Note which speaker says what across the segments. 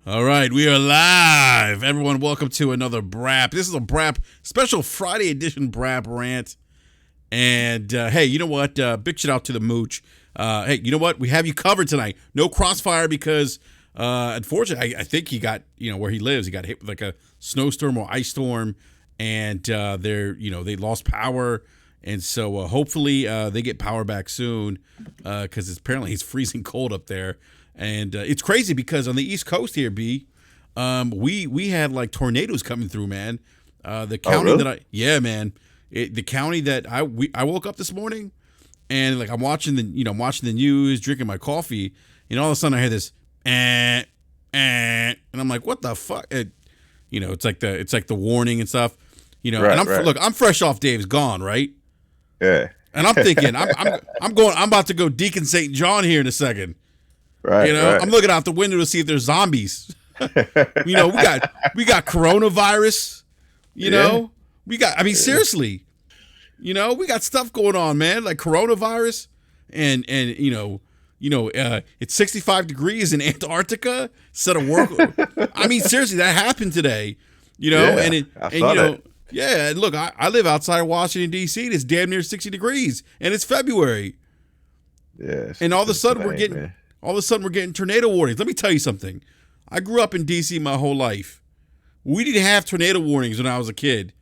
Speaker 1: All right, we are live. Everyone, welcome to another Brap. This is a Brap special Friday edition Brap rant. And hey, you know what? Big shout out to the Mooch. Hey, you know what? We have you covered tonight. No crossfire because, unfortunately, I think he got, where he lives, he got hit with like a snowstorm or ice storm, and they lost power. And so hopefully they get power back soon because apparently it's freezing cold up there. And it's crazy because on the East Coast here, we had like tornadoes coming through, man. The county man, the county that I woke up this morning, and like I'm watching the news, drinking my coffee, and all of a sudden I hear this, and I'm like, what the fuck? It's like the warning and stuff,
Speaker 2: Right,
Speaker 1: and look, I'm fresh off Dave's Gone, right?
Speaker 2: Yeah.
Speaker 1: And I'm thinking, I'm about to go Deacon St. John here in a second.
Speaker 2: Right.
Speaker 1: I'm looking out the window to see if there's zombies. we got coronavirus. Seriously. We got stuff going on, man, like coronavirus, and it's 65 degrees in Antarctica. Set of work. I mean, seriously, that happened today. Yeah, and look, I live outside of Washington D.C. and it's damn near 60 degrees, and it's February.
Speaker 2: Yeah,
Speaker 1: and all of a sudden we're getting tornado warnings. Let me tell you something. I grew up in D.C. my whole life. We didn't have tornado warnings when I was a kid,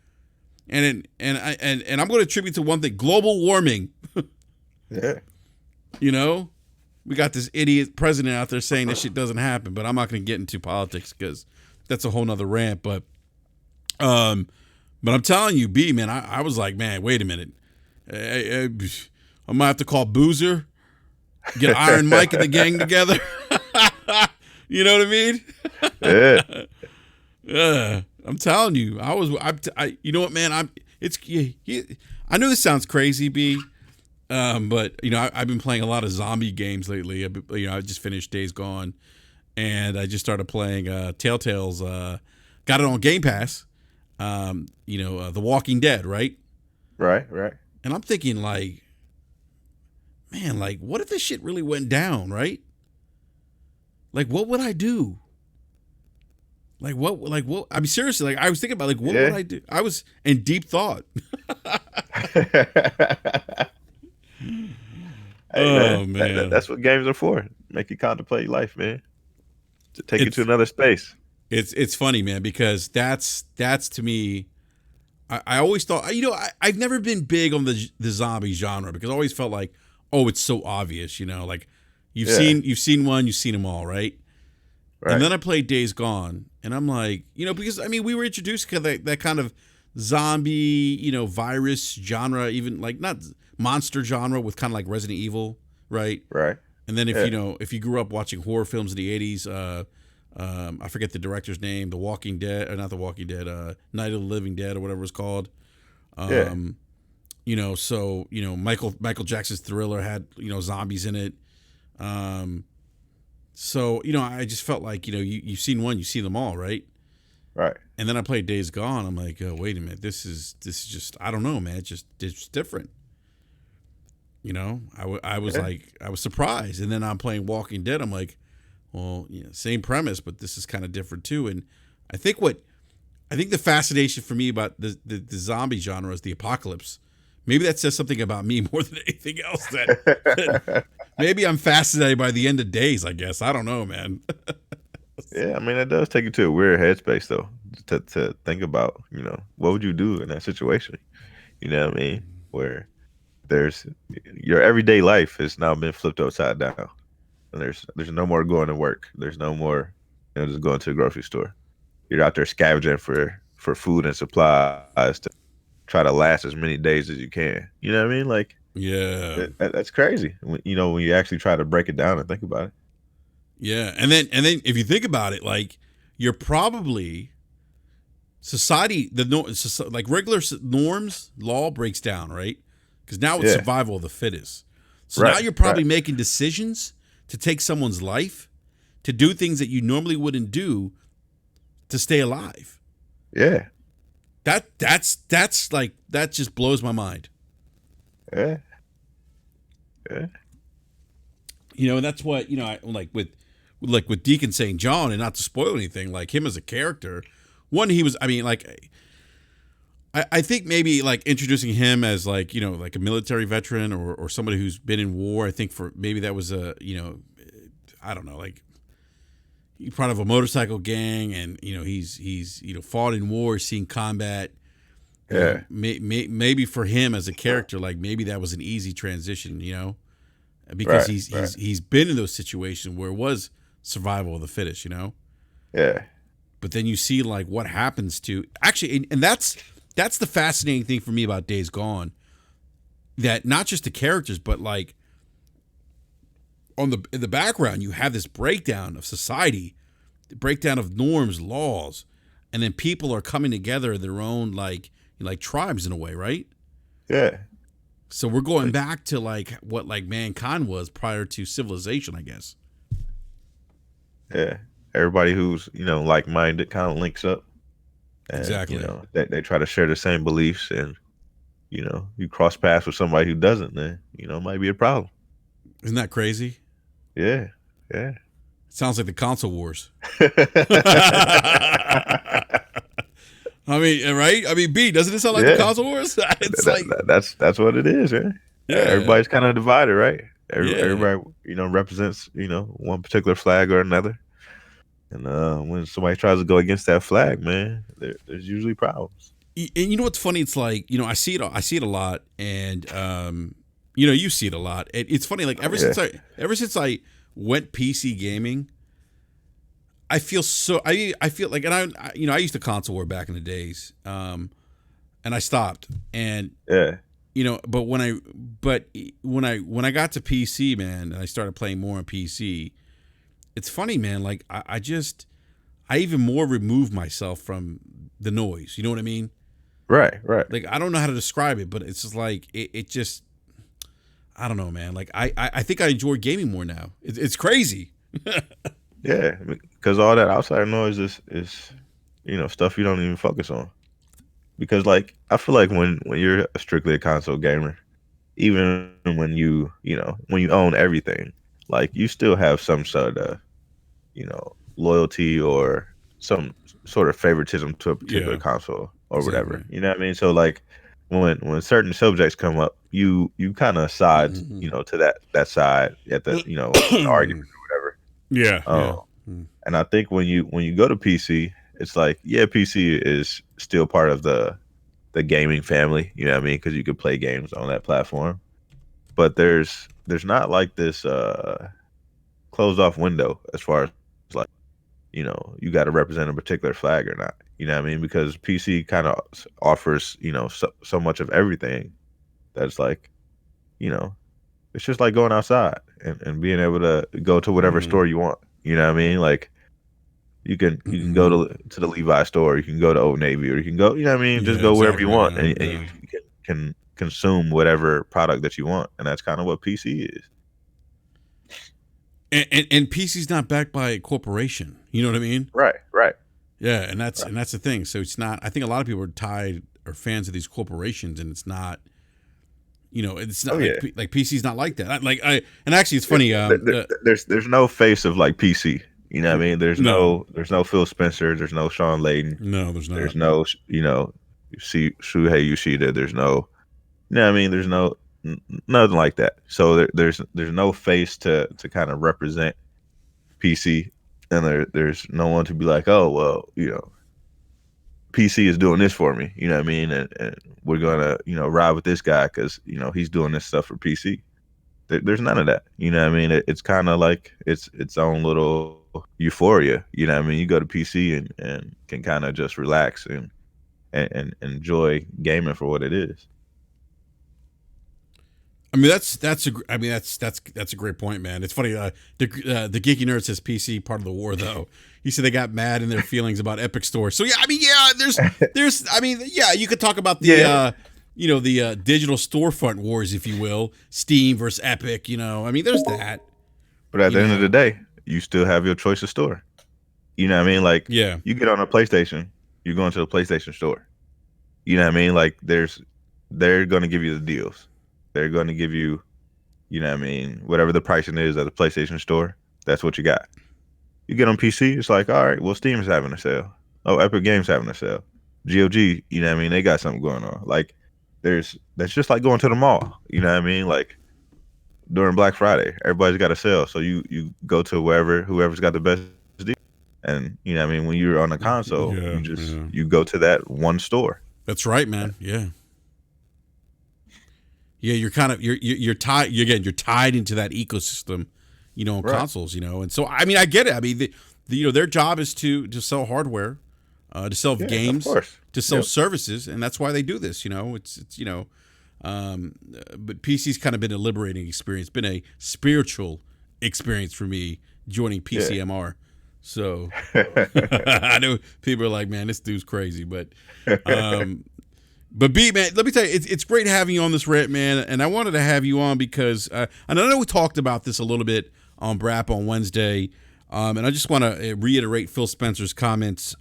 Speaker 1: and I'm going to attribute to one thing: global warming.
Speaker 2: Yeah.
Speaker 1: We got this idiot president out there saying that shit doesn't happen, but I'm not going to get into politics because that's a whole nother rant. But I'm telling you, man, I was like, man, wait a minute. I might have to call Boozer, get Iron Mike and the gang together. You know what I mean?
Speaker 2: Yeah.
Speaker 1: I'm telling you, you know what, man? I know this sounds crazy, B. But I've been playing a lot of zombie games lately. I just finished Days Gone, and I just started playing Telltale's. Got it on GamePass. The Walking Dead, right?
Speaker 2: Right.
Speaker 1: And I'm thinking, like, man, like, what if this shit really went down, right? Like, what would I do? Like, what? I mean, seriously, like, I was thinking about, like, what would I do? I was in deep thought. Man.
Speaker 2: That's what games are for. Make you contemplate life, man. To take you to another space.
Speaker 1: It's funny, man, because that's to me. I always thought, I've never been big on the zombie genre because I always felt like, oh, it's so obvious, like you've seen one, you've seen them all, right? And then I played Days Gone, and I'm like, because I mean, we were introduced to that kind of zombie, virus genre, even like not monster genre with kind of like Resident Evil, right?
Speaker 2: Right.
Speaker 1: And then if you grew up watching horror films in the 80s, I forget the director's name, The Walking Dead, or not The Walking Dead, Night of the Living Dead, or whatever it's called. Michael Jackson's Thriller had, zombies in it. I just felt like, you've seen one, you've seen them all, right?
Speaker 2: Right.
Speaker 1: And then I played Days Gone. I'm like, oh, wait a minute, this is just, I don't know, man, it's different. I was like, I was surprised. And then I'm playing Walking Dead. I'm like, well, same premise, but this is kind of different too. And I think the fascination for me about the zombie genre is the apocalypse. Maybe that says something about me more than anything else. That maybe I'm fascinated by the end of days, I guess. I don't know, man.
Speaker 2: Yeah, I mean, it does take you to a weird headspace, though, to think about, what would you do in that situation? You know what I mean? Where there's your everyday life has now been flipped upside down. And there's no more going to work. There's no more, just going to the grocery store. You're out there scavenging for food and supplies to try to last as many days as you can. You know what I mean? Like,
Speaker 1: yeah,
Speaker 2: that's crazy. When you actually try to break it down and think about it.
Speaker 1: Yeah, and then if you think about it, like, you're probably society, like regular norms, law breaks down, right? Because now it's survival of the fittest. So now you're probably making decisions to take someone's life, to do things that you normally wouldn't do, to stay alive.
Speaker 2: Yeah.
Speaker 1: That's like, that just blows my mind.
Speaker 2: Yeah.
Speaker 1: And that's what, I like with like with Deacon St. John, and not to spoil anything, like him as a character, one, he was, I mean, like, I think maybe like introducing him as like, you know, like a military veteran or somebody who's been in war, I think for maybe that was a, you know, I don't know, like he's part of a motorcycle gang, and you know he's you know fought in war, seen combat. You know,
Speaker 2: Yeah,
Speaker 1: maybe for him as a character, like maybe that was an easy transition, you know, because
Speaker 2: right,
Speaker 1: he's
Speaker 2: right.
Speaker 1: he's he's been in those situations where it was survival of the fittest, you know.
Speaker 2: Yeah,
Speaker 1: But then you see like what happens to actually, and that's the fascinating thing for me about Days Gone. That not just the characters, but like on the in the background, you have this breakdown of society, the breakdown of norms, laws, and then people are coming together in their own like tribes in a way, right?
Speaker 2: yeah,
Speaker 1: So we're going back to like what like mankind was prior to civilization, I guess.
Speaker 2: yeah. Everybody who's like minded kind of links up, and
Speaker 1: Exactly.
Speaker 2: they try to share the same beliefs, and you cross paths with somebody who doesn't, then it might be a problem.
Speaker 1: Isn't that crazy?
Speaker 2: Yeah, yeah.
Speaker 1: Sounds like the console wars. I mean, right? I mean, B, doesn't it sound like the
Speaker 2: Yeah,
Speaker 1: console wars? It's like,
Speaker 2: that's what it is, man.
Speaker 1: yeah,
Speaker 2: Everybody's kind of divided, right?
Speaker 1: yeah.
Speaker 2: Everybody, represents, one particular flag or another. And when somebody tries to go against that flag, man, there's usually problems.
Speaker 1: And you know what's funny? It's like, you know, I see it a lot, and you know, you see it a lot. It's funny, like
Speaker 2: Oh, yeah,
Speaker 1: ever since I went PC gaming, I feel so I feel like, and you know, I used to console war back in the days, and I stopped, and
Speaker 2: yeah,
Speaker 1: you know, but when I got to PC, man, and I started playing more on PC, it's funny, man. Like I even more remove myself from the noise. You know what I mean?
Speaker 2: right, right.
Speaker 1: Like I don't know how to describe it, but it's just like it just I don't know, man. Like I think I enjoy gaming more now. It's crazy.
Speaker 2: Yeah, because all that outside noise is stuff you don't even focus on. Because like I feel like when you're strictly a console gamer, even when you own everything, like you still have some sort of loyalty or some sort of favoritism to a particular
Speaker 1: Yeah,
Speaker 2: console or
Speaker 1: exactly.
Speaker 2: whatever. You know what I mean? So like when certain subjects come up, you kind of side, to that side at the an argument or whatever.
Speaker 1: Yeah, yeah.
Speaker 2: And I think when you go to PC, it's like, yeah, PC is still part of the gaming family. You know what I mean? Because you could play games on that platform, but there's not like this closed off window as far as like you got to represent a particular flag or not. You know what I mean? Because PC kind of offers so much of everything that's like you know it's just like going outside and being able to go to whatever
Speaker 1: Mm,
Speaker 2: store you want. You know what I mean? Like you can go
Speaker 1: mm.
Speaker 2: to the Levi store, you can go to Old Navy, or you can go, you know what I mean,
Speaker 1: Yeah,
Speaker 2: just go wherever you
Speaker 1: exactly.
Speaker 2: want,
Speaker 1: Yeah,
Speaker 2: and you
Speaker 1: yeah.
Speaker 2: can consume whatever product that you want, and that's kind of what PC is.
Speaker 1: And PC's not backed by a corporation. You know what I mean?
Speaker 2: Right, right,
Speaker 1: Yeah,
Speaker 2: right.
Speaker 1: and that's the thing. So it's not. I think a lot of people are tied or fans of these corporations, and it's not. You know, it's
Speaker 2: Oh
Speaker 1: not
Speaker 2: yeah.
Speaker 1: like PC's not like that. Like I and actually, it's funny.
Speaker 2: There's no face of like PC. You know what I mean?
Speaker 1: No,
Speaker 2: There's no Phil Spencer. There's no Sean Layden.
Speaker 1: no, there's
Speaker 2: There's
Speaker 1: not.
Speaker 2: no Shuhei Yoshida. There's no, you know what I mean? There's no nothing like that. So there's no face to kind of represent PC, and there's no one to be like, oh well, PC is doing this for me. You know what I mean? And we're gonna ride with this guy because he's doing this stuff for PC. There's none of that. You know what I mean? It's kind of like its own little euphoria. You know what I mean? You go to PC and can kind of just relax and enjoy gaming for what it is.
Speaker 1: I mean I mean that's a great point, man. It's funny. The geeky nerd says PC part of the war though. He said they got mad in their feelings about Epic Store. So yeah, I mean yeah, there's I mean yeah, you could talk about the
Speaker 2: Yeah,
Speaker 1: you know the digital storefront wars, if you will, Steam versus Epic. You know, I mean there's that.
Speaker 2: but at
Speaker 1: You
Speaker 2: the end of the
Speaker 1: know,
Speaker 2: day, you still have your choice of store. You know what I mean? Like
Speaker 1: yeah,
Speaker 2: you get on a PlayStation, you're going to the PlayStation store. You know what I mean? Like they're going to give you the deals. They're going to give you, you know what I mean, whatever the pricing is at the PlayStation store. That's what you got. You get on PC, it's like, all right, well, Steam's having a sale. Oh, Epic Games having a sale. GOG, you know what I mean? They got something going on. Like, that's just like going to the mall. You know what I mean? Like during Black Friday, everybody's got a sale, so you go to whoever's got the best deal. And you know what I mean? When you're on a console,
Speaker 1: Yeah,
Speaker 2: you go to that one store.
Speaker 1: That's right, man. Yeah. Yeah, you're kind of you're tied. You're tied into that ecosystem, on
Speaker 2: Right.
Speaker 1: consoles, and so I mean I get it. I mean, their job is to sell hardware, to sell
Speaker 2: Yeah, of
Speaker 1: games,
Speaker 2: course.
Speaker 1: to sell
Speaker 2: Yep.
Speaker 1: services, and that's why they do this. But PC's kind of been a liberating experience, been a spiritual experience for me joining PCMR. So I know people are like, man, this dude's crazy, but. But B, man, let me tell you, it's great having you on this rant, man. And I wanted to have you on because, and I know we talked about this a little bit on BRAP on Wednesday, and I just want to reiterate Phil Spencer's comments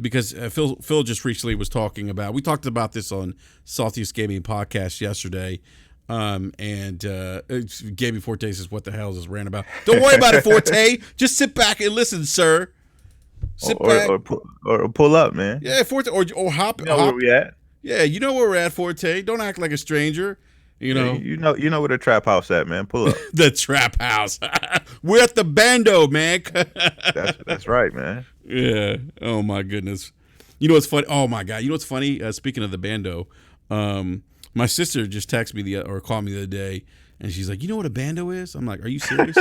Speaker 1: because Phil just recently was talking about. We talked about this on Saltiest Gaming Podcast yesterday, and Gaming Forte says, "What the hell is this rant about?" Don't worry about it, Forte. Just sit back and listen, sir. Sit back
Speaker 2: Or pull up, man.
Speaker 1: Yeah, Forte, or hop.
Speaker 2: You know where we at?
Speaker 1: Yeah, you know where we're at, Forte. Don't act like a stranger.
Speaker 2: You know where the trap house at, man. Pull up.
Speaker 1: The trap house. We're at the bando, man.
Speaker 2: That's right, man.
Speaker 1: Yeah. Oh my goodness. You know what's funny? Oh my god. You know what's funny? Speaking of the bando, my sister just texted me or called me the other day, and she's like, "You know what a bando is?" I'm like, "Are you serious?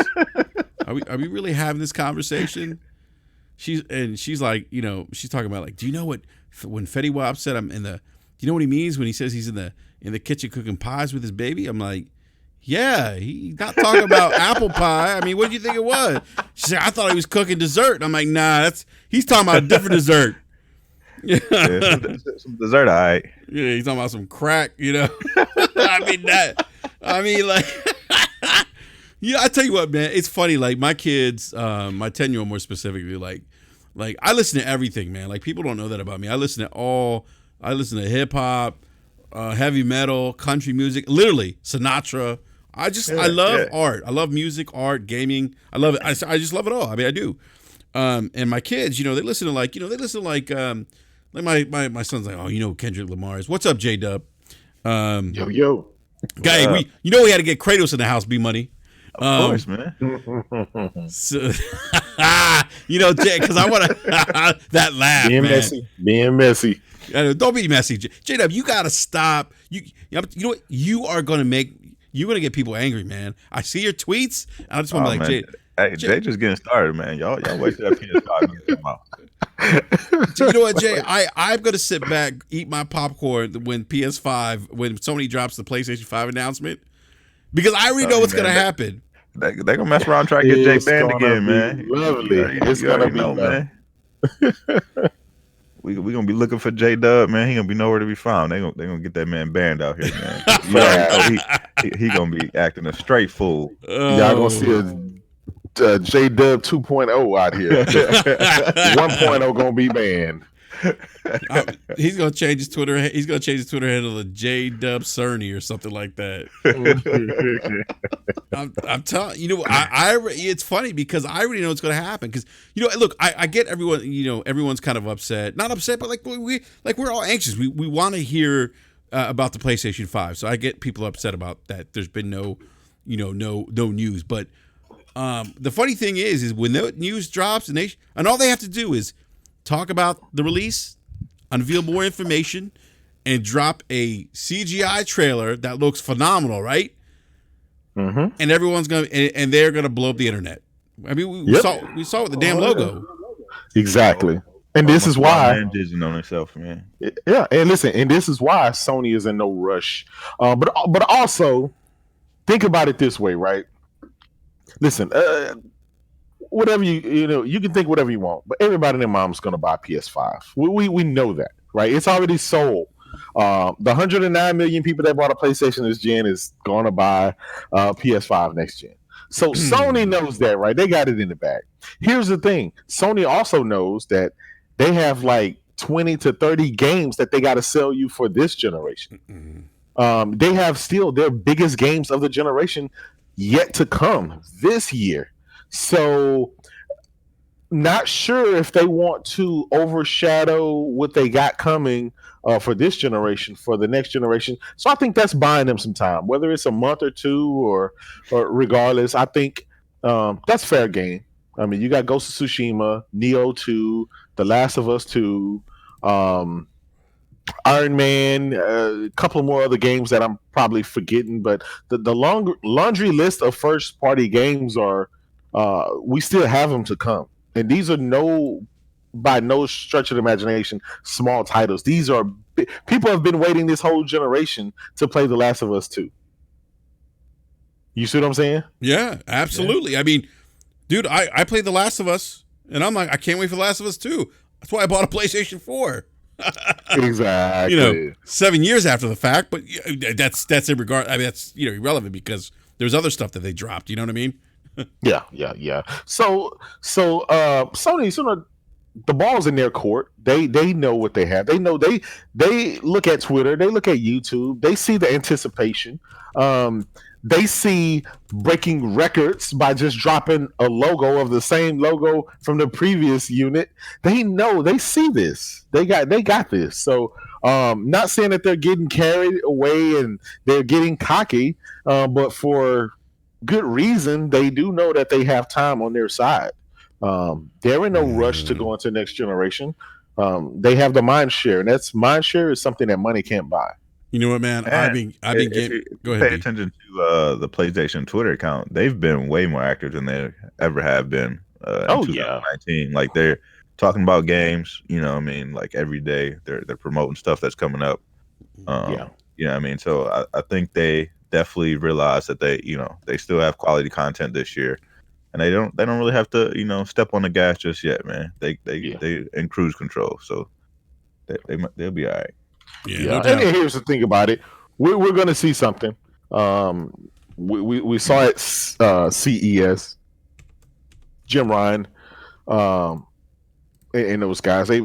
Speaker 1: Are we really having this conversation?" She's like, she's talking about like, do you know what when Fetty Wap said I'm in the. Do you know what he means when he says he's in the kitchen cooking pies with his baby? I'm like, yeah, he's not talking about apple pie. I mean, what do you think it was? She said, I thought he was cooking dessert. I'm like, nah, he's talking about a different dessert.
Speaker 2: Yeah, some dessert, all right.
Speaker 1: Yeah, he's talking about some crack, I mean, like, yeah, I tell you what, man, it's funny. Like my kids, my 10-year-old more specifically, like I listen to everything, man. Like people don't know that about me. I listen to hip hop, heavy metal, country music, literally Sinatra. I love art. I love music, art, gaming. I love it. I just love it all. I mean, I do. And my kids, they listen to like my son's like, oh, who Kendrick Lamar is. What's up, J-Dub?
Speaker 3: Yo.
Speaker 1: Guy, we had to get Kratos in the house, B Money.
Speaker 2: Of course, man.
Speaker 1: So, Jay, because I want to that laugh,
Speaker 3: being messy.
Speaker 1: Don't be messy, J-Dub. You gotta stop. You know what? You're gonna get people angry, man. I see your tweets. And I just want to be like,
Speaker 2: man. Jay just getting started, man. Y'all wait till that PS5 come out.
Speaker 1: You know what, Jay? I'm gonna sit back, eat my popcorn when Sony drops the PlayStation 5 announcement, because I already know what's gonna happen.
Speaker 2: They gonna mess around and try to get Jay banned again, man.
Speaker 3: Lovely. It's gonna be
Speaker 2: man. We gonna be looking for J-Dub, man. He gonna be nowhere to be found. They gonna get that man banned out here, man. You already know he gonna be acting a straight fool.
Speaker 3: Y'all gonna see a J-Dub 2.0 out here. 1.0 gonna be banned.
Speaker 1: He's gonna change his Twitter. He's gonna change his Twitter handle to J-Dub Cerny or something like that. I'm telling you, it's funny because I already know what's gonna happen. Because look, I get everyone. Everyone's kind of upset, not upset, but we're all anxious. We want to hear about the PlayStation 5. So I get people upset about that. There's been no news, but the funny thing is when the news drops and all they have to do is talk about the release, unveil more information, and drop a CGI trailer that looks phenomenal, right?
Speaker 3: Mm-hmm.
Speaker 1: And everyone's they're gonna blow up the internet. I mean, we saw it with the damn logo.
Speaker 3: Exactly. And this is why
Speaker 2: Disney on itself, man.
Speaker 3: Yeah, and listen, and this is why Sony is in no rush. But also think about it this way, right? Listen, whatever you can think whatever you want, but everybody and their mom's gonna buy PS5. We know that, right? It's already sold. The 109 million people that bought a PlayStation this gen is gonna buy PS5 next gen. So Sony knows that, right? They got it in the bag. Here's the thing: Sony also knows that they have like 20 to 30 games that they got to sell you for this generation. They have still their biggest games of the generation yet to come this year. So Not sure if they want to overshadow what they got coming for this generation, for the next generation. So I think that's buying them some time, whether it's a month or two or regardless. I think that's fair game. I mean, you got Ghost of Tsushima, Neo 2, The Last of Us 2, um, Iron Man, a couple more other games that I'm probably forgetting, but the long laundry list of first party games are we still have them to come, and these are by no stretch of the imagination small titles. These are people have been waiting this whole generation to play The Last of Us 2. You see what I'm saying?
Speaker 1: Yeah, absolutely. Yeah. I mean, dude, I played The Last of Us, and I'm like, I can't wait for The Last of Us 2. That's why I bought a PlayStation 4.
Speaker 3: Exactly.
Speaker 1: 7 years after the fact, but that's in regard. I mean, that's irrelevant because there's other stuff that they dropped. You know what I mean?
Speaker 3: Yeah. So Sony, the ball's in their court. They know what they have. They know they look at Twitter. They look at YouTube. They see the anticipation. They see breaking records by just dropping a logo of the same logo from the previous unit. They know, they see this. They got this. So not saying that they're getting carried away and they're getting cocky, but for good reason, they do know that they have time on their side. They're in no rush to go into the next generation. They have the mind share, and mind share is something that money can't buy.
Speaker 1: You know what, man? I've been go ahead.
Speaker 2: Pay attention to the PlayStation Twitter account. They've been way more active than they ever have been. In 2019. Like they're talking about games. You know what I mean? Like every day they're promoting stuff that's coming up. You know what I mean? So I think they definitely realize that they still have quality content this year, and they don't really have to step on the gas just yet, man. They in cruise control, so they'll be all right.
Speaker 3: Yeah. And here's the thing about it: we're going to see something. We saw it CES. Jim Ryan, and those guys. They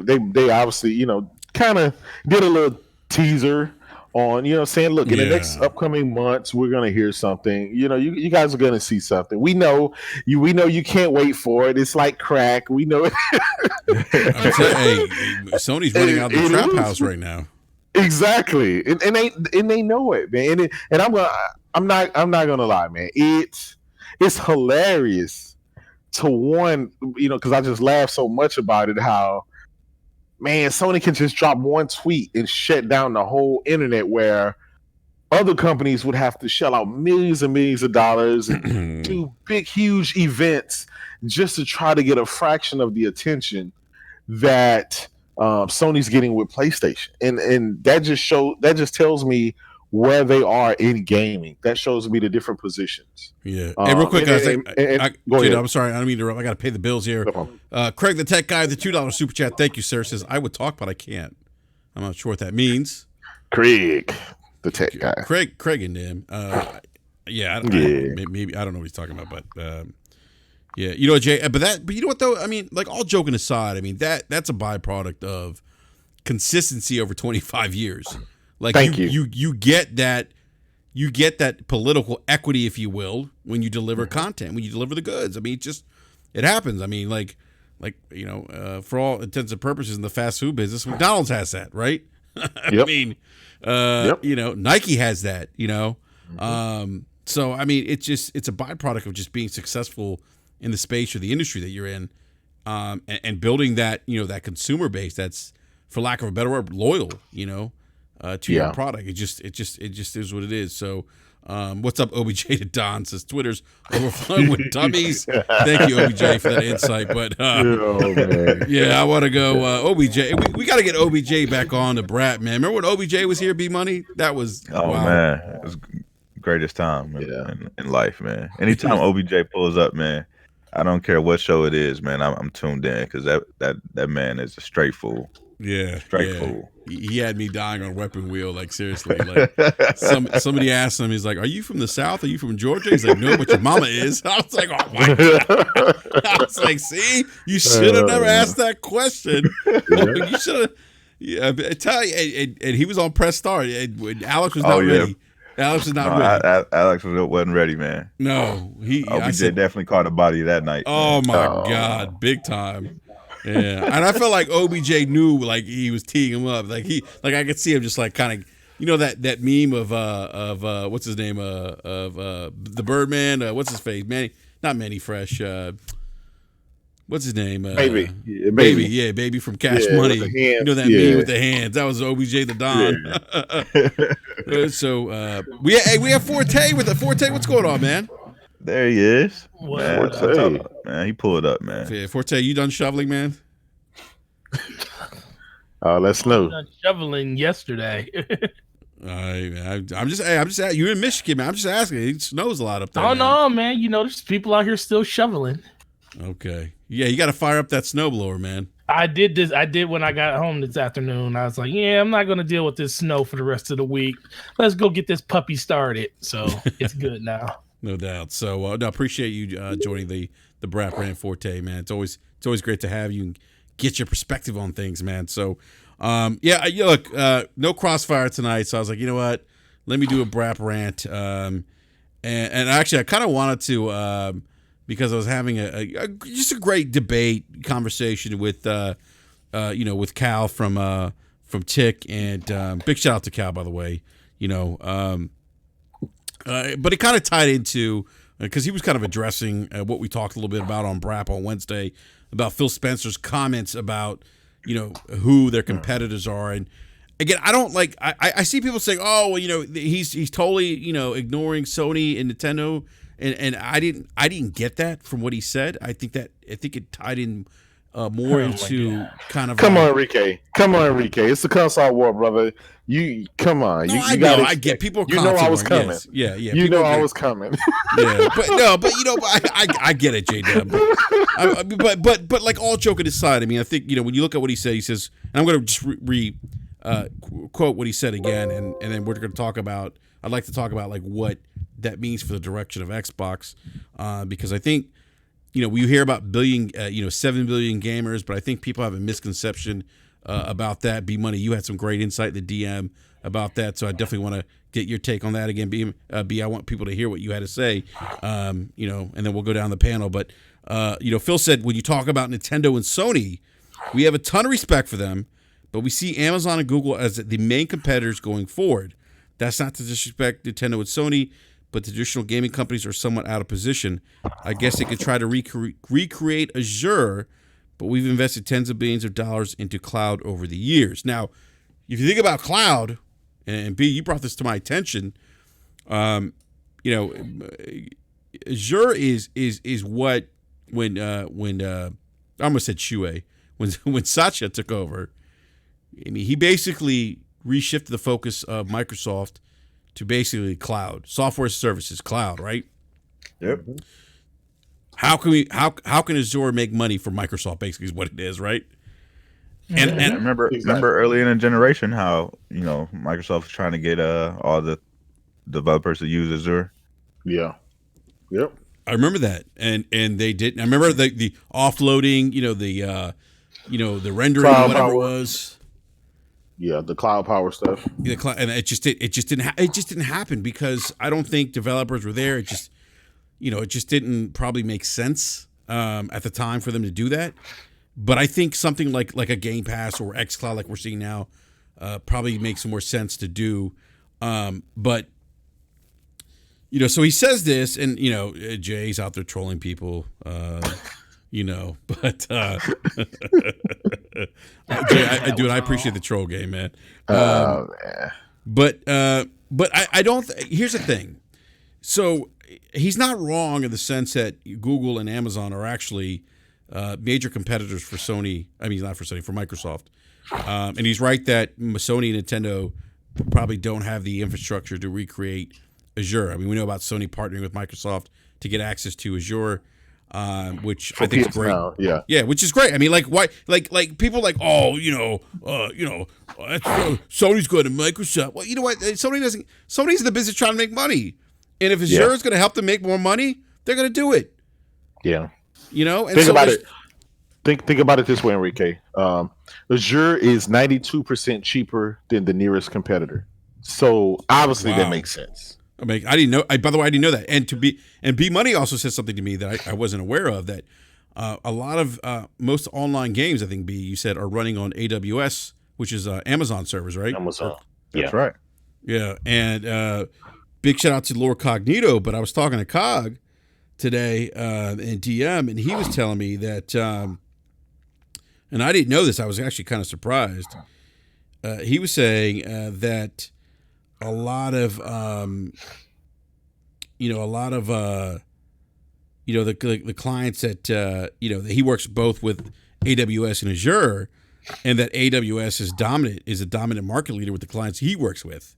Speaker 3: obviously kind of did a little teaser on saying, look, in the next upcoming months we're going to hear something. You guys are going to see something. We know you can't wait for it. It's like crack. We know it.
Speaker 1: Sony's running out of the trap house right now.
Speaker 3: Exactly, and they know it, man. And I'm not gonna lie, man. It's hilarious to because I just laugh so much about it. How, man, Sony can just drop one tweet and shut down the whole internet, where other companies would have to shell out millions and millions of dollars and do big, huge events just to try to get a fraction of the attention that Sony's getting with PlayStation, and that just tells me where they are in gaming. That shows me the different positions.
Speaker 1: Yeah. Hey, real quick, guys.
Speaker 3: Go ahead.
Speaker 1: I'm sorry, I don't mean to interrupt. I got to pay the bills here. Craig, the tech guy, the $2 super chat. Thank you, sir. Says I would talk, but I can't. I'm not sure what that means.
Speaker 3: Craig, the tech guy.
Speaker 1: Craig and him. Maybe I don't know what he's talking about, but. Yeah, Jay, but you know what though? I mean, like, all joking aside, I mean that's a byproduct of consistency over 25 years. Like, you get that political equity, if you will, when you deliver content, when you deliver the goods. I mean, it happens. I mean, for all intents and purposes in the fast food business, McDonald's has that, right?
Speaker 3: Yep.
Speaker 1: I mean, Nike has that. So I mean, it's a byproduct of just being successful in the space or the industry that you're in, and building that that consumer base that's, for lack of a better word, loyal to your product. It just is what it is. So what's up, OBJ to Don? Says Twitter's overflowing with dummies. Thank you, OBJ, for that insight. But I want to go OBJ. We got to get OBJ back on the Brat, man. Remember when OBJ was here, B Money? That was wow.
Speaker 2: Man, it was greatest time in life, man. Anytime OBJ pulls up, man, I don't care what show it is, man. I'm tuned in because that man is a straight fool.
Speaker 1: Yeah,
Speaker 2: fool.
Speaker 1: He had me dying on Weapon Wheel, like, seriously. Like, somebody asked him, he's like, "Are you from the South? Are you from Georgia?" He's like, "No, but your mama is." I was like, "Oh my god!" I was like, "See, you should have never asked that question. You should have." Yeah, I tell you, and he was on press start. And Alex was not ready. Alex is
Speaker 2: No,
Speaker 1: not ready.
Speaker 2: Alex wasn't ready, man.
Speaker 1: No, I
Speaker 2: OBJ
Speaker 1: said,
Speaker 2: definitely caught a body that night,
Speaker 1: oh
Speaker 2: man.
Speaker 1: my God, big time. Yeah, and I felt like OBJ knew, like he was teeing him up. Like I could see him just like kind of, that meme of what's his name of the Birdman, what's his face, Manny, not Manny Fresh, what's his name,
Speaker 3: Baby. Yeah,
Speaker 1: baby, yeah, baby from Cash
Speaker 3: Yeah,
Speaker 1: Money.
Speaker 3: with the hands.
Speaker 1: That meme with the hands. That was OBJ the Don. So we have Forte with the Forte. What's going on, man?
Speaker 2: There he is. Man,
Speaker 3: Forte.
Speaker 2: Man, he pulled up, man.
Speaker 1: Yeah, Forte, you done shoveling, man?
Speaker 3: Let's know.
Speaker 4: Done shoveling yesterday.
Speaker 1: I'm just you're in Michigan, man. I'm just asking. It snows a lot up there.
Speaker 4: Oh no, man. There's people out here still shoveling.
Speaker 1: Okay. Yeah, you got to fire up that snowblower, man.
Speaker 4: I did when I got home this afternoon. I was like, yeah, I'm not going to deal with this snow for the rest of the week. Let's go get this puppy started. So it's good now.
Speaker 1: No doubt. So no, appreciate you joining the Brap Rant Forte, man. It's always great to have you and get your perspective on things, man. So look, no Crossfire tonight. So I was like, you know what? Let me do a Brap Rant. And actually, I kind of wanted to because I was having just a great debate conversation with with Cal from Tick, and big shout out to Cal, by the way. But it kind of tied into because he was kind of addressing what we talked a little bit about on Brap on Wednesday about Phil Spencer's comments about who their competitors are. And again, I don't like I see people saying, oh, well, he's totally ignoring Sony and Nintendo, and I didn't get that from what he said. I think it tied in more into kind of
Speaker 3: Come on, Enrique. It's the console war, brother. You come on.
Speaker 1: No,
Speaker 3: you got.
Speaker 1: I get people.
Speaker 3: You know I was coming.
Speaker 1: Yes. Yeah.
Speaker 3: You know I was coming.
Speaker 1: Yeah, but I get it, J-Dub. But like all joking aside, I mean, I think when you look at what he said, he says, and I'm going to just quote what he said again, and then we're going to talk about. I'd like to talk about like what that means for the direction of Xbox, because I think we hear about 7 billion gamers, but I think people have a misconception about that. B Money, you had some great insight in the DM about that, so I definitely want to get your take on that again. B, I want people to hear what you had to say, and then we'll go down the panel. But Phil said when you talk about Nintendo and Sony, we have a ton of respect for them, but we see Amazon and Google as the main competitors going forward. That's not to disrespect Nintendo and Sony, but the traditional gaming companies are somewhat out of position. I guess they could try to recreate Azure, but we've invested tens of billions of dollars into cloud over the years. Now, if you think about cloud, and B, you brought this to my attention, Azure is what when I almost said Shuei, when Satya took over, I mean, he basically reshifted the focus of Microsoft to basically cloud, software services, cloud, right?
Speaker 2: Yep.
Speaker 1: How can Azure make money for Microsoft? Basically, is what it is, right? And
Speaker 2: remember early in the generation how Microsoft was trying to get all the developers to use Azure.
Speaker 3: Yeah. Yep.
Speaker 1: I remember that, and they didn't. I remember the offloading, the rendering,
Speaker 3: Cloud
Speaker 1: whatever
Speaker 3: power.
Speaker 1: it was.
Speaker 3: Yeah, the cloud power stuff.
Speaker 1: And it just didn't happen because I don't think developers were there. It just didn't probably make sense at the time for them to do that. But I think something like a GamePass or xCloud, like we're seeing now, probably makes more sense to do. But so he says this, and Jay's out there trolling people. But Jay, I appreciate the troll game, man.
Speaker 3: Man.
Speaker 1: But I don't. Here's the thing. So he's not wrong in the sense that Google and Amazon are actually major competitors for Sony. I mean, not for Sony, for Microsoft. And he's right that Sony and Nintendo probably don't have the infrastructure to recreate Azure. I mean, we know about Sony partnering with Microsoft to get access to Azure. Which I think is great.
Speaker 3: Now, yeah,
Speaker 1: which is great. I mean, like why, like people like, Sony's good at Microsoft. Well, you know what? Sony's in the business trying to make money, and if Azure is going to help them make more money, they're going to do it.
Speaker 3: Yeah,
Speaker 1: and
Speaker 3: think about it. Think about it this way, Enrique. Azure is 92% cheaper than the nearest competitor. So obviously that
Speaker 1: Wow.
Speaker 3: makes sense.
Speaker 1: I mean, I didn't know. By the way, I didn't know that. And B Money also said something to me that I wasn't aware of. That a lot of most online games, I think B you said, are running on AWS, which is Amazon servers, right?
Speaker 3: Amazon.
Speaker 2: That's right.
Speaker 1: Yeah. And big shout out to Lord Cognito. But I was talking to Cog today in DM, and he was telling me that, and I didn't know this. I was actually kind of surprised. He was saying that a lot of the clients that that he works both with AWS and Azure, and that AWS is a dominant market leader with the clients he works with.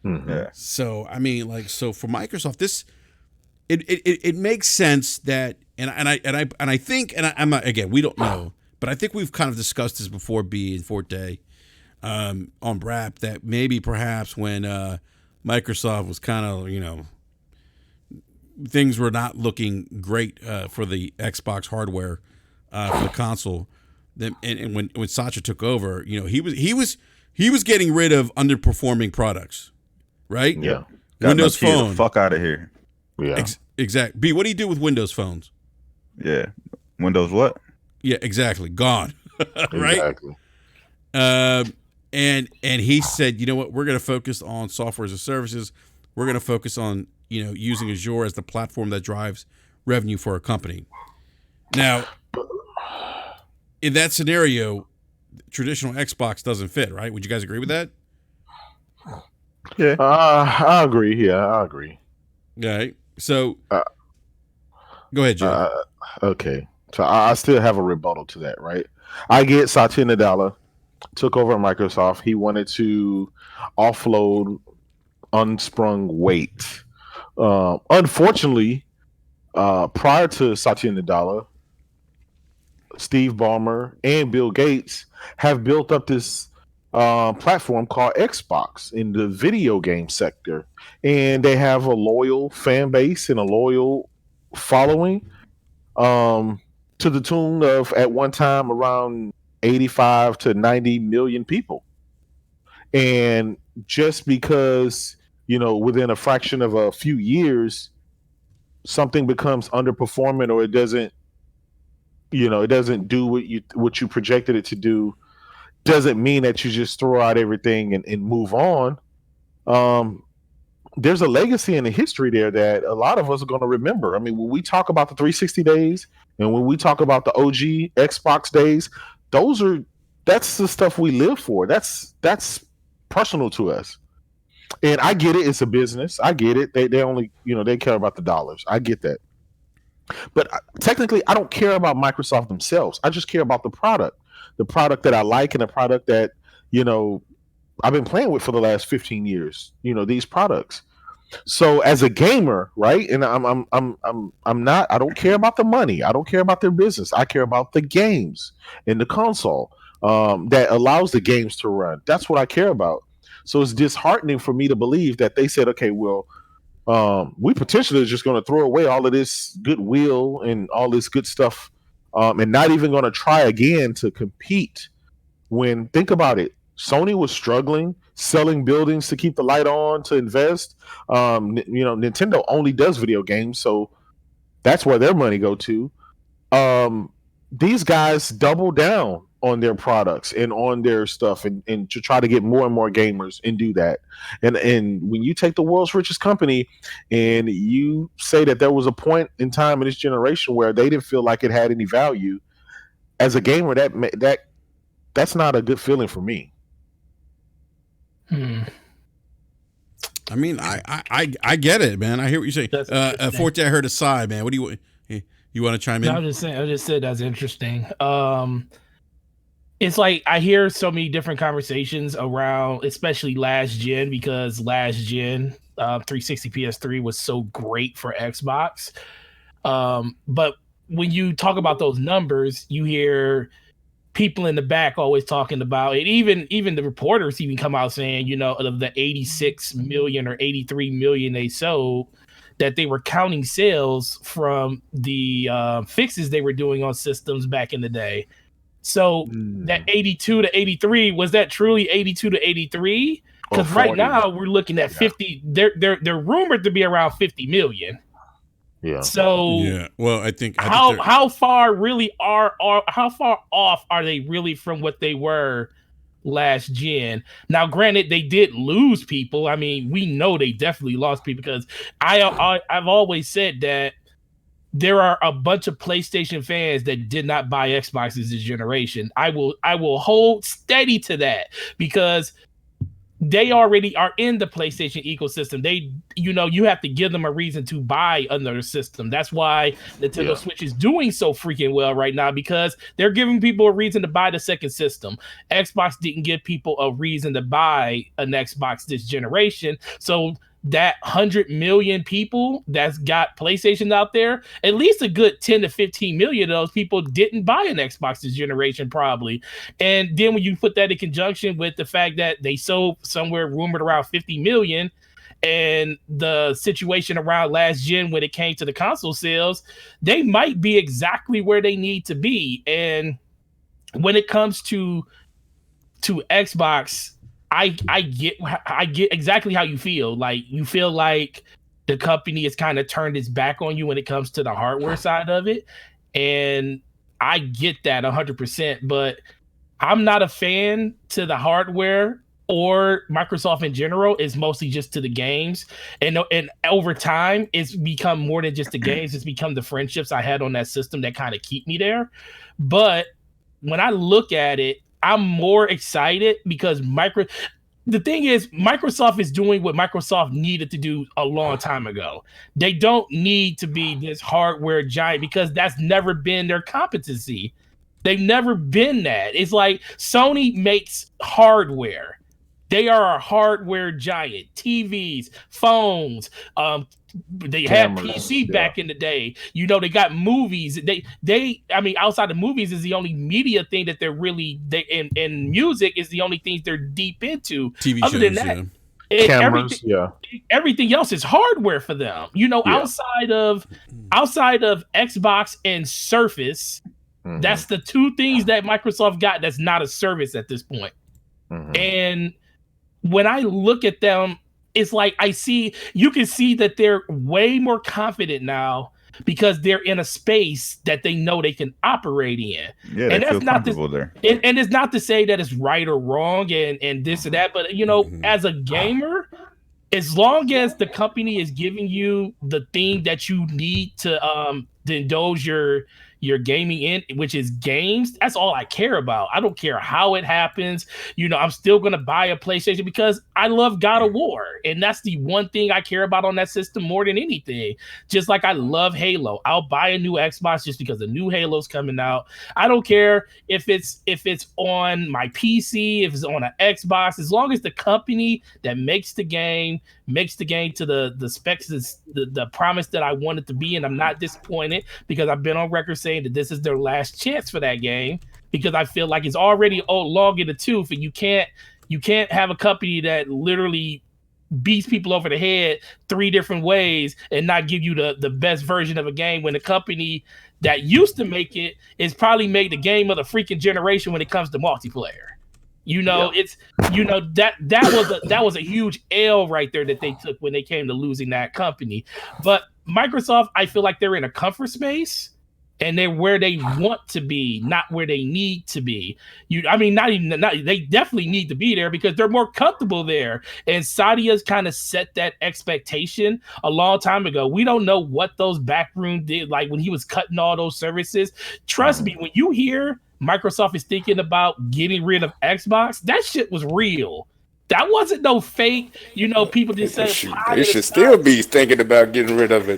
Speaker 3: Mm-hmm.
Speaker 2: Yeah.
Speaker 1: So I mean, so for Microsoft, this it makes sense that I think I'm not, again, we don't know, but I think we've kind of discussed this before, B and Forte. On BRAP, that maybe perhaps when Microsoft was kind of, things were not looking great for the Xbox hardware for the console. And when Satya took over, he was getting rid of underperforming products, right?
Speaker 3: Yeah.
Speaker 2: Got
Speaker 1: Windows
Speaker 2: no key,
Speaker 1: Phone.
Speaker 2: the fuck out of here.
Speaker 3: Yeah.
Speaker 1: Exact. B, what do you do with Windows phones?
Speaker 2: Yeah. Windows what?
Speaker 1: Yeah, exactly. Gone. Right?
Speaker 3: Exactly.
Speaker 1: And he said, you know what, we're going to focus on software as a services. We're going to focus on, using Azure as the platform that drives revenue for a company. Now, in that scenario, traditional Xbox doesn't fit, right? Would you guys agree with that?
Speaker 2: Yeah.
Speaker 3: I agree. Yeah, I agree.
Speaker 1: All right. So, go ahead, Joe.
Speaker 3: Okay. So I still have a rebuttal to that, right? I get Satya Nadella took over at Microsoft. He wanted to offload unsprung weight. Unfortunately, prior to Satya Nadella, Steve Ballmer and Bill Gates have built up this platform called Xbox in the video game sector, and they have a loyal fan base and a loyal following, to the tune of, at one time, around 85 to 90 million people. And just because, within a fraction of a few years, something becomes underperforming, or it doesn't do what you projected it to do, doesn't mean that you just throw out everything and move on. There's a legacy and a history there that a lot of us are going to remember. I mean, when we talk about the 360 days and when we talk about the OG Xbox days, that's the stuff we live for. That's personal to us. And I get it. It's a business. I get it. They only, they care about the dollars. I get that. But technically, I don't care about Microsoft themselves. I just care about the product that I like, and the product that, I've been playing with for the last 15 years, these products. So as a gamer, right? And I don't care about the money. I don't care about their business. I care about the games and the console that allows the games to run. That's what I care about. So it's disheartening for me to believe that they said, okay, well, we potentially are just going to throw away all of this goodwill and all this good stuff, and not even going to try again to compete. When, think about it, Sony was struggling, selling buildings to keep the light on, to invest. Nintendo only does video games, so that's where their money go to. These guys double down on their products and on their stuff, and to try to get more and more gamers and do that. And when you take the world's richest company and you say that there was a point in time in this generation where they didn't feel like it had any value, as a gamer, that's not a good feeling for me.
Speaker 1: I mean, I get it, man. I hear what you're saying. Forte, I heard a sigh, man. What do you want to chime in?
Speaker 4: No, I just said that's interesting. It's like I hear so many different conversations around, especially last gen, because last gen 360 PS3 was so great for Xbox. But when you talk about those numbers, you hear people in the back always talking about it. Even the reporters even come out saying, of the 86 million or 83 million they sold, that they were counting sales from the fixes they were doing on systems back in the day. So that 82 to 83, was that truly 82 to 83? Because right
Speaker 3: 40.
Speaker 4: now we're looking at 50. They're rumored to be around 50 million.
Speaker 3: Yeah.
Speaker 4: So
Speaker 1: Yeah. Well, I think
Speaker 4: how far really are how far off are they really from what they were last gen? Now, granted, they did lose people. I mean, we know they definitely lost people because I've always said that there are a bunch of PlayStation fans that did not buy Xboxes this generation. I will hold steady to that because they already are in the PlayStation ecosystem. You have to give them a reason to buy another system. That's why Nintendo Switch is doing so freaking well right now because they're giving people a reason to buy the second system. Xbox didn't give people a reason to buy an Xbox this generation. So that 100 million people that's got PlayStation out there, at least a good 10 to 15 million of those people didn't buy an Xbox this generation probably. And then when you put that in conjunction with the fact that they sold somewhere rumored around 50 million and the situation around last gen when it came to the console sales, they might be exactly where they need to be. And when it comes to Xbox, I get exactly how you feel. Like you feel like the company has kind of turned its back on you when it comes to the hardware side of it, and I get that 100%. But I'm not a fan to the hardware or Microsoft in general. It's mostly just to the games, and over time, it's become more than just the games. It's become the friendships I had on that system that kind of keep me there. But when I look at it, I'm more excited because the thing is, Microsoft is doing what Microsoft needed to do a long time ago. They don't need to be this hardware giant because that's never been their competency. They've never been that. It's like Sony makes hardware. They are a hardware giant. TVs, phones, they had PC back in the day. They got movies. I mean, outside of movies is the only media thing that they're really and music is the only things they're deep into.
Speaker 1: TV
Speaker 4: Other
Speaker 1: shows,
Speaker 4: than that,
Speaker 3: cameras,
Speaker 4: everything else is hardware for them. Outside of Xbox and Surface, that's the two things that Microsoft got that's not a service at this point. And when I look at them, it's like you can see that they're way more confident now because they're in a space that they know they can operate in.
Speaker 5: Yeah,
Speaker 4: and
Speaker 5: they feel comfortable there.
Speaker 4: And it's not to say that it's right or wrong and this and that, but as a gamer, as long as the company is giving you the thing that you need to indulge your gaming in, which is games, that's all I care about. I don't care how it happens. I'm still going to buy a PlayStation because I love God of War. And that's the one thing I care about on that system more than anything. Just like I love Halo. I'll buy a new Xbox just because the new Halo's coming out. I don't care if it's on my PC, if it's on an Xbox, as long as the company that makes the game to the specs, the promise that I want it to be, and I'm not disappointed because I've been on record saying that this is their last chance for that game because I feel like it's already long in the tooth, and you can't have a company that literally beats people over the head 3 different ways and not give you the best version of a game when the company that used to make it is probably made the game of the freaking generation when it comes to multiplayer. It's that was a huge L right there that they took when they came to losing that company. But Microsoft, I feel like they're in a comfort space and they're where they want to be, not where they need to be. They definitely need to be there because they're more comfortable there. And Sadia's kind of set that expectation a long time ago. We don't know what those backroom did, like when he was cutting all those services. Trust me, when you hear Microsoft is thinking about getting rid of Xbox, that shit was real. That wasn't no fake, people just saying
Speaker 6: they should still be thinking about getting rid of it.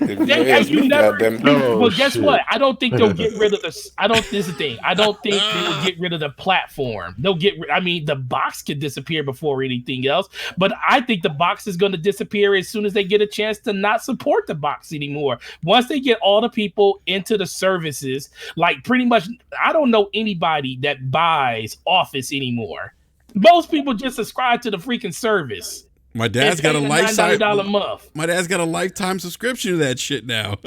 Speaker 4: Guess what? I don't think they'll get rid of this is the thing. I don't think they will get rid of the platform. The box could disappear before anything else, but I think the box is going to disappear as soon as they get a chance to not support the box anymore. Once they get all the people into the services, like pretty much, I don't know anybody that buys Office anymore. Most people just subscribe to the freaking service.
Speaker 1: My dad's got a lifetime.
Speaker 4: $9 a month.
Speaker 1: My dad's got a lifetime subscription to that shit now.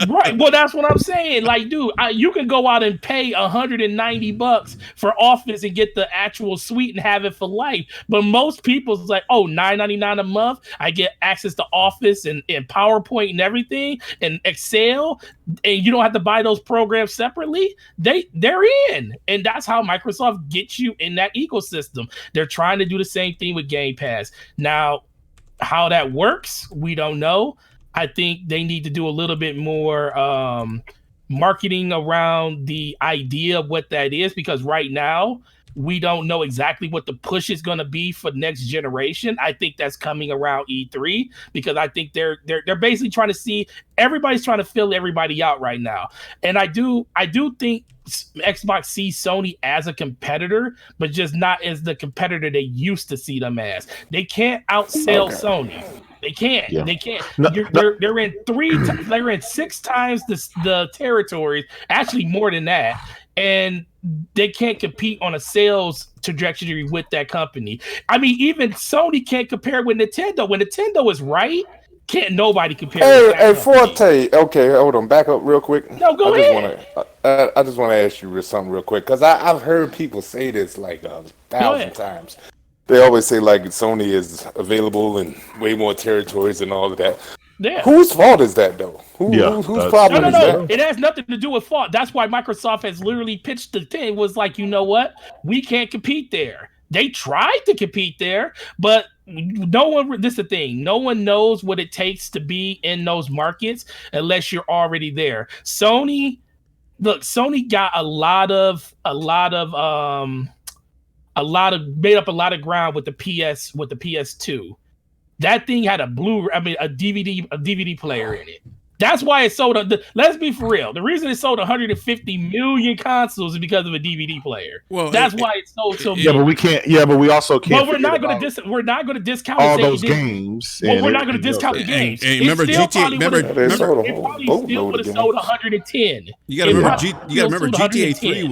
Speaker 4: Right. Well, that's what I'm saying. Like, dude, you can go out and pay $190 for Office and get the actual suite and have it for life. But most people's like, oh, $9.99 a month. I get access to Office and PowerPoint and everything and Excel, and you don't have to buy those programs separately. They're in, and that's how Microsoft gets you in that ecosystem. They're trying to do the same thing with Game Pass now. How that works, we don't know. I think they need to do a little bit more marketing around the idea of what that is, because right now we don't know exactly what the push is going to be for next generation. I think that's coming around E3, because I think they're basically trying to see, everybody's trying to fill everybody out right now. And I do think Xbox sees Sony as a competitor, but just not as the competitor they used to see them as. They can't outsell Sony. They can't. Yeah. They can't. They're in they're in 6 times the territories, actually more than that, and they can't compete on a sales trajectory with that company. I mean, even Sony can't compare with Nintendo. When Nintendo is right, can't nobody compare.
Speaker 6: Hey, Forte. Okay, hold on. Back up real quick.
Speaker 4: No, go ahead.
Speaker 6: I just want to ask you something real quick, because I've heard people say this like 1,000 times. They always say like Sony is available in way more territories and all of that. Yeah. Whose fault is that though? Whose problem is that?
Speaker 4: It has nothing to do with fault. That's why Microsoft has literally pitched the thing, was like, you know what? We can't compete there. They tried to compete there, but no one, this is the thing, no one knows what it takes to be in those markets unless you're already there. Sony got made up a lot of ground with the PS2. That thing had a DVD player in it. That's why it sold. Let's be for real. The reason it sold 150 million consoles is because of a DVD player. Well, that's why it sold so many.
Speaker 3: Yeah, but we can't. Yeah, but we also can't.
Speaker 4: But we're not going to discount
Speaker 3: all those games.
Speaker 4: Well, we're not going to discount the games.
Speaker 1: And remember, GTA.
Speaker 4: It probably still would have sold 110.
Speaker 1: You got to remember, GTA 3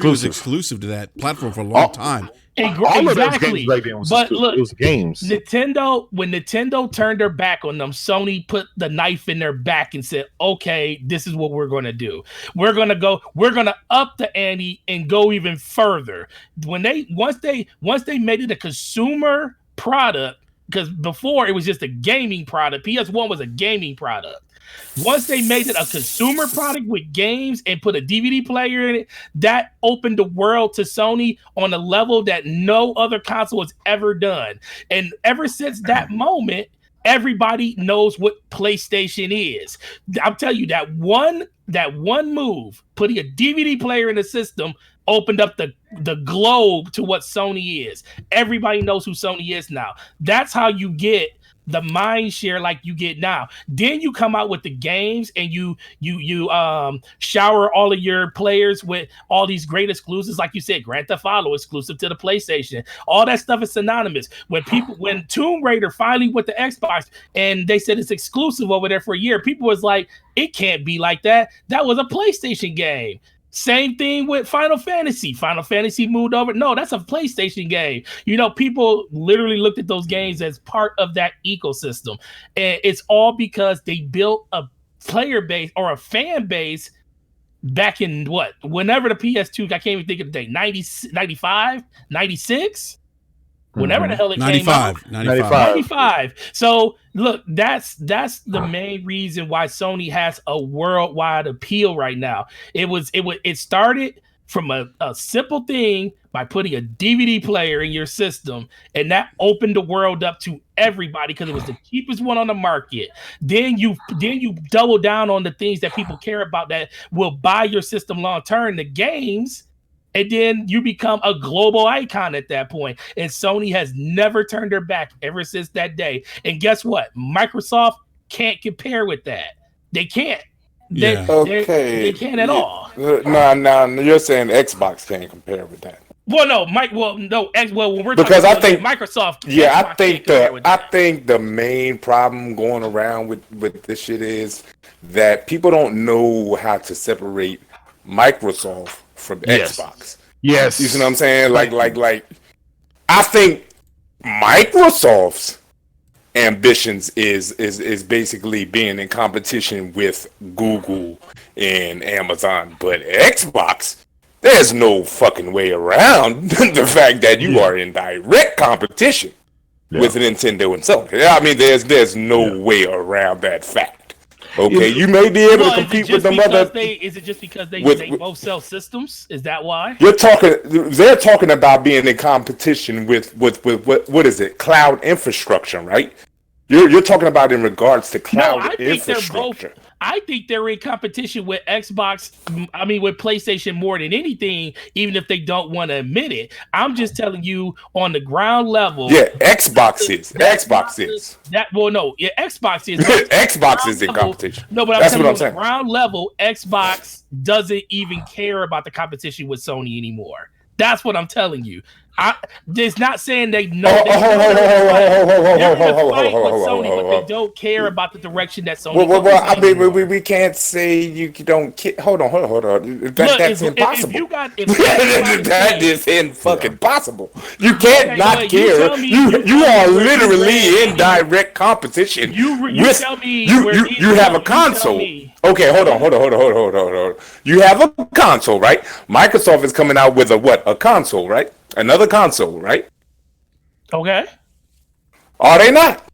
Speaker 1: was exclusive to that platform for a long time.
Speaker 3: All of those games back then was games.
Speaker 4: Nintendo, when Nintendo turned their back on them, Sony put the knife in their back and said, "Okay, this is what we're going to do. We're going to up the ante and go even further." Once they made it a consumer product, because before it was just a gaming product. PS1 was a gaming product. Once they made it a consumer product with games and put a DVD player in it, that opened the world to Sony on a level that no other console has ever done. And ever since that moment, everybody knows what PlayStation is. I'll tell you, that one move, putting a DVD player in the system, opened up the globe to what Sony is. Everybody knows who Sony is now. That's how you get the mind share like you get now. Then you come out with the games and you shower all of your players with all these great exclusives, like you said, Grand Theft Auto exclusive to the PlayStation. All that stuff is synonymous. When Tomb Raider finally went to Xbox and they said it's exclusive over there for a year, people was like, it can't be like that. That was a PlayStation game. Same thing with Final Fantasy. Final Fantasy moved over. No, that's a PlayStation game. You know, people literally looked at those games as part of that ecosystem. And it's all because they built a player base or a fan base back in whenever the PS2, I can't even think of the date, 95, 96? Whenever the hell it
Speaker 1: 95,
Speaker 4: came out. 95. So look, that's the main reason why Sony has a worldwide appeal right now. It started from a simple thing by putting a DVD player in your system, and that opened the world up to everybody because it was the cheapest one on the market. Then you double down on the things that people care about that will buy your system long term, the games. And then you become a global icon at that point. And Sony has never turned their back ever since that day. And guess what? Microsoft can't compare with that. They can't. They can't at all.
Speaker 6: No, you're saying Xbox can't compare with that.
Speaker 4: Well, no, when we're
Speaker 6: because
Speaker 4: talking
Speaker 6: I think
Speaker 4: Microsoft.
Speaker 6: Yeah, I think the main problem going around with this shit is that people don't know how to separate Microsoft from Xbox.
Speaker 3: Yes.
Speaker 6: You see what I'm saying? Like I think Microsoft's ambitions is basically being in competition with Google and Amazon. But Xbox, there's no fucking way around the fact that you are in direct competition with Nintendo and Sony. I mean, there's no way around that fact. Okay, you may be able to compete with them other.
Speaker 4: Is it just because they both sell systems? Is that why?
Speaker 6: They're talking about being in competition with what is it? Cloud infrastructure, right? You're talking about in regards to cloud infrastructure.
Speaker 4: I think they're in competition with Xbox. I mean, with PlayStation more than anything, even if they don't want to admit it. I'm just telling you on the ground level.
Speaker 6: Yeah, Xbox is. Xbox is.
Speaker 4: Xbox is.
Speaker 6: Xbox is in competition.
Speaker 4: No, but that's what I'm saying. On the ground level, Xbox doesn't even care about the competition with Sony anymore. That's what I'm telling you. It's not saying they know they're in a fight with Sony, but they don't care about the direction that Sony.
Speaker 6: Well, I mean, we can't say you don't. Hold on. That's impossible. That is fucking possible. You can't not care. You are literally in direct competition. You tell me you have a console. Okay, hold on. You have a console, right? Microsoft is coming out with a console, right? Another console, right?
Speaker 4: Okay.
Speaker 6: Are they not?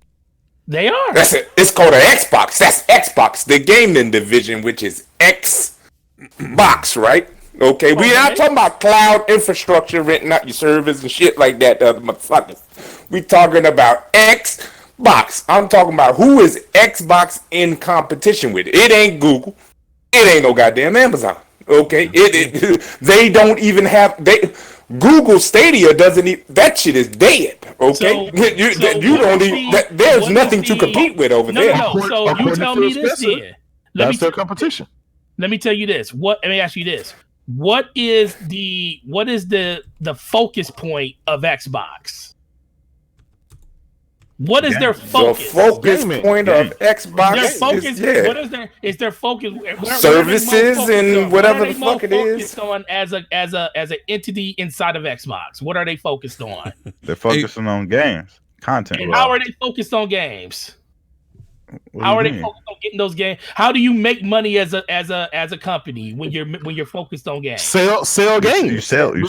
Speaker 4: They are.
Speaker 6: That's it. It's called an Xbox. That's Xbox, the gaming division, which is Xbox, right? Okay, we're not talking about cloud infrastructure, renting out your servers and shit like that, other motherfuckers. We talking about Xbox. I'm talking about who is Xbox in competition with. It ain't Google. It ain't no goddamn Amazon. Okay, they don't even have Google Stadia doesn't even, that shit is dead. Okay, you don't even. There's nothing to compete with over there.
Speaker 4: No. So you tell me this then.
Speaker 3: That's their competition.
Speaker 4: Let me tell you this. Let me ask you this. What is the focus point of Xbox? What is their focus?
Speaker 6: The focus point of Xbox
Speaker 4: is their focus
Speaker 6: services and whatever the fuck it is.
Speaker 4: On as an entity inside of Xbox, what are they focused on?
Speaker 2: They're focusing on games, content.
Speaker 4: And how are they focused on games? How are they focused on getting those games? How do you make money as a company when you're focused on games?
Speaker 3: Sell games.
Speaker 2: You sell them.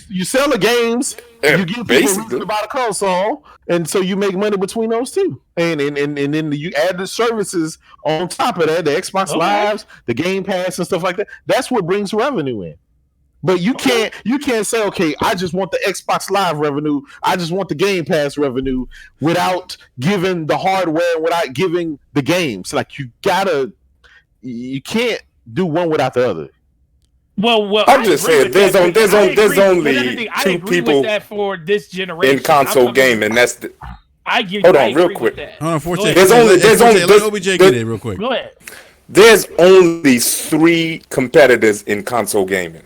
Speaker 3: You sell the games.
Speaker 6: Yeah,
Speaker 3: you give people to buy the console, and so you make money between those two. And then you add the services on top of that, the Xbox Lives, the GamePass, and stuff like that. That's what brings revenue in. But you can't say, okay, I just want the Xbox Live revenue, I just want the Game Pass revenue without giving the hardware, without giving the games. Like you can't do one without the other.
Speaker 4: Well,
Speaker 6: I'm just saying there's only two people
Speaker 4: with that for this generation
Speaker 6: in console gaming. That's the. Hold on, real quick.
Speaker 1: Hold on, 14.
Speaker 6: There's only
Speaker 1: let OBJ get in real quick.
Speaker 4: Go ahead.
Speaker 6: There's only 3 competitors in console gaming.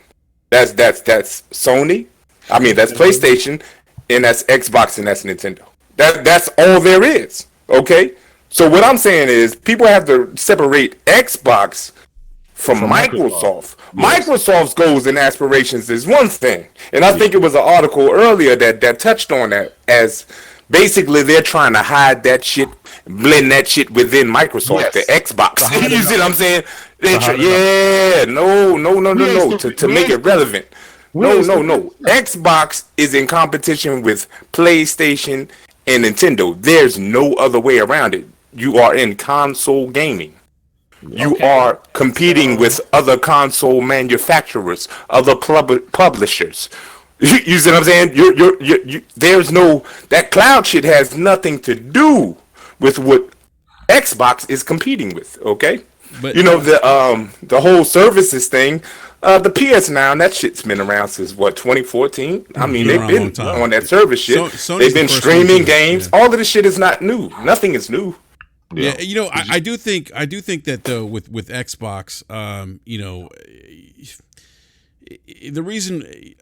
Speaker 6: That's Sony. I mean, that's PlayStation, and that's Xbox, and that's Nintendo. That's all there is. Okay. So what I'm saying is, people have to separate Xbox from Microsoft. Yes. Microsoft's goals and aspirations is one thing, and I think it was an article earlier that touched on that as basically they're trying to hide that shit, blend that shit within Microsoft, the Xbox. You see what I'm saying? No. To make it relevant. No. Xbox is in competition with PlayStation and Nintendo. There's no other way around it. You are in console gaming. You are competing with other console manufacturers, other publishers. You see what I'm saying? You there's no, that cloud shit has nothing to do with what Xbox is competing with. Okay, but the whole services thing, the PS Now, that shit's been around since 2014. I mean, they've been on that service shit. They've been streaming games. All of this shit is not new. Nothing is new.
Speaker 1: Yeah, I do think that though with Xbox, the reason.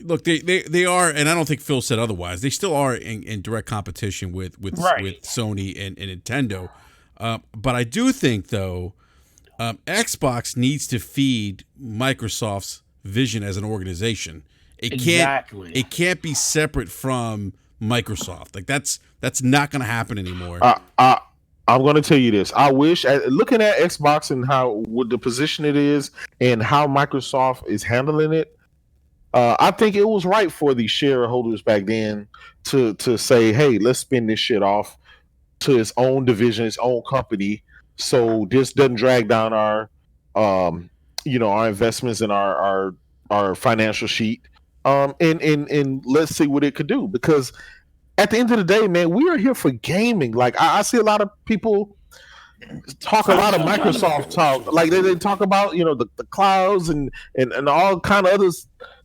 Speaker 1: Look, they are, and I don't think Phil said otherwise. They still are in direct competition with Sony and Nintendo. But I do think, though, Xbox needs to feed Microsoft's vision as an organization. It can't be separate from Microsoft. Like that's not going to happen anymore.
Speaker 3: I'm going to tell you this. I wish, looking at Xbox and what the position it is and how Microsoft is handling it, I think it was right for the shareholders back then to say, hey, let's spin this shit off to its own division, its own company, so this doesn't drag down our our investments and our financial sheet. And let's see what it could do, because at the end of the day, man, we are here for gaming. Like I see a lot of people talk a lot of Microsoft talk. Like they talk about, the clouds and all kind of other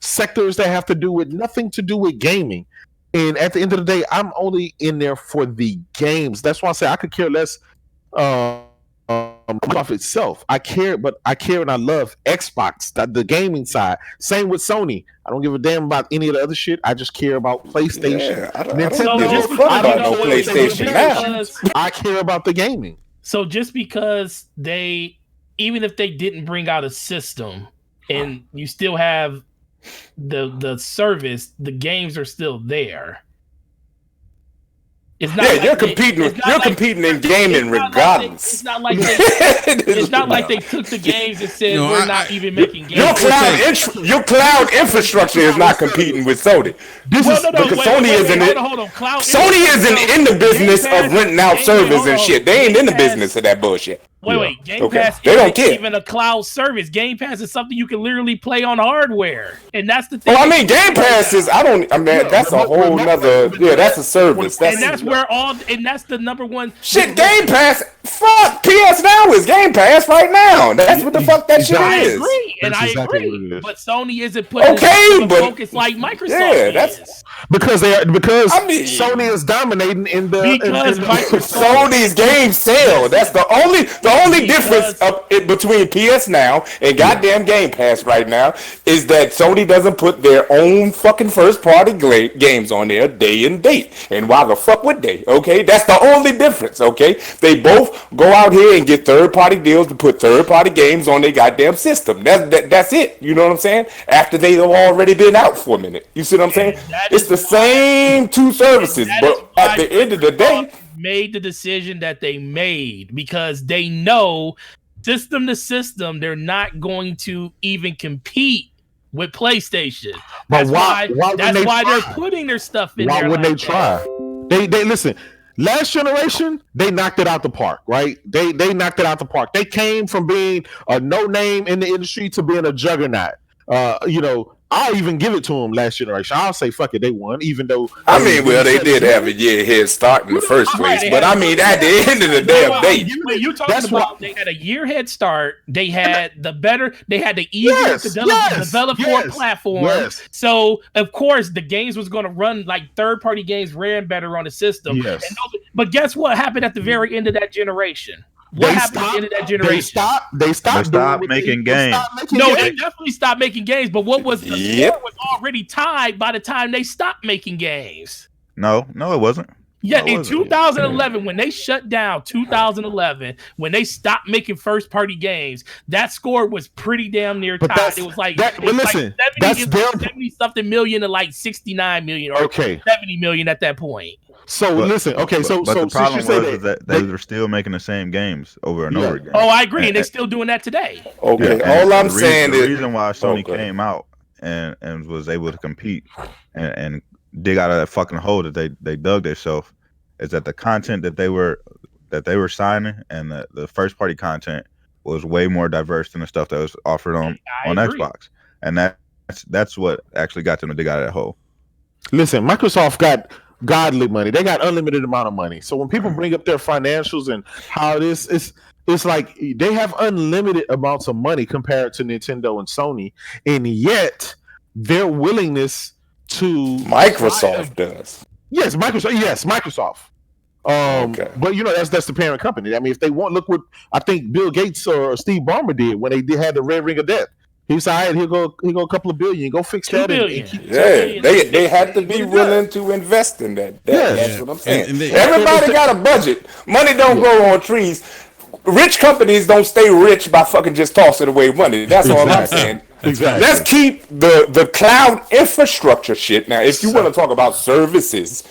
Speaker 3: sectors that have to do with nothing to do with gaming. And at the end of the day, I'm only in there for the games. That's why I say I could care less Microsoft itself. I care and I love Xbox, the gaming side. Same with Sony. I don't give a damn about any of the other shit. I just care about PlayStation.
Speaker 6: Yeah, I don't give a fuck about no PlayStation now.
Speaker 3: I care about the gaming.
Speaker 4: So just because even if they didn't bring out a system and you still have the service, the games are still there. It's not
Speaker 6: you're competing in gaming regardless.
Speaker 4: It's not like they took the games and said we're not even making games.
Speaker 6: Your cloud infrastructure is not competing with Sony. Sony isn't in the business of renting out servers and shit. They ain't in the business of that bullshit.
Speaker 4: Wait, Game Pass isn't even a cloud service. Game Pass is something you can literally play on hardware, and that's the thing.
Speaker 6: Well, I mean, Game Pass is that's a whole nother. Yeah, that's a service.
Speaker 4: That's the number one
Speaker 6: shit. Game Pass, fuck. PS Now is Game Pass right now. That's what the fuck that shit is.
Speaker 4: I agree. But Sony isn't putting focus like Microsoft is.
Speaker 3: Because Sony is dominating in the
Speaker 6: Sony's games sell. That's the only difference between PS Now and goddamn Game Pass right now is that Sony doesn't put their own fucking first party games on there day and date. And why the fuck would they? Okay, that's the only difference. Okay, they both go out here and get third party deals to put third party games on their goddamn system. That's it. You know what I'm saying? After they've already been out for a minute. You see what I'm saying? It's the same two services, but at the end of the day,
Speaker 4: made the decision that they made because they know system to system they're not going to even compete with PlayStation. That's why they're putting their stuff in there.
Speaker 3: Why wouldn't they try? They listen. Last generation, they knocked it out the park, right? They knocked it out the park. They came from being a no name in the industry to being a juggernaut. I'll even give it to them last generation. I'll say, fuck it, they won, even though...
Speaker 6: they did have a year head start in the first place. But at the end of the damn day...
Speaker 4: You're talking about they had a year head start. They had the easier to develop for a platform. Yes. So, of course, the games was going to run like third-party games ran better on the system. Yes. But guess what happened at the very end of that generation? What happened at the end of that generation?
Speaker 2: They stopped making games.
Speaker 4: They definitely stopped making games. But what was the score was already tied by the time they stopped making games.
Speaker 2: No, it wasn't.
Speaker 4: Yeah, in 2011, when they shut down 2011, when they stopped making first-party games, that score was pretty damn near tied. It was like 70-something million to like 69 million or 70 million at that point.
Speaker 3: So listen, okay. So
Speaker 2: the problem was that they were still making the same games over and over again.
Speaker 4: Oh, I agree, and they're still doing that today.
Speaker 6: Okay, all I'm saying is
Speaker 2: the reason why Sony came out and was able to compete and dig out of that fucking hole that they dug themselves is that the content that they were signing and the first party content was way more diverse than the stuff that was offered on Xbox, and that's what actually got them to dig out of that hole.
Speaker 3: Listen, Microsoft got godly money. They got unlimited amount of money. So when people bring up their financials and how it is, it's like they have unlimited amounts of money compared to Nintendo and Sony, and yet their willingness to
Speaker 6: Microsoft does.
Speaker 3: Yes, Microsoft. But that's the parent company. I mean, if they want, look what I think Bill Gates or Steve Ballmer did when they had the Red Ring of Death. He said, he'll go a couple of billion, go fix that.
Speaker 6: They had to be willing to invest in that. That's what I'm saying. Everybody got a budget. Money don't grow on trees. Rich companies don't stay rich by fucking just tossing away money. That's all I'm saying.
Speaker 3: Exactly.
Speaker 6: Let's keep the cloud infrastructure shit. Now, if you want to talk about services,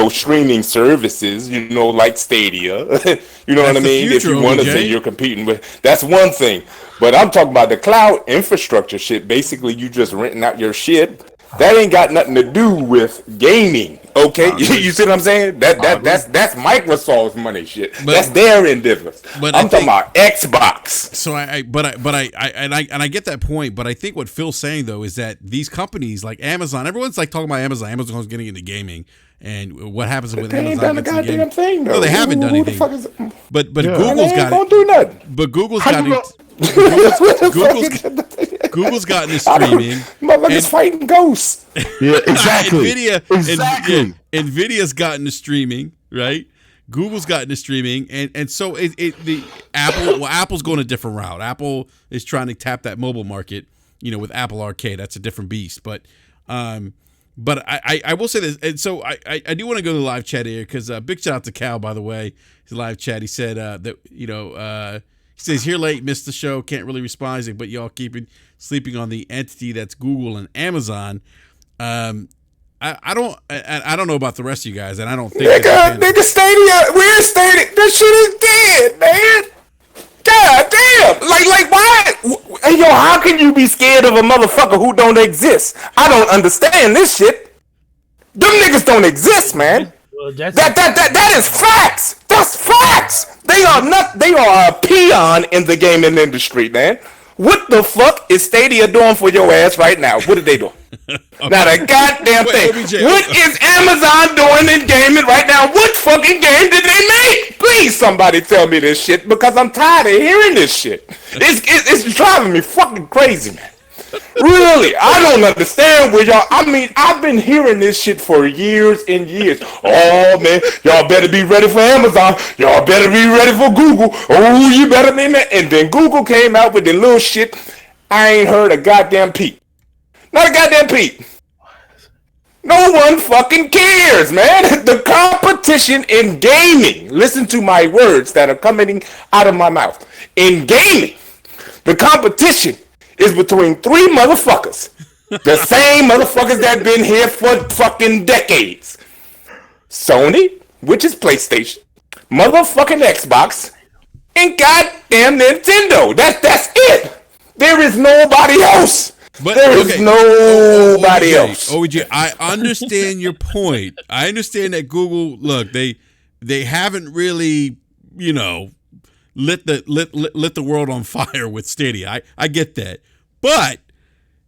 Speaker 6: streaming services, like Stadia. You know
Speaker 1: That's
Speaker 6: what I
Speaker 1: the
Speaker 6: mean?
Speaker 1: future,
Speaker 6: If you want to
Speaker 1: OBJ.
Speaker 6: say you're competing with, that's one thing. But I'm talking about the cloud infrastructure shit. Basically, you just renting out your shit. That ain't got nothing to do with gaming. Okay, you see what I'm saying? That's Microsoft's money shit. That's their endeavors.
Speaker 1: But
Speaker 6: I'm talking about Xbox.
Speaker 1: So I get that point, but I think what Phil's saying though is that these companies like Amazon, everyone's like talking about Amazon. Amazon's getting into gaming, and what happens with
Speaker 6: They
Speaker 1: Amazon?
Speaker 6: ain't done a goddamn thing though.
Speaker 1: No, they haven't done
Speaker 6: Who the
Speaker 1: anything.
Speaker 6: fuck is?
Speaker 1: But
Speaker 6: They
Speaker 1: Google's
Speaker 6: ain't
Speaker 1: got
Speaker 6: gonna
Speaker 1: it.
Speaker 6: do nothing.
Speaker 1: But Google's
Speaker 3: How
Speaker 1: got
Speaker 3: you
Speaker 1: it. Google's gotten into streaming.
Speaker 6: Motherfuckers fighting ghosts.
Speaker 3: Yeah, exactly.
Speaker 1: Nvidia, Nvidia's gotten to streaming, right? Google's gotten to streaming, and so Apple's going a different route. Apple is trying to tap that mobile market, with Apple Arcade. That's a different beast, but I will say this, and so I do want to go to the live chat here because big shout out to Cal, by the way, his live chat. He said that he says here late, missed the show, can't really respond. He's like, but y'all sleeping on the entity that's Google and Amazon. I don't know about the rest of you guys, and I don't think
Speaker 6: nigga Stadia, we're Stadia. That shit is dead, man. God damn! Like why? Hey, yo, how can you be scared of a motherfucker who don't exist? I don't understand this shit. Them niggas don't exist, man.
Speaker 4: Well,
Speaker 6: That is facts. That's facts. They are a peon in the gaming industry, man. What the fuck is Stadia doing for your ass right now? What are they doing? Not a goddamn thing.
Speaker 1: OBJ,
Speaker 6: what is Amazon doing in gaming right now? What fucking game did they make? Please, somebody tell me this shit because I'm tired of hearing this shit. It's driving me fucking crazy, man. Really, I don't understand where y'all. I mean, I've been hearing this shit for years and years. Oh man, y'all better be ready for Amazon. Y'all better be ready for Google. Oh, you better be that. And then Google came out with the little shit. I ain't heard a goddamn peep. Not a goddamn peep. No one fucking cares, man. The competition in gaming. Listen to my words that are coming out of my mouth. In gaming, the competition is between three motherfuckers. The same motherfuckers that been here for fucking decades. Sony, which is PlayStation, motherfucking Xbox, and goddamn Nintendo. That's it. There is nobody else.
Speaker 1: But
Speaker 6: there is nobody else.
Speaker 1: OJ, I understand your point. I understand that Google, look, they haven't really, lit the world on fire with Stadia. I get that. But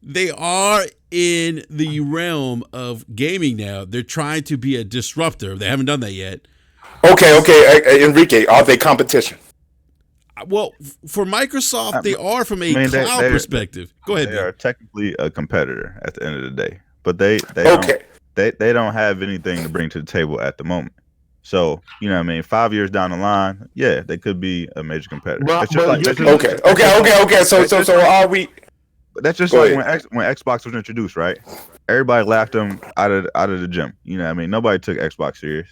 Speaker 1: they are in the realm of gaming now. They're trying to be a disruptor. They haven't done that yet.
Speaker 6: Okay, Enrique, are they competition?
Speaker 1: Well, for Microsoft, they are from a cloud perspective. Go ahead.
Speaker 2: They are technically a competitor at the end of the day, but they don't have anything to bring to the table at the moment. So, 5 years down the line, yeah, they could be a major competitor.
Speaker 6: Okay. So are we?
Speaker 2: But that's just like when Xbox was introduced, right? Everybody laughed them out of the gym. Nobody took Xbox serious.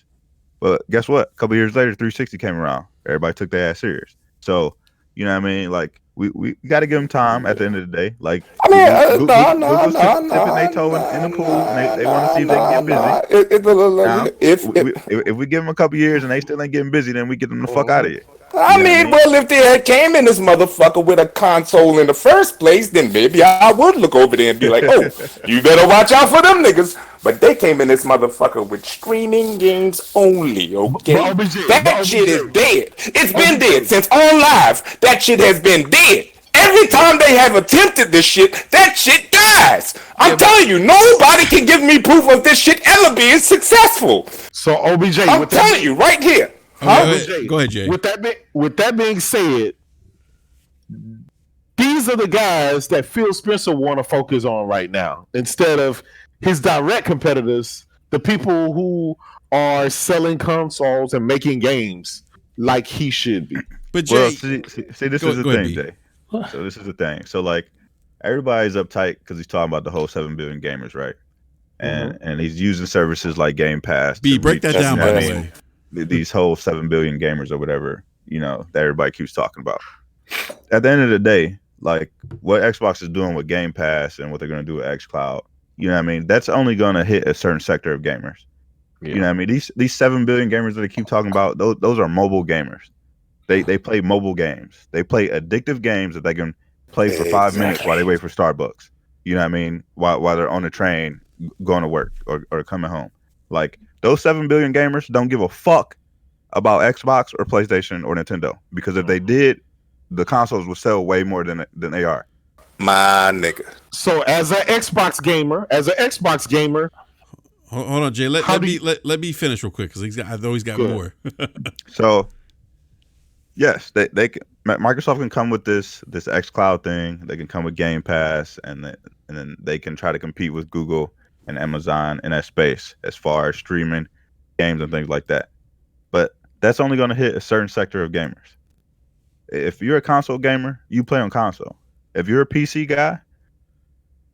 Speaker 2: But guess what? A couple years later, 360 came around. Everybody took their ass serious. So, like we got to give them time at the end of the day. Like, Google's tipping their toe in the pool, and they want to see if they can get busy. If we give them a couple years and they still ain't getting busy, then we get them the fuck out of here.
Speaker 6: Well, if they had came in this motherfucker with a console in the first place, then maybe I would look over there and be like, oh, you better watch out for them niggas. But they came in this motherfucker with streaming games only, okay? That shit is dead. It's been dead since On Live. That shit has been dead. Every time they have attempted this shit, that shit dies. I'm telling you, nobody can give me proof of this shit ever being successful.
Speaker 3: So, OBJ,
Speaker 6: I'm telling you right here.
Speaker 1: Go ahead, Jay.
Speaker 3: With that being said, these are the guys that Phil Spencer want to focus on right now instead of his direct competitors, the people who are selling consoles and making games like he should be.
Speaker 1: But Jay,
Speaker 2: this is the thing, Jay. So this is the thing. So like everybody's uptight because he's talking about the whole 7 billion gamers, right? And he's using services like GamePass.
Speaker 1: Break that down, by the way.
Speaker 2: These whole 7 billion gamers or whatever, that everybody keeps talking about. At the end of the day, like what Xbox is doing with Game Pass and what they're going to do with xCloud, that's only going to hit a certain sector of gamers. You know what I mean? These 7 billion gamers that they keep talking about, those are mobile gamers. They play mobile games. They play addictive games that they can play for 5 minutes while they wait for Starbucks. You know what I mean? While they're on the train going to work or coming home. Like those 7 billion gamers don't give a fuck about Xbox or PlayStation or Nintendo, because if they did, the consoles would sell way more than they are.
Speaker 6: My nigga.
Speaker 3: So as an Xbox gamer,
Speaker 1: hold on, Jay. Let me finish real quick because I know he's got more.
Speaker 2: So yes, they can, Microsoft can come with this xCloud thing. They can come with Game Pass, and then they can try to compete with Google and Amazon in that space as far as streaming games and things like that. But that's only going to hit a certain sector of gamers. If you're a console gamer, you play on console. If you're a PC guy,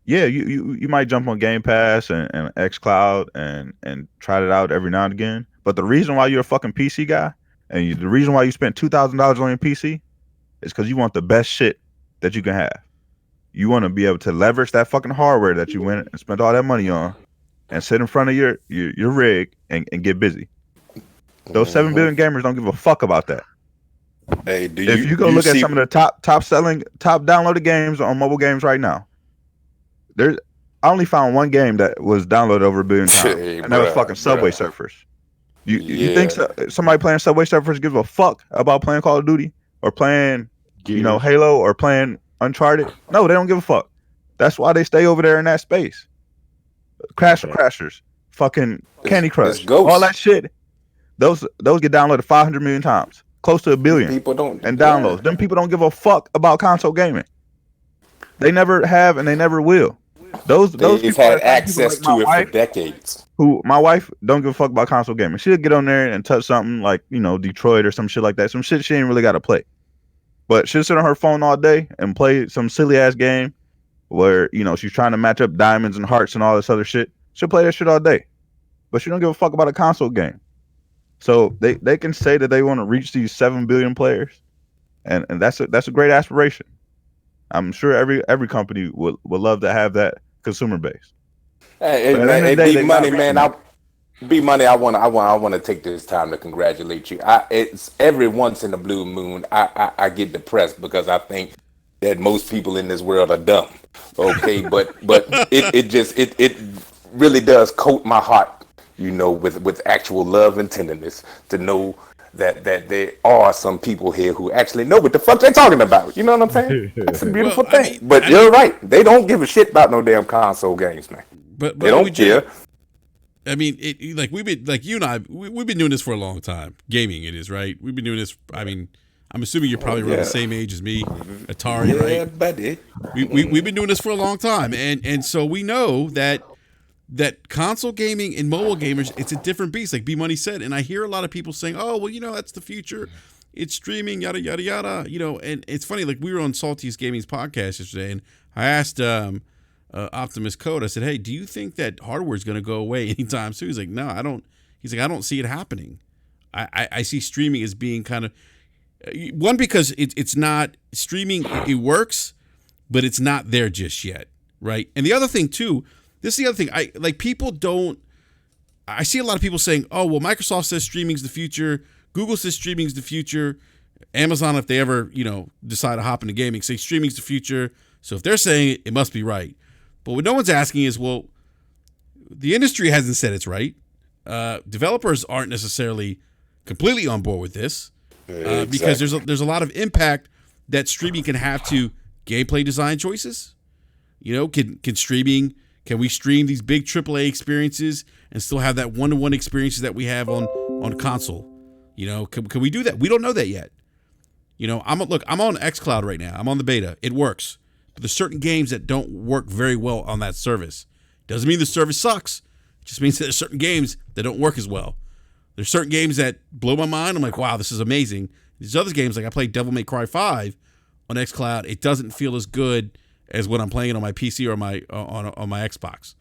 Speaker 2: yeah, you might jump on Game Pass and xCloud and try it out every now and again. But the reason why you're a fucking PC guy and the reason why you spent $2,000 on your PC is because you want the best shit that you can have. You want to be able to leverage that fucking hardware that you went and spent all that money on and sit in front of your rig and get busy. Those 7 billion gamers don't give a fuck about that.
Speaker 6: Hey,
Speaker 2: if you go look at some of the top selling, top downloaded games on mobile games right now, I only found one game that was downloaded over 1 billion times, and that was fucking Subway Surfers. You think somebody playing Subway Surfers gives a fuck about playing Call of Duty or playing, Halo or playing Uncharted? No, they don't give a fuck. That's why they stay over there in that space. Crashers, fucking Candy Crush, all that shit. Those get downloaded 500 million times, close to 1 billion.
Speaker 6: People don't
Speaker 2: downloads. Them people don't give a fuck about console gaming. They never have, and they never will. Those
Speaker 6: they've had access to it for decades.
Speaker 2: My wife don't give a fuck about console gaming. She'll get on there and touch something like Detroit or some shit like that. Some shit she ain't really got to play. But she'll sit on her phone all day and play some silly ass game where she's trying to match up diamonds and hearts and all this other shit. She'll play that shit all day, but she don't give a fuck about a console game. So they can say that they want to reach these 7 billion players, and that's a great aspiration. I'm sure every company would love to have that consumer base.
Speaker 6: Hey, B Money, man. I want to take this time to congratulate you. It's every once in a blue moon I get depressed because I think that most people in this world are dumb. Okay, but it really does coat my heart, with actual love and tenderness to know that there are some people here who actually know what the fuck they're talking about. You know what I'm saying? That's a beautiful thing. But you're right. They don't give a shit about no damn console games, man.
Speaker 1: But
Speaker 6: they don't care.
Speaker 1: I mean, we've been you and I, we've been doing this for a long time. Gaming, it is, right? We've been doing this. I mean, I'm assuming you're probably around the same age as me, Atari, right?
Speaker 6: Yeah, buddy.
Speaker 1: We've been doing this for a long time, and so we know that console gaming and mobile gamers, it's a different beast, like B Money said. And I hear a lot of people saying, "Oh, well, that's the future. It's streaming, yada yada yada." And it's funny. Like we were on Salty's Gaming's podcast yesterday, and I asked Optimus Code. I said, "Hey, do you think that hardware is going to go away anytime soon?" He's like, "No, I don't." He's like, "I don't see it happening. I see streaming as being kind of one because it's not streaming. It works, but it's not there just yet, right? And the other thing too." This is the other thing. I see a lot of people saying, "Oh, well, Microsoft says streaming's the future. Google says streaming's the future. Amazon, if they ever, decide to hop into gaming, say streaming's the future. So if they're saying it, it must be right." But what no one's asking is, well, the industry hasn't said it's right. Developers aren't necessarily completely on board with this because there's a lot of impact that streaming can have to gameplay design choices. Can we stream these big AAA experiences and still have that one-to-one experiences that we have on console? Can we do that? We don't know that yet. I'm on xCloud right now. I'm on the beta. It works. But there's certain games that don't work very well on that service. Doesn't mean the service sucks. It just means that there's certain games that don't work as well. There's certain games that blow my mind. I'm like, wow, this is amazing. These other games, like I played Devil May Cry 5 on xCloud. It doesn't feel as good as when I'm playing on my PC or on my Xbox.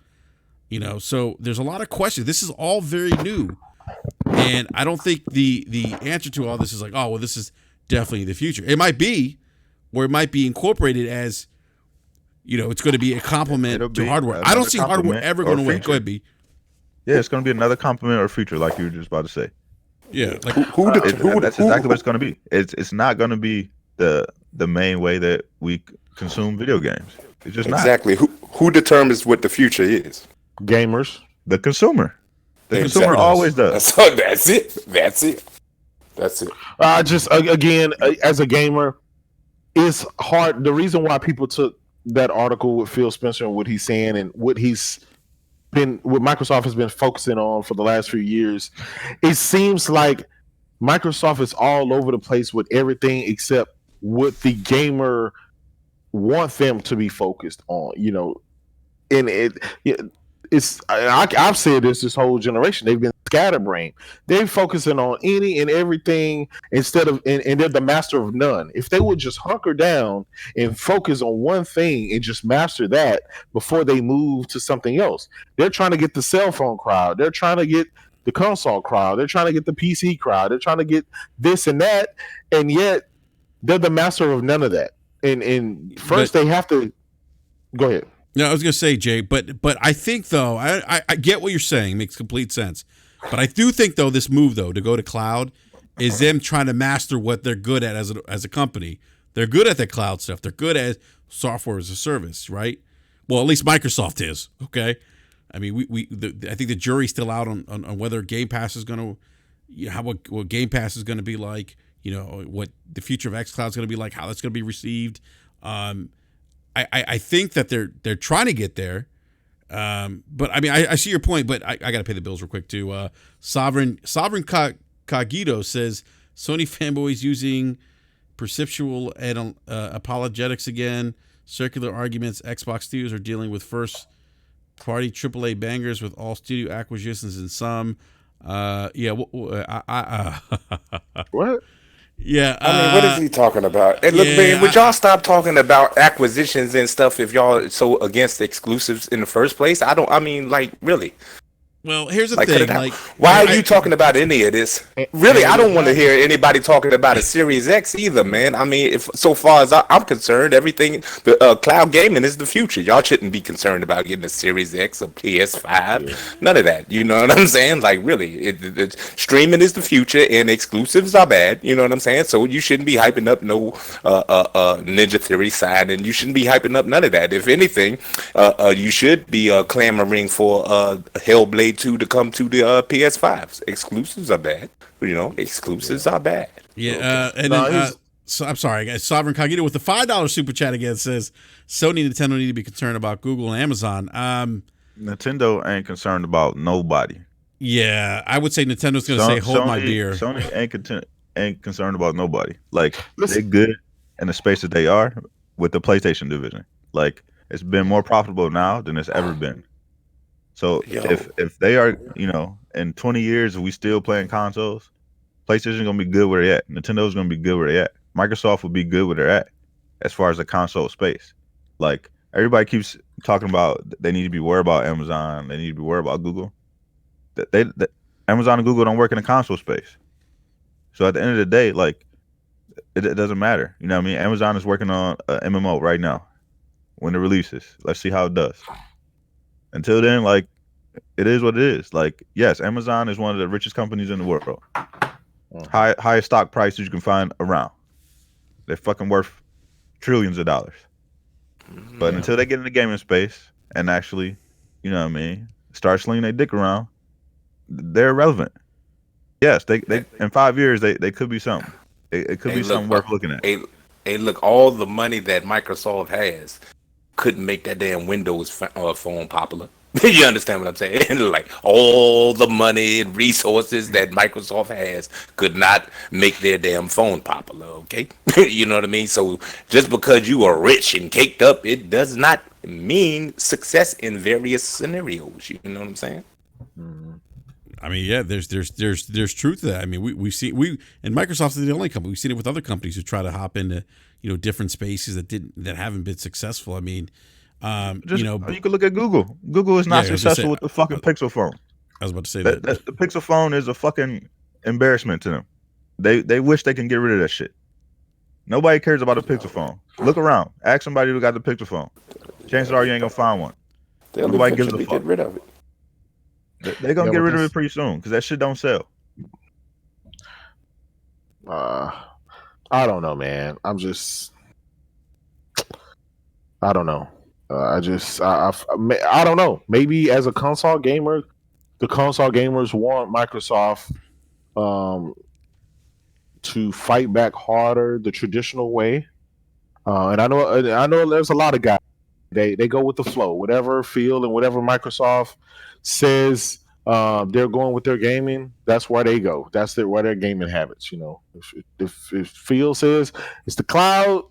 Speaker 1: So there's a lot of questions. This is all very new. And I don't think the answer to all this is like, oh, well, this is definitely the future. It might be, or it might be incorporated as, it's going to be a complement to hardware. I don't see hardware ever going away. Go ahead, B.
Speaker 2: Yeah, it's going to be another complementary feature, like you were just about to say.
Speaker 1: Yeah, like
Speaker 2: that's exactly what it's going to be. It's not going to be the main way that we consume video games. It's just
Speaker 6: exactly.
Speaker 2: not.
Speaker 6: Who determines what the future is?
Speaker 3: Gamers.
Speaker 2: The consumer. The
Speaker 6: Exactly.
Speaker 2: consumer always does.
Speaker 6: So that's it. That's it. That's it.
Speaker 3: Just again, as a gamer, it's hard. The reason why people took that article with Phil Spencer and what he's saying and what Microsoft has been focusing on for the last few years, it seems like Microsoft is all over the place with everything except what the gamer want them to be focused on. And I've said this whole generation, they've been scatterbrained. They're focusing on any and everything instead of, and they're the master of none. If they would just hunker down and focus on one thing and just master that before they move to something else. They're trying to get the cell phone crowd. They're trying to get the console crowd. They're trying to get the PC crowd. They're trying to get this and that. And yet they're the master of none of that. And first they have to go ahead.
Speaker 1: No, I was gonna say, Jay, but I think though, I get what you're saying, it makes complete sense. But I do think though this move though to go to cloud is them trying to master what they're good at as a company. They're good at the cloud stuff. They're good at software as a service, right? Well, at least Microsoft is. Okay, I mean, I think the jury's still out on whether GamePass is going to, what GamePass is going to be like. What the future of xCloud is going to be like. How that's going to be received. I think that they're trying to get there, but I mean I see your point, but I got to pay the bills real quick too. Sovereign Cogito says Sony fanboys using perceptual and apologetics again, circular arguments. Xbox studios are dealing with first party AAA bangers with all studio acquisitions and some.
Speaker 3: What?
Speaker 1: Yeah,
Speaker 6: I mean, what is he talking about? And look, man, would y'all stop talking about acquisitions and stuff if y'all so against exclusives in the first place? Really.
Speaker 1: Well, here's the thing.
Speaker 6: Why are you talking about any of this? Really, I don't want to hear anybody talking about a Series X either, man. I mean, if so far as I'm concerned, everything, the cloud gaming is the future. Y'all shouldn't be concerned about getting a Series X or PS5. None of that. You know what I'm saying? Like, really, streaming is the future, and exclusives are bad. You know what I'm saying? So you shouldn't be hyping up no Ninja Theory side, and you shouldn't be hyping up none of that. If anything, you should be clamoring for Hellblade 2 to come to the PS5s. Exclusives are bad. Exclusives are bad.
Speaker 1: Yeah, okay. And then so I'm sorry, guys. Sovereign Cogito with the $5 super chat again says Sony and Nintendo need to be concerned about Google and Amazon.
Speaker 2: Nintendo ain't concerned about nobody.
Speaker 1: Yeah, I would say Nintendo's going to say hold my beer.
Speaker 2: Sony ain't concerned about nobody. Like, they're good in the space that they are with the PlayStation division. Like, it's been more profitable now than it's ever been. So if they are, in 20 years, we still playing consoles, PlayStation's going to be good where they're at. Nintendo's going to be good where they're at. Microsoft will be good where they're at as far as the console space. Like, everybody keeps talking about they need to be worried about Amazon. They need to be worried about Google. Amazon and Google don't work in the console space. So at the end of the day, like, it doesn't matter. You know what I mean? Amazon is working on a MMO right now when it releases. Let's see how it does. Until then, like, it is what it is. Like, yes, Amazon is one of the richest companies in the world. Highest stock prices you can find around. They're fucking worth trillions of dollars. But until they get in the gaming space and actually, start slinging their dick around, they're irrelevant. Yes, they in 5 years they could be something. It could be something worth looking at.
Speaker 6: Hey, look, all the money that Microsoft has couldn't make that damn Windows phone popular. You understand what I'm saying? Like, all the money and resources that Microsoft has could not make their damn phone popular, okay? You know what I mean? So just because you are rich and caked up, it does not mean success in various scenarios. You know what I'm saying?
Speaker 1: I mean, yeah, there's truth to that. I mean, and Microsoft is the only company. We've seen it with other companies who try to hop into different spaces that haven't been successful. I mean,
Speaker 2: you can look at Google. Google is not successful with the fucking Pixel phone.
Speaker 1: I was about to say that
Speaker 2: the Pixel phone is a fucking embarrassment to them. They wish they can get rid of that shit. Nobody cares about a Pixel phone. Look around. Ask somebody who got the Pixel phone. Chances are you ain't gonna find one. Nobody gives a fuck.
Speaker 6: Get rid of it.
Speaker 2: They're gonna get rid of it pretty soon because that shit don't sell.
Speaker 3: I don't know, man. I don't know. I don't know. Maybe as a console gamer, the console gamers want Microsoft to fight back harder the traditional way. And I know there's a lot of guys. They go with the flow, whatever field and whatever Microsoft says they're going with their gaming. That's where they go. That's where their gaming habits. If field says it's the cloud,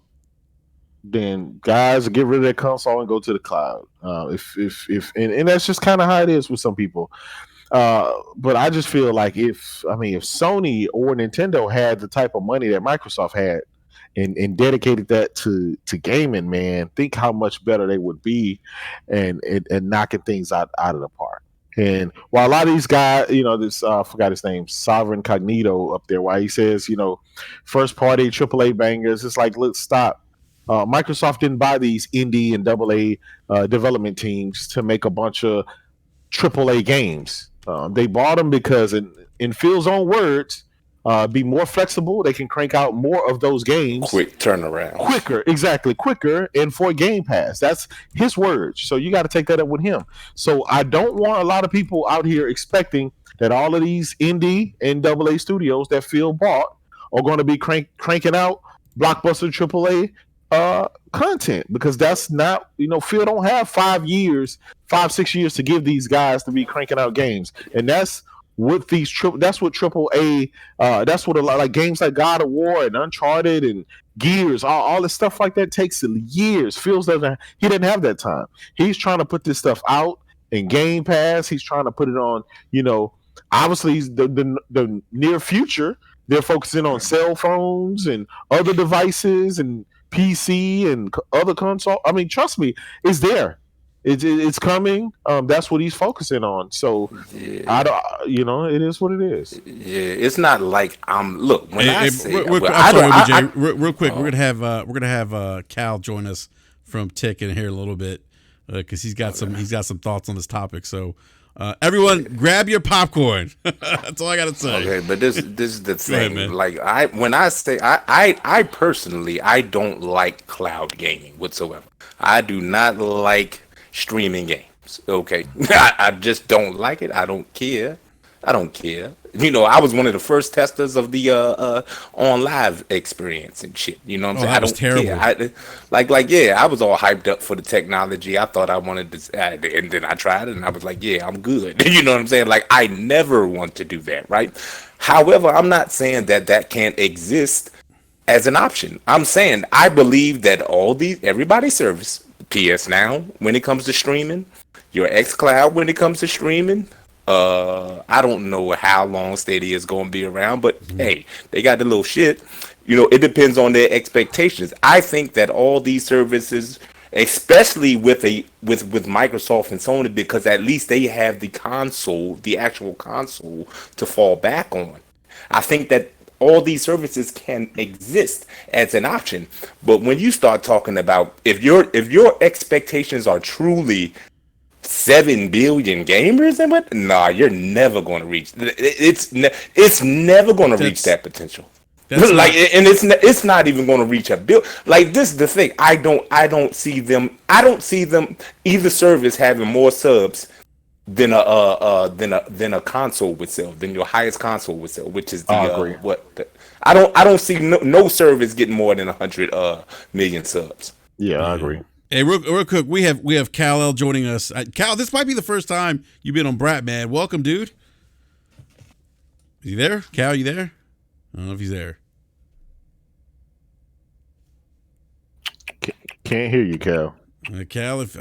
Speaker 3: then guys get rid of their console and go to the cloud. And that's just kind of how it is with some people. But I just feel like if Sony or Nintendo had the type of money that Microsoft had and dedicated that to gaming, man, think how much better they would be and knocking things out of the park. And while a lot of these guys, this I forgot his name, Sovereign Cognito up there, why he says, first party AAA bangers, it's like, let's stop. Microsoft didn't buy these indie and AA development teams to make a bunch of AAA games. They bought them because, in Phil's own words, be more flexible. They can crank out more of those games.
Speaker 6: Quick turnaround.
Speaker 3: Quicker, and for GamePass. That's his words. So you got to take that up with him. So I don't want a lot of people out here expecting that all of these indie and AA studios that Phil bought are going to be cranking out blockbuster AAA content, because that's not, Phil don't have 5 6 years to give these guys to be cranking out games. And that's what AAA, that's what a lot like games like God of War and Uncharted and Gears, all this stuff like that takes years. Phil doesn't have that time. He's trying to put this stuff out in Game Pass. He's trying to put it on, obviously the near future. They're focusing on cell phones and other devices and PC and other console. I mean, trust me, it's there. It's coming. That's what he's focusing on. So I don't. It is what it is.
Speaker 6: Yeah, it's not like Look, when
Speaker 1: real quick, we're gonna have Cal join us from Tech in here a little bit because he's got some thoughts on this topic. So. Everyone, grab your popcorn. That's all I gotta say.
Speaker 6: Okay, but this is the thing. Ahead, like I personally, I don't like cloud gaming whatsoever. I do not like streaming games. Okay, I just don't like it. I don't care. I was one of the first testers of the on live experience and shit. You know what I'm saying?
Speaker 1: That was terrible.
Speaker 6: I was all hyped up for the technology. I thought I wanted to, and then I tried it, and I was like, yeah, I'm good. You know what I'm saying? Like, I never want to do that, right? However, I'm not saying that can't exist as an option. I'm saying I believe that everybody's service, PS Now when it comes to streaming, your xCloud when it comes to streaming. I don't know how long Stadia is going to be around, but hey, they got the little shit. It depends on their expectations. I think that all these services, especially with Microsoft and Sony, because at least they have the actual console to fall back on. I think that all these services can exist as an option, but when you start talking about if your expectations are truly 7 billion gamers and what? Nah, you're never going to reach. It's never going to reach that potential. It's not even going to reach a bill. Like, this is the thing. I don't see them. Either service having more subs than a console would sell, than your highest console would sell, which is I don't see no service getting more than 100 million subs.
Speaker 3: Yeah, I agree.
Speaker 1: Hey, real quick, we have Cal-El joining us. Cal, this might be the first time you've been on Brat, man. Welcome, dude. Is he there? Cal, you there? I don't know if he's there.
Speaker 3: Can't hear you, Cal.
Speaker 1: Cal, if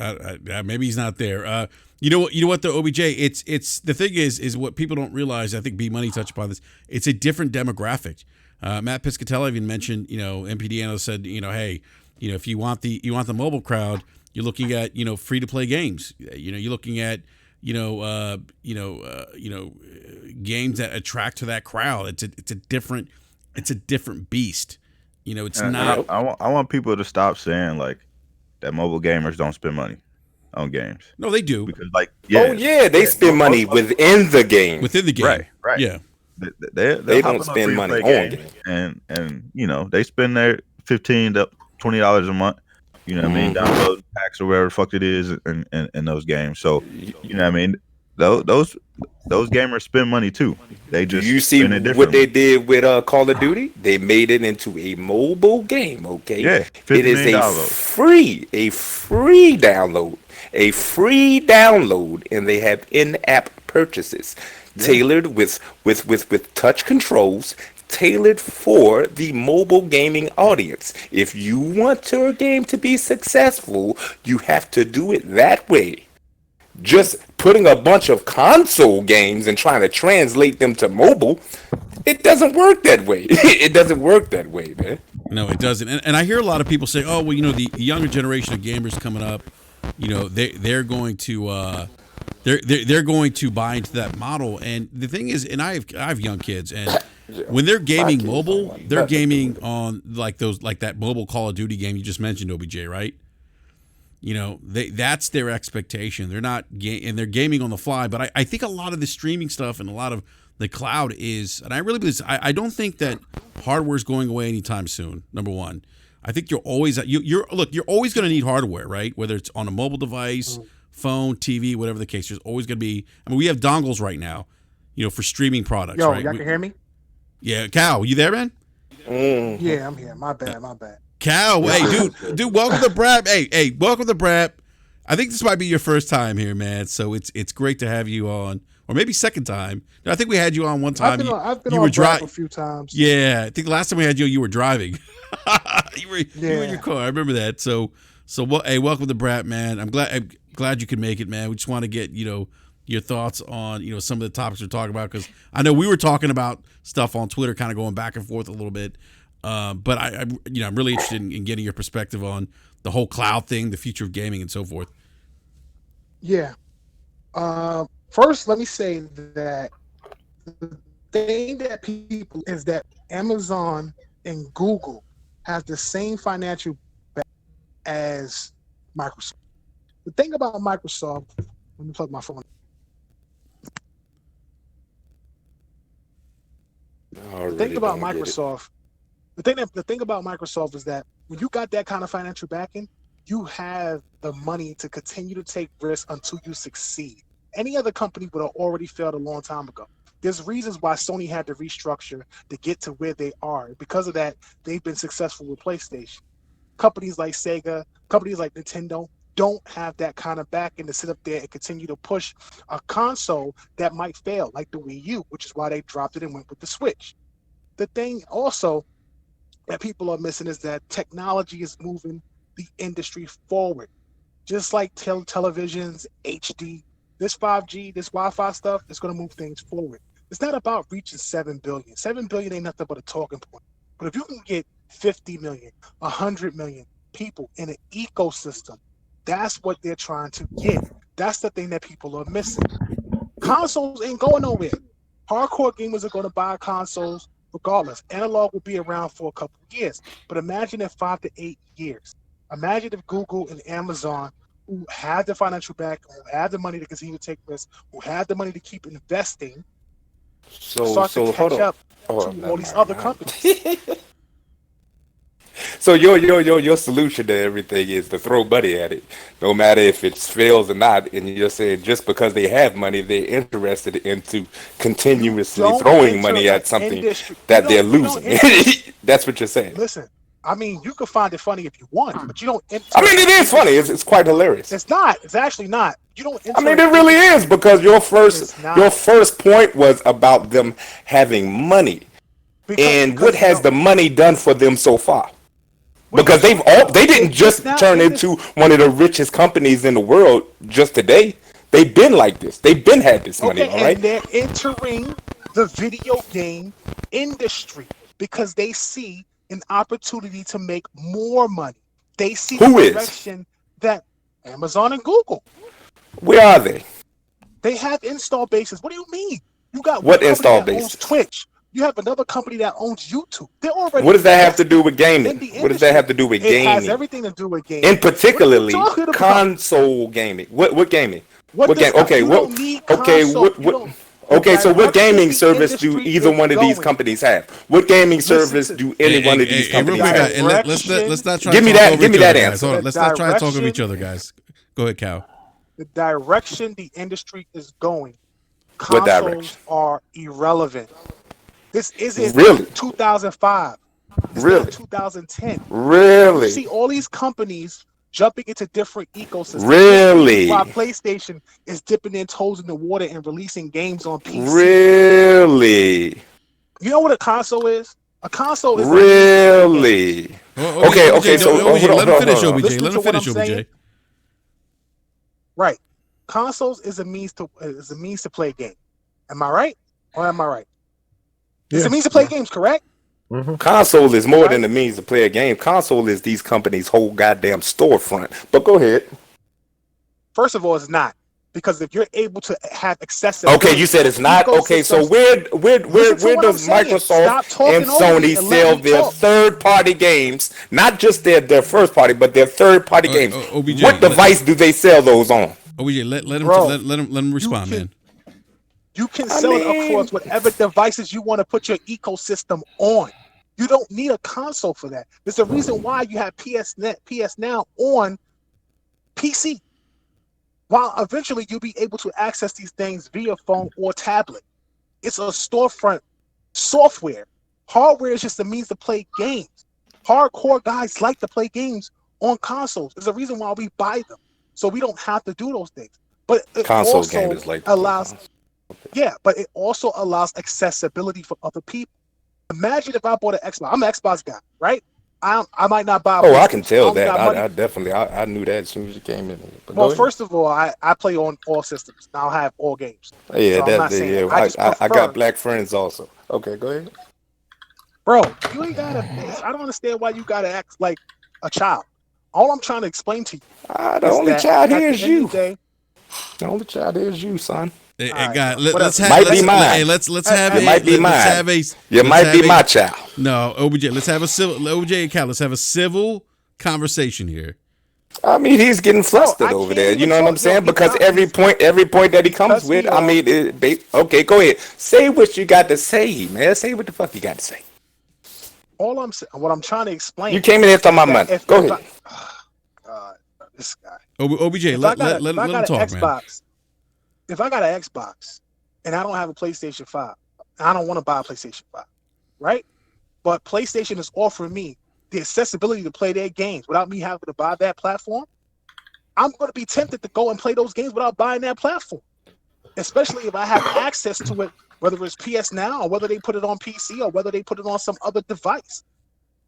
Speaker 1: maybe he's not there. You know what though, OBJ. It's the thing is what people don't realize. I think B Money touched upon this. It's a different demographic. Matt Piscatella even mentioned. MPDano said. Hey. If you want the mobile crowd, you're looking at free to play games. You're looking at games that attract to that crowd. It's a different beast. It's not.
Speaker 2: I want people to stop saying like that mobile gamers don't spend money. on games.
Speaker 1: No, they do.
Speaker 2: Because they
Speaker 6: spend money within the game.
Speaker 1: Within the game,
Speaker 2: right.
Speaker 1: Yeah,
Speaker 6: they don't spend money on games,
Speaker 2: and they spend their $15 to $20 a month. You know what I mean? Download packs or whatever the fuck it is, in those games. So you know what I mean? Those gamers spend money too. They just
Speaker 6: you see what they did with Call of Duty? They made it into a mobile game. Okay,
Speaker 2: yeah,
Speaker 6: it is a free download, and they have in-app purchases tailored with touch controls. Tailored for the mobile gaming audience. If you want your game to be successful, you have to do it that way. Just putting a bunch of console games and trying to translate them to mobile, it doesn't work that way. It doesn't work that way, man.
Speaker 1: No, it doesn't. And I hear a lot of people say, "Oh, well, the younger generation of gamers coming up, they're going to they're going to buy into that model." And the thing is, and I have young kids, and when they're gaming mobile, they're gaming on like that mobile Call of Duty game you just mentioned, OBJ, right? That's their expectation. They're not and they're gaming on the fly. But I think a lot of the streaming stuff and a lot of the cloud is, and I really believe this, I don't think that hardware is going away anytime soon. Number one, I think you're always you're always going to need hardware, right? Whether it's on a mobile device, phone, TV, whatever the case. There's always going to be. I mean, we have dongles right now, for streaming products.
Speaker 5: Yo,
Speaker 1: right?
Speaker 5: y'all can hear me?
Speaker 1: Yeah, Cal, you there, man?
Speaker 5: Yeah, I'm here. My bad.
Speaker 1: Cal, hey, dude, welcome to Brap. Hey, welcome to Brap. I think this might be your first time here, man. So it's great to have you on, or maybe second time. I think we had you on one time.
Speaker 5: I've been on Brap a few times.
Speaker 1: Yeah, I think the last time we had you were driving. you were in your car. I remember that. So hey, welcome to Brap, man. I'm glad you could make it, man. We just want to get your thoughts on some of the topics we're talking about, because I know we were talking about stuff on Twitter, kind of going back and forth a little bit. But I'm really interested in getting your perspective on the whole cloud thing, the future of gaming, and so forth.
Speaker 5: Yeah. First, let me say that the thing that people is that Amazon and Google have the same financial back as Microsoft. The thing about Microsoft, let me plug my phone. The thing about Microsoft is that when you got that kind of financial backing, you have the money to continue to take risks until you succeed. Any other company would have already failed a long time ago. There's reasons why Sony had to restructure to get to where they are. Because of that, they've been successful with PlayStation. Companies like Sega, companies like Nintendo don't have that kind of backing to sit up there and continue to push a console that might fail, like the Wii U, which is why they dropped it and went with the Switch. The thing also that people are missing is that technology is moving the industry forward. Just like televisions, HD, this 5G, this Wi-Fi stuff is going to move things forward. It's not about reaching 7 billion. 7 billion ain't nothing but a talking point. But if you can get 50 million, 100 million people in an ecosystem, that's what they're trying to get. That's the thing that people are missing. Consoles ain't going nowhere. Hardcore gamers are going to buy consoles regardless. Analog will be around for a couple of years. But imagine in 5 to 8 years. Imagine if Google and Amazon, who have the financial back, who have the money to continue to take risks, who have the money to keep investing, start to catch up to all these other companies.
Speaker 6: So your solution to everything is to throw money at it, no matter if it fails or not. And you're saying just because they have money, they're interested into continuously throwing money at something that they're losing. That's what you're saying.
Speaker 5: Listen, I mean, you can find it funny if you want, but you don't.
Speaker 6: I mean, it is funny. It's quite hilarious.
Speaker 5: It's not. It's actually not. You don't.
Speaker 6: I mean, it really is, because your first point was about them having money, and what has the money done for them so far? Because they didn't just turn into one of the richest companies in the world just today. They've been like this. They've been had this money, all right?
Speaker 5: And they're entering the video game industry because they see an opportunity to make more money. They see the direction that Amazon and Google.
Speaker 6: Where are they?
Speaker 5: They have install bases. What do you mean? You got
Speaker 6: what install bases?
Speaker 5: Twitch. You have another company that owns YouTube. They're already.
Speaker 6: What does that have to do with gaming? What does that have to do with gaming?
Speaker 5: It has everything to do with gaming.
Speaker 6: And particularly console gaming. What gaming? What game? Okay, what? Okay, what? Okay, so what gaming service do either one of these companies have? What gaming service do any one of these companies have?
Speaker 1: Let's not try.
Speaker 6: Give me that answer.
Speaker 1: Hold on, let's not try to talk over each other, guys. Go ahead, Cal.
Speaker 5: The direction the industry is going,
Speaker 6: What
Speaker 5: consoles
Speaker 6: direction?
Speaker 5: are irrelevant. This isn't
Speaker 6: Really?
Speaker 5: 2005. It's
Speaker 6: Really?
Speaker 5: not 2010.
Speaker 6: Really?
Speaker 5: You see all these companies jumping into different ecosystems.
Speaker 6: Really?
Speaker 5: While PlayStation is dipping their toes in the water and releasing games on PC.
Speaker 6: Really?
Speaker 5: You know what a console is? A console is
Speaker 6: really. Okay. So
Speaker 1: let him finish, OBJ. Let him finish, OBJ.
Speaker 5: Right. Consoles is a means to play a game. Am I right? Or am I right? It's a means to play games, correct?
Speaker 6: Mm-hmm. Console is more than a means to play a game. Console is these companies' whole goddamn storefront. But go ahead.
Speaker 5: First of all, it's not. Because if you're able to have accessibility...
Speaker 6: Okay, you said it's not? Okay, so where does Microsoft and Sony sell their third-party games? Not just their first-party, but their third-party games. OBJ, what device do they sell those on?
Speaker 1: OBJ, let him respond, man.
Speaker 5: You can sell it across whatever devices you want to put your ecosystem on. You don't need a console for that. There's a reason why you have PS Now on PC. While eventually you'll be able to access these things via phone or tablet. It's a storefront software. Hardware is just a means to play games. Hardcore guys like to play games on consoles. There's a reason why we buy them. So we don't have to do those things. But it
Speaker 6: console
Speaker 5: also
Speaker 6: gamers like
Speaker 5: allows but it also allows accessibility for other people. Imagine if I bought an Xbox. I'm an Xbox guy, right? I might not buy.
Speaker 6: I can tell that. I definitely knew that as soon as you came in. But
Speaker 5: well, first of all, I play on all systems. Now I have all games.
Speaker 6: Yeah, so I got black friends also. Okay, go ahead.
Speaker 5: Bro, you ain't gotta. I don't understand why you gotta act like a child. All I'm trying to explain to you.
Speaker 6: The only child here is you. The only child here is you, son.
Speaker 1: Hey, God, let's have.
Speaker 6: Might be mine.
Speaker 1: Hey, let's have.
Speaker 6: It might be mine. You might be my child.
Speaker 1: No, OBJ. Let's have a civil. OBJ and Cal. Let's have a civil conversation here.
Speaker 6: I mean, he's getting flustered over there. You know what I'm saying? Because every point that he comes with, I mean, okay, go ahead. Say what you got to say, man. Say what the fuck you got to say.
Speaker 5: All I'm saying, what I'm trying to explain.
Speaker 6: You came in here talking about money. Go ahead.
Speaker 5: This guy.
Speaker 1: OBJ, let him talk, man.
Speaker 5: If I got an Xbox and I don't have a PlayStation 5, I don't want to buy a PlayStation 5, right? But PlayStation is offering me the accessibility to play their games without me having to buy that platform. I'm going to be tempted to go and play those games without buying that platform, especially if I have access to it, whether it's PS Now or whether they put it on PC or whether they put it on some other device.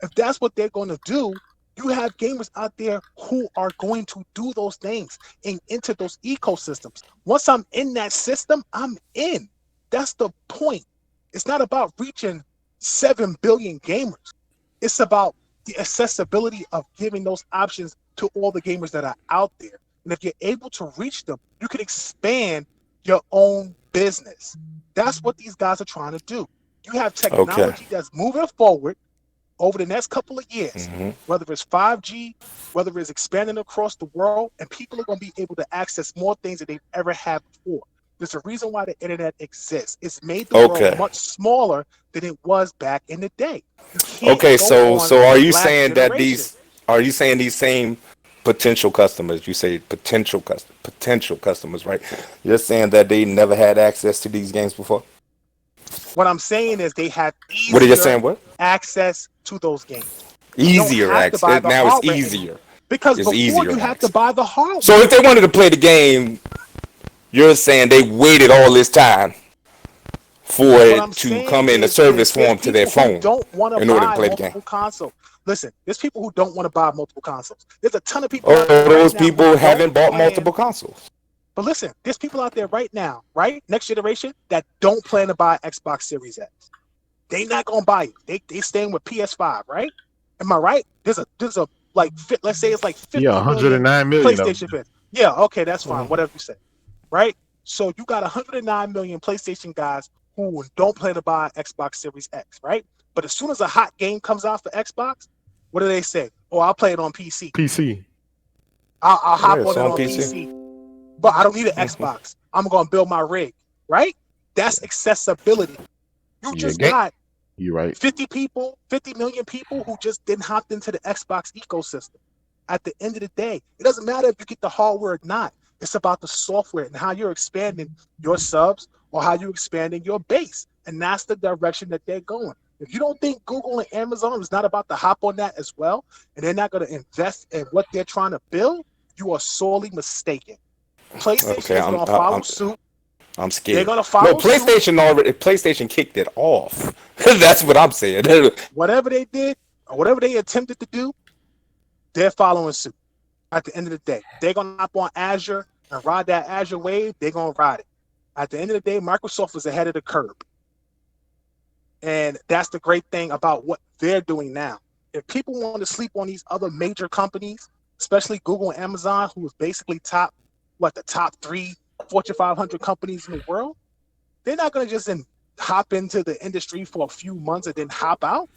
Speaker 5: If that's what they're going to do, you have gamers out there who are going to do those things and enter those ecosystems. Once I'm in that system, I'm in. That's the point. It's not about reaching 7 billion gamers. It's about the accessibility of giving those options to all the gamers that are out there. And if you're able to reach them, you can expand your own business. That's what these guys are trying to do. You have technology that's moving forward over the next couple of years, whether it's 5G, whether it's expanding across the world, and people are going to be able to access more things than they've ever had before. There's a reason why the internet exists. It's made the world much smaller than it was back in the day.
Speaker 6: Okay, so are you saying that these same potential customers, you say potential customers, right? You're saying that they never had access to these games before?
Speaker 5: What I'm saying is they have easier access to those games.
Speaker 6: Easier access. Now it's easier.
Speaker 5: Because before you have to buy the hardware.
Speaker 6: So if they wanted to play the game, you're saying they waited all this time for it to come in a service form to their phone in order to play the game.
Speaker 5: Console. Listen, there's people who don't want to buy multiple consoles. There's a ton of people.
Speaker 6: Those people haven't bought multiple consoles.
Speaker 5: But listen, there's people out there right now, right? Next generation that don't plan to buy Xbox Series X. They not gonna buy it. They staying with PS5, right? Am I right? There's a like let's say it's like 50
Speaker 3: 109 million
Speaker 5: PlayStation fans. Yeah, okay, that's fine. Whatever you say, right? So you got 109 million PlayStation guys who don't plan to buy Xbox Series X, right? But as soon as a hot game comes out for Xbox, what do they say? Oh, I'll play it on PC. I'll hop on it on PC. But I don't need an Xbox. I'm going to build my rig, right? That's accessibility. You just got
Speaker 3: you're right.
Speaker 5: 50 million people who just didn't hop into the Xbox ecosystem. At the end of the day, it doesn't matter if you get the hardware or not. It's about the software and how you're expanding your subs or how you're expanding your base. And that's the direction that they're going. If you don't think Google and Amazon is not about to hop on that as well, and they're not going to invest in what they're trying to build, you are sorely mistaken. PlayStation is going to follow suit.
Speaker 6: I'm scared.
Speaker 5: They're going to follow
Speaker 6: PlayStation kicked it off. That's what I'm saying.
Speaker 5: Whatever they did, or whatever they attempted to do, they're following suit. At the end of the day, they're going to hop on Azure and ride that Azure wave. They're going to ride it. At the end of the day, Microsoft was ahead of the curve. And that's the great thing about what they're doing now. If people want to sleep on these other major companies, especially Google and Amazon, who is basically the top 3 Fortune 500 companies in the world, they're not going to just hop into the industry for a few months and then hop out.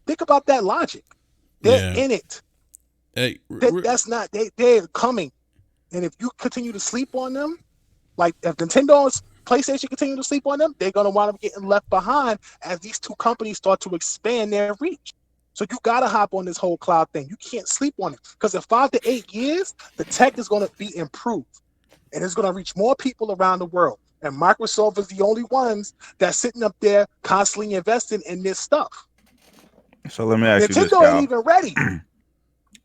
Speaker 5: Think about that logic. They're in it.
Speaker 1: Hey,
Speaker 5: they're coming. And if you continue to sleep on them, like if Nintendo's PlayStation continue to sleep on them, they're going to wind up getting left behind as these two companies start to expand their reach. So you got to hop on this whole cloud thing. You can't sleep on it because in 5 to 8 years, the tech is going to be improved and it's going to reach more people around the world. And Microsoft is the only ones that's sitting up there constantly investing in this stuff.
Speaker 2: So let me ask you this,
Speaker 5: Nintendo ain't even ready.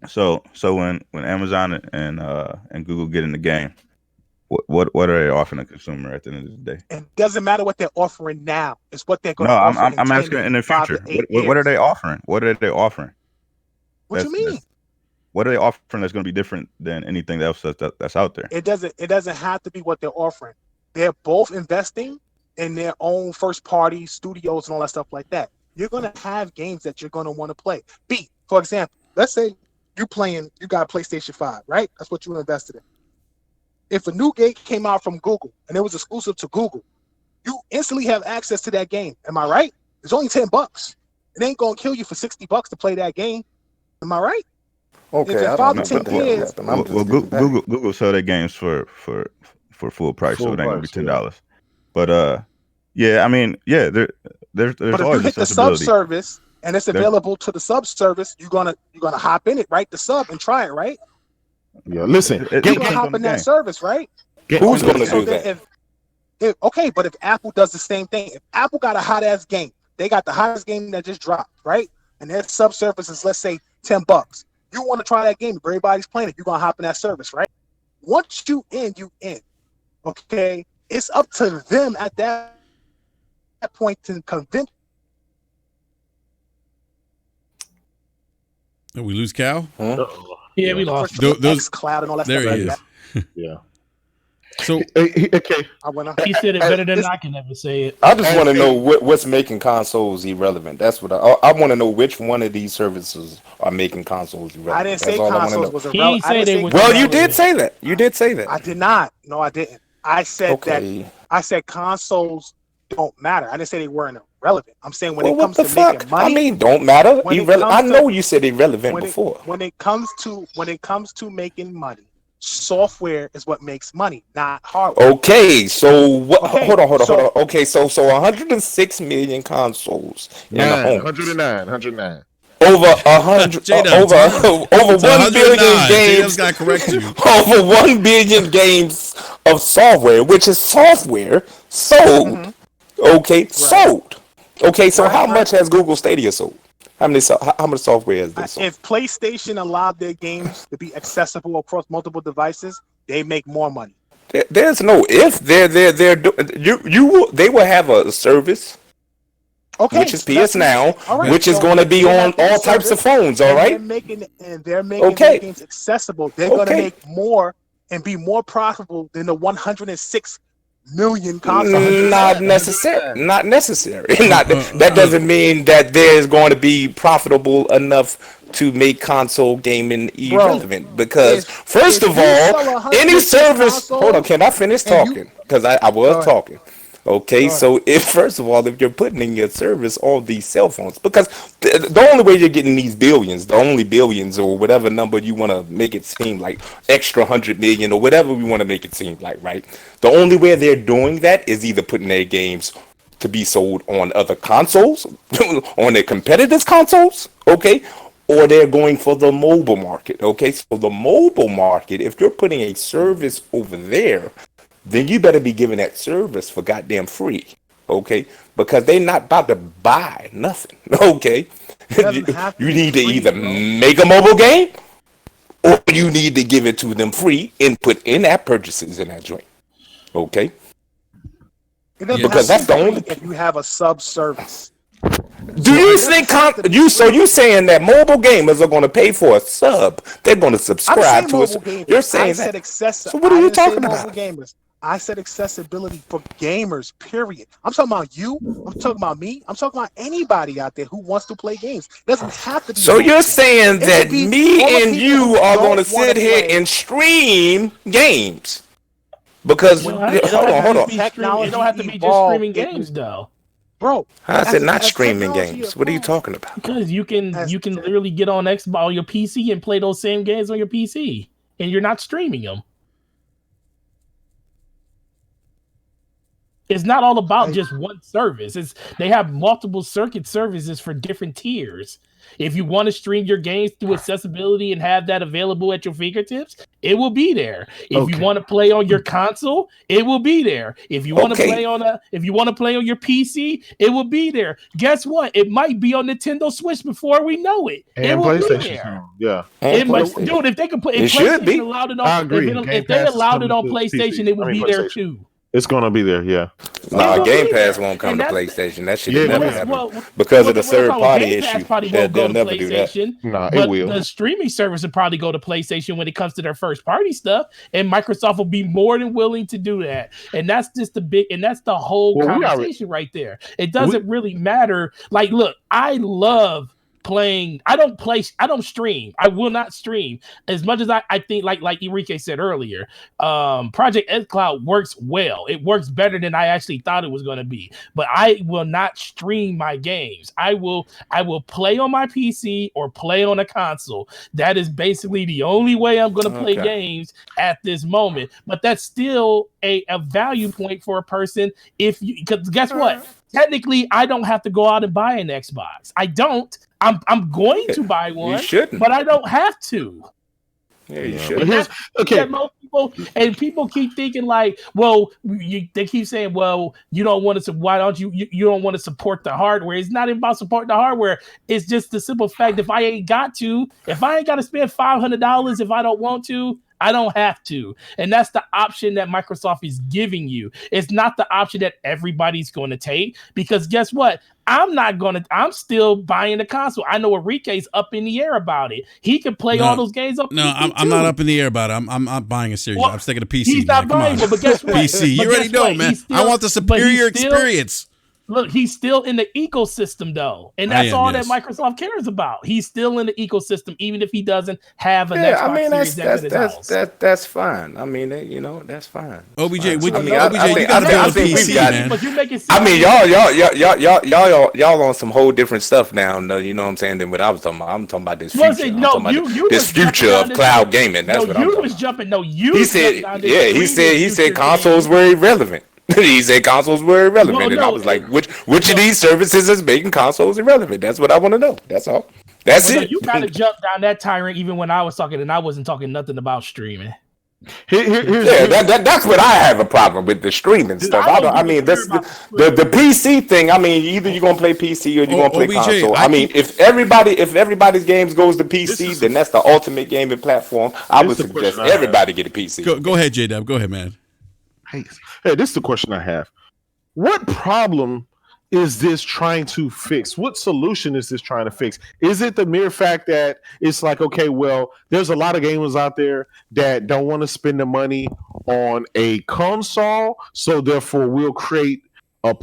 Speaker 2: So when Amazon and Google get in the game, what are they offering the consumer at the end of the day?
Speaker 5: It doesn't matter what they're offering now. It's what they're going
Speaker 2: to
Speaker 5: offer.
Speaker 2: I'm asking in the future. What are they offering? What are they offering?
Speaker 5: What you mean?
Speaker 2: What are they offering that's going to be different than anything else that's out there?
Speaker 5: It doesn't have to be what they're offering. They're both investing in their own first party studios and all that stuff like that. You're going to have games that you're going to want to play. For example, let's say you got a PlayStation 5, right? That's what you invested in. If a new game came out from Google and it was exclusive to Google, you instantly have access to that game. Am I right? It's only $10. It ain't going to kill you for $60 to play that game. Am I right?
Speaker 6: Okay.
Speaker 5: In 5 to 10 years.
Speaker 2: Well, Google sell their games for full price, so it ain't going to be $10. But yeah, I mean, yeah, there's
Speaker 5: but if you hit the sub service and it's available to the sub service, you're gonna hop in it, right? The sub and try it, right?
Speaker 3: Yeah, listen,
Speaker 5: you're gonna hop in that service, right?
Speaker 6: Who's gonna do that?
Speaker 5: Okay, but if Apple does the same thing, if Apple got a hot ass game, they got the hottest game that just dropped, right? And their sub service is, let's say, $10. You want to try that game, if everybody's playing it, you're gonna hop in that service, right? Once you in. Okay, it's up to them at that point to convince.
Speaker 1: Did we lose Cal?
Speaker 4: Yeah, we lost.
Speaker 5: Those cloud and all that
Speaker 1: there
Speaker 5: stuff.
Speaker 1: There he
Speaker 5: like
Speaker 1: is.
Speaker 3: Yeah.
Speaker 1: So
Speaker 3: okay,
Speaker 4: he said it better than I can ever say it.
Speaker 6: I just want to know what's making consoles irrelevant. That's what I want to know. Which one of these services are making consoles irrelevant?
Speaker 5: I didn't say consoles was irrelevant.
Speaker 4: He said they were.
Speaker 6: Well, you did say that. You did say that.
Speaker 5: I did not. No, I didn't. I said that. I said consoles don't matter. I didn't say they weren't irrelevant. I'm saying when it comes to making money.
Speaker 6: I mean, don't matter. I know you said irrelevant before.
Speaker 5: When it comes to making money, software is what makes money, not hardware.
Speaker 6: Okay, so what? Okay, hold on. Okay, so 106 million consoles in the home.
Speaker 3: 109.
Speaker 6: Over 100, over 1 billion games.
Speaker 1: Jadam's got to correct you.
Speaker 6: Over 1 billion games of software, which is software sold. Mm-hmm. Okay, right. Sold. Okay, so how much has Google Stadia sold? How much software has they sold? If
Speaker 5: PlayStation allowed their games to be accessible across multiple devices, they make more money.
Speaker 6: There's no if. They will have a service. Okay, which is PS Now, right. Which is going to be on all types of phones. All right,
Speaker 5: they're making their games accessible. They're going to make more and be more profitable than the 106 million consoles.
Speaker 6: Not necessary. That doesn't mean that there's going to be profitable enough to make console gaming irrelevant. Because first of all, any service. Hold on, can I finish talking? Because I was talking. Okay, so if first of all, if you're putting in your service on these cell phones, because the only way you're getting these billions, the only billions or whatever number you want to make it seem like, extra 100 million or whatever we want to make it seem like, right? The only way they're doing that is either putting their games to be sold on other consoles, on their competitors' consoles, okay, or they're going for the mobile market, okay? So the mobile market, if you're putting a service over there, then you better be giving that service for goddamn free, okay? Because they're not about to buy nothing, okay? You need to either make a mobile game or you need to give it to them free and put in-app purchases in that joint, okay?
Speaker 5: Because that's the only. If you have a sub service.
Speaker 6: Do you think so you saying that mobile gamers are going to pay for a sub? They're going to subscribe to it. You're saying that. So what are you talking about?
Speaker 5: Gamers. I said accessibility for gamers, period. I'm talking about you. I'm talking about me. I'm talking about anybody out there who wants to play games. It doesn't have to be.
Speaker 6: So you're saying that me and you are going to sit here and stream games? Because hold on.
Speaker 4: It don't have to be just streaming games, though.
Speaker 5: Bro,
Speaker 6: I said not streaming games. What are you talking about?
Speaker 4: Because you can literally get on Xbox on your PC and play those same games on your PC, and you're not streaming them. It's not all about just one service. They have multiple circuit services for different tiers. If you want to stream your games through accessibility and have that available at your fingertips, it will be there. If you want to play on your console, it will be there. If you want to play on your PC, it will be there. Guess what? It might be on Nintendo Switch before we know it.
Speaker 3: And
Speaker 4: it will
Speaker 3: PlayStation.
Speaker 4: be there.
Speaker 3: Yeah.
Speaker 4: Dude, if they could play, if
Speaker 6: should be.
Speaker 4: Allowed it on,
Speaker 3: I agree.
Speaker 4: if they allowed it on PlayStation, it would be there too.
Speaker 3: It's gonna be there, yeah.
Speaker 6: Nah, GamePass won't come to PlayStation. That shit never happen because of the third party issue. They'll never do that.
Speaker 3: Nah, it will.
Speaker 4: The streaming service will probably go to PlayStation when it comes to their first party stuff, and Microsoft will be more than willing to do that. And that's just that's the whole conversation right there. It doesn't really matter. Like, look, I love playing. I don't stream. I will not stream as much as I think like Enrique said earlier. Project xCloud works well. It works better than I actually thought it was going to be. But I will not stream my games. I will play on my PC or play on a console. That is basically the only way I'm going to play games at this moment. But that's still a value point for a person because guess what? Technically, I don't have to go out and buy an Xbox. I don't. I'm going to buy one.
Speaker 6: You shouldn't.
Speaker 4: But I don't have to.
Speaker 6: Yeah, you should.
Speaker 4: People keep thinking like, well, they keep saying, well, you don't want to. Why don't you don't want to support the hardware? It's not about supporting the hardware. It's just the simple fact if I ain't got to spend $500 if I don't want to, I don't have to. And that's the option that Microsoft is giving you. It's not the option that everybody's going to take because guess what? I'm still buying the console. I know Enrique's up in the air about it. He can play all those games up.
Speaker 1: No, I'm not up in the air about it. I'm buying a series. I'm sticking a PC.
Speaker 4: He's not buying it, but guess what?
Speaker 1: PC. You already know, man. I want the superior experience.
Speaker 4: Look, he's still in the ecosystem, though, and that's all that Microsoft cares about. He's still in the ecosystem, even if he doesn't have an Xbox Series
Speaker 6: that's fine. I mean, that's fine.
Speaker 1: OBJ, you
Speaker 6: got
Speaker 1: to build a PC, man.
Speaker 4: But you make it.
Speaker 6: I mean, y'all on some whole different stuff now. You know what I'm saying? Than what I was talking about. I'm talking about this future. This future of cloud gaming. That's what I'm talking about.
Speaker 4: You was jumping. No, you.
Speaker 6: He said consoles were irrelevant. He said consoles were irrelevant, and I was like, which of these services is making consoles irrelevant? That's what I want to know. That's all. That's it.
Speaker 4: You gotta jump down that tyrant even when I was talking, and I wasn't talking nothing about streaming.
Speaker 6: That's what I have a problem with, the streaming stuff. The PC thing. I mean, either you're gonna play PC or you're gonna play console. I mean, if everybody's games goes to PC, then that's the ultimate gaming platform. I would suggest everybody get a PC.
Speaker 1: Go ahead, J-Dub. Go ahead, man.
Speaker 3: Hey, this is the question I have. What problem is this trying to fix? What solution is this trying to fix? Is it the mere fact that it's like, okay, well, there's a lot of gamers out there that don't want to spend the money on a console, so therefore we'll create a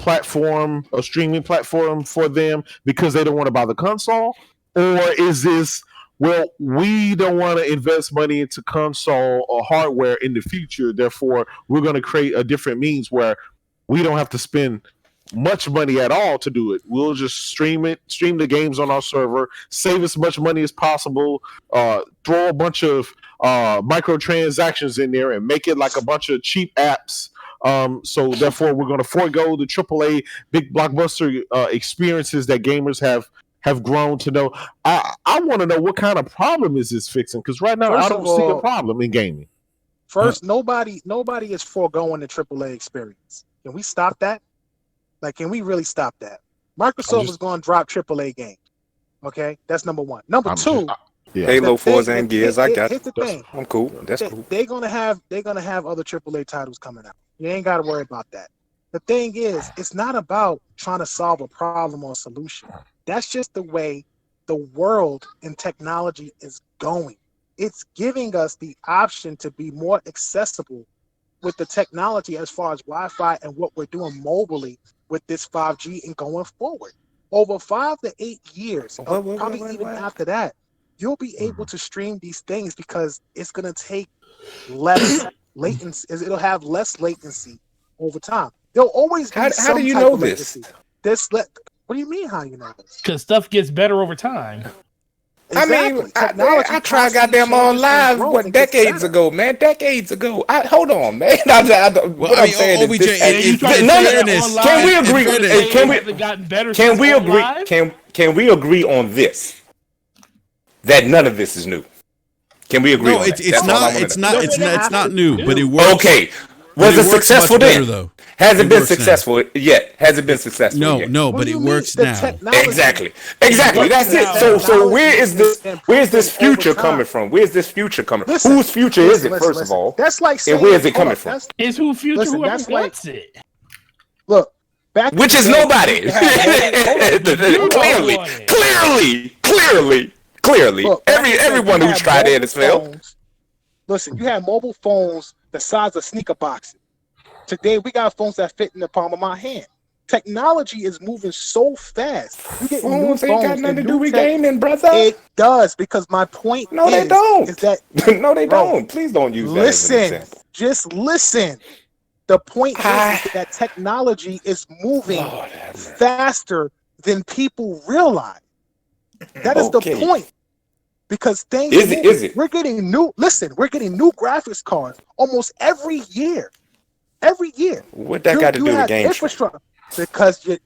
Speaker 3: streaming platform for them because they don't want to buy the console? Or is this, well, we don't want to invest money into console or hardware in the future, therefore we're going to create a different means where we don't have to spend much money at all to do it. We'll just stream the games on our server, save as much money as possible, throw a bunch of microtransactions in there and make it like a bunch of cheap apps. So therefore we're going to forego the AAA big blockbuster experiences that gamers have grown to know. I want to know what kind of problem is this fixing? Because right now I don't see a problem in gaming.
Speaker 5: First, nobody is foregoing the AAA experience. Can we stop that? Like, can we really stop that? Microsoft is going to drop AAA games. Okay, that's number one. Number two,
Speaker 6: Halo, Forza, and Gears. I got
Speaker 5: it.
Speaker 6: I'm cool. That's cool.
Speaker 5: They're gonna have other AAA titles coming out. You ain't got to worry about that. The thing is, it's not about trying to solve a problem or a solution. That's just the way the world and technology is going. It's giving us the option to be more accessible with the technology as far as Wi-Fi and what we're doing mobilely with this 5G and going forward. Over 5 to 8 years, probably even after that, you'll be able to stream these things because it's going to take less latency. It'll have less latency over time. There'll always be
Speaker 6: how do you know this?
Speaker 5: What do you mean? How you know this?
Speaker 4: Because stuff gets better over time.
Speaker 5: Exactly.
Speaker 6: I mean, I tried goddamn on live decades ago, man. Decades ago. Hold on, man. What I'm saying is, can we agree? Can we agree on this? That none of this is new. Can we agree?
Speaker 1: No, it's not new, but it works.
Speaker 6: Okay. Was it successful then? Has it been successful yet? Has it been successful yet?
Speaker 1: No, but it works now.
Speaker 6: Exactly. That's it. So where is this future coming from? Where's this future coming from? Whose future is it, first of all?
Speaker 5: That's like saying,
Speaker 6: and where is it coming from?
Speaker 4: It's whose future whoever wants it.
Speaker 5: Look,
Speaker 6: which is nobody. Clearly. Look, everyone who's tried it has failed.
Speaker 5: Listen, you have mobile phones the size of sneaker boxes. Today, we got phones that fit in the palm of my hand. Technology is moving so fast. You get
Speaker 6: phones ain't got nothing to do with gaming, brother.
Speaker 5: It does, because my point
Speaker 6: they don't.
Speaker 5: Is that
Speaker 6: no, they don't. Please don't use that as an example.
Speaker 5: Just listen. The point is that technology is moving faster than people realize. That is the point. Because things
Speaker 6: is it?
Speaker 5: We're getting new graphics cards almost every year. Every year.
Speaker 6: What that got to do with game
Speaker 5: infrastructure? Because the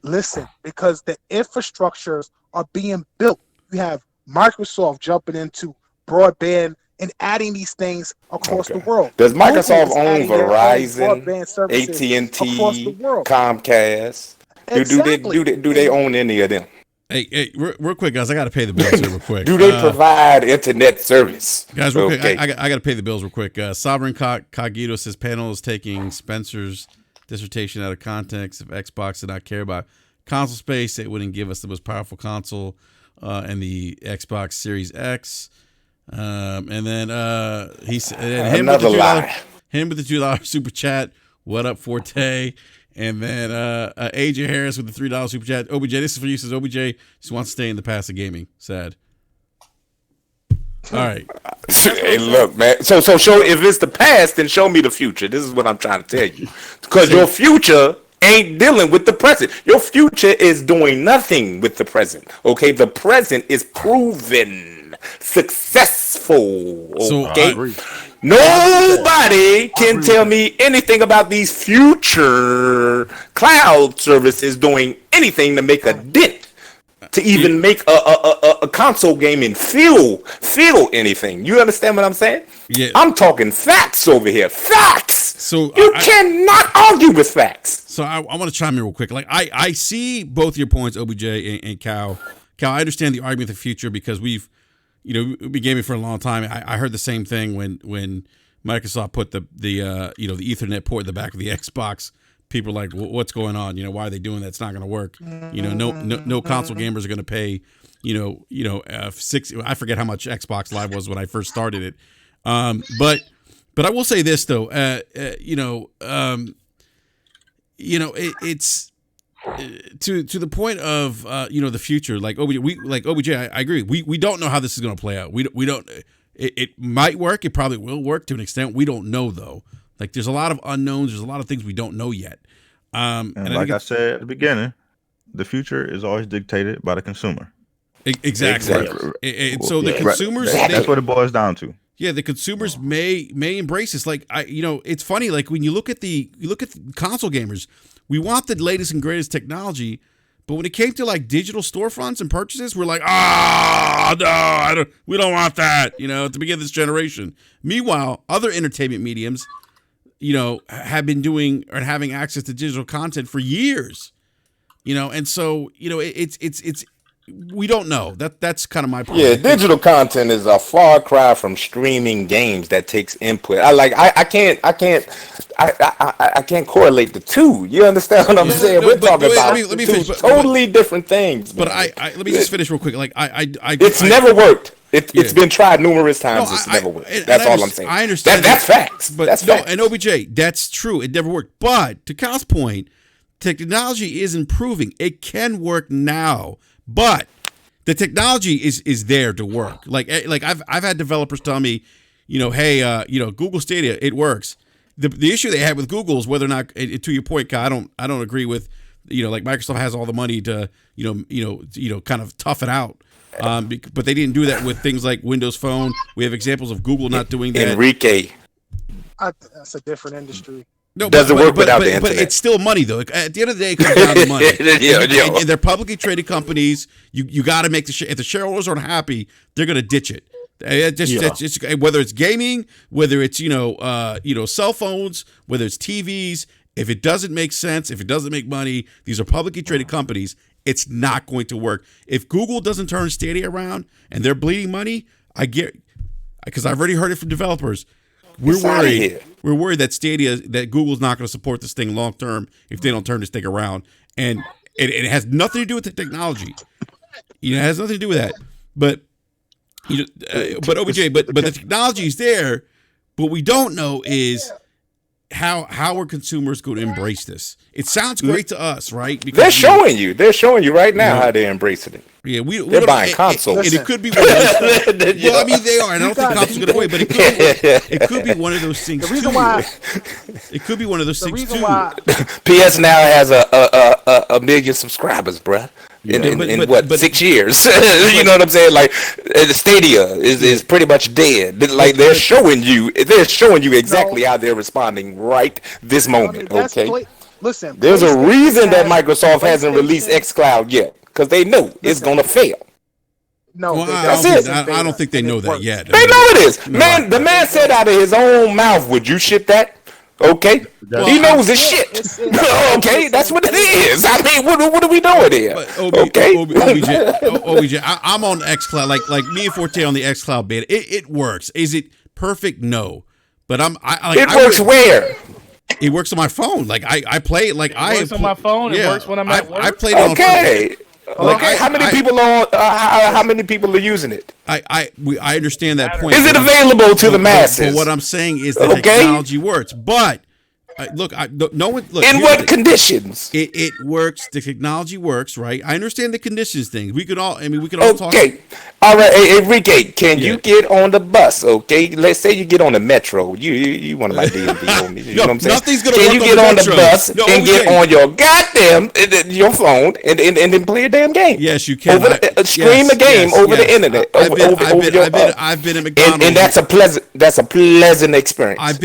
Speaker 5: infrastructures are being built. You have Microsoft jumping into broadband and adding these things across the world.
Speaker 6: Does Microsoft own Verizon, AT&T, Comcast? Exactly. Do they own any of them?
Speaker 1: Hey, real quick, guys. I got to pay the bills here real quick.
Speaker 6: Do they provide internet service?
Speaker 1: Guys, real quick, I got to pay the bills real quick. Sovereign Cogito says panel is taking Spencer's dissertation out of context. If Xbox did not care about console space, it wouldn't give us the most powerful console and the Xbox Series X. And then he said,
Speaker 6: another lie.
Speaker 1: Him with the $2 super chat. What up, Forte? And then AJ Harris with the $3 super chat. OBJ, this is for you. Says OBJ just wants to stay in the past of gaming. Sad. All right.
Speaker 6: Hey, look, man. So show, if it's the past, then show me the future. This is what I'm trying to tell you. Because your future ain't dealing with the present. Your future is doing nothing with the present. Okay, the present is proven successful. Okay.
Speaker 1: So
Speaker 6: nobody can tell me anything about these future cloud services doing anything to make a dent, to even make a console gaming feel anything. You understand what I'm saying?
Speaker 1: Yeah.
Speaker 6: I'm talking facts over here. Facts.
Speaker 1: So
Speaker 6: you cannot argue with facts.
Speaker 1: So I want to chime in real quick. Like I see both your points, OBJ and Cal. Cal, I understand the argument of the future because we've been gaming for a long time. I heard the same thing when Microsoft put the Ethernet port in the back of the Xbox. People are like, what's going on? Why are they doing that? It's not going to work. No console gamers are going to pay. 6. I forget how much Xbox Live was when I first started it. But I will say this though. It's to the point of the future. Like OBJ, I agree. We don't know how this is going to play out. We don't. It might work. It probably will work to an extent. We don't know though. Like there's a lot of unknowns. There's a lot of things we don't know yet.
Speaker 2: And like I said at the beginning, the future is always dictated by the consumer.
Speaker 1: Exactly. And so the consumers,
Speaker 2: that's what it boils down to.
Speaker 1: Yeah, the consumers may embrace this. Like it's funny. Like when you look at the console gamers, we want the latest and greatest technology, but when it came to like digital storefronts and purchases, we're like, no, we don't want that. At the beginning of this generation. Meanwhile, other entertainment mediums, have been doing or having access to digital content for years. And so it's. We don't know. That's kind of my point.
Speaker 6: Yeah, digital content is a far cry from streaming games that takes input. I can't correlate the two. You understand what I'm saying? We're talking about two totally different things.
Speaker 1: But let me just finish real quick. Like
Speaker 6: it's never worked. It's been tried numerous times. It's never worked. That's all I'm saying.
Speaker 1: I understand.
Speaker 6: That's facts.
Speaker 1: But
Speaker 6: that's facts.
Speaker 1: And OBJ, that's true. It never worked. But to Kyle's point, technology is improving. It can work now. But the technology is there to work. Like I've had developers tell me, hey, Google Stadia, it works. The issue they had with Google is whether or not, to your point, Kyle, I don't agree with, like Microsoft has all the money to, kind of tough it out. But they didn't do that with things like Windows Phone. We have examples of Google not doing that.
Speaker 6: Enrique,
Speaker 5: that's a different industry.
Speaker 1: No,
Speaker 6: doesn't work without the internet.
Speaker 1: But it's still money, though. At the end of the day, it comes down to money. And they're publicly traded companies. You got to make if the shareholders aren't happy, they're going to ditch it. Whether it's gaming, whether it's cell phones, whether it's TVs. If it doesn't make sense, if it doesn't make money, these are publicly traded companies. It's not going to work. If Google doesn't turn Stadia around and they're bleeding money, because I've already heard it from developers. We're worried that Google's not going to support this thing long term if they don't turn this thing around, and it has nothing to do with the technology. It has nothing to do with that. But but OBJ, but the technology is there. What we don't know is how are consumers going to embrace this? It sounds great to us, right? Because
Speaker 6: they're showing you right now how they're embracing it.
Speaker 1: Yeah,
Speaker 6: they're buying consoles.
Speaker 1: And it could be one of those, well, I mean, they are, and I don't think consoles are going away, but it could be one of those things.
Speaker 5: The reason why
Speaker 1: it could be one of those things too.
Speaker 6: PS now has a million subscribers, bruh. In 6 years? You know what I'm saying? Like the Stadia is pretty much dead. Like they're showing you exactly how they're responding right this moment. Okay.
Speaker 5: Listen,
Speaker 6: there's a reason that Microsoft hasn't released xCloud yet, because they know it's gonna fail.
Speaker 5: No,
Speaker 1: that's it. I don't think they know that yet.
Speaker 6: They know it is. Man, the man said out of his own mouth, "Would you ship that?" Okay, he knows his shit. Okay, that's what it is. I mean, what are we doing here?
Speaker 1: OBJ, I'm on xCloud. Like me and Forte on the xCloud beta. It works. Is it perfect? No, but
Speaker 6: it works where?
Speaker 1: It works on my phone. Like I play it. Like
Speaker 4: it works on my phone. It works when I'm at work.
Speaker 1: I played it on.
Speaker 6: Okay. How many people are using it?
Speaker 1: I understand that point.
Speaker 6: Is it available to the masses?
Speaker 1: But what I'm saying is that technology works. But no one. Look,
Speaker 6: in what conditions?
Speaker 1: It works. The technology works, right? I understand the conditions thing. We could all talk.
Speaker 6: Okay. All right, Enrique, can you get on the bus? Okay, let's say you get on the metro. You one of my DMV homies. You know what I'm saying?
Speaker 1: Nothing's gonna
Speaker 6: can
Speaker 1: work
Speaker 6: you get on the bus
Speaker 1: and
Speaker 6: get on your goddamn your phone and then play a damn game?
Speaker 1: Yes, you can.
Speaker 6: Stream a game over the internet.
Speaker 1: I've been at McDonald's,
Speaker 6: and that's a pleasant experience.
Speaker 1: I've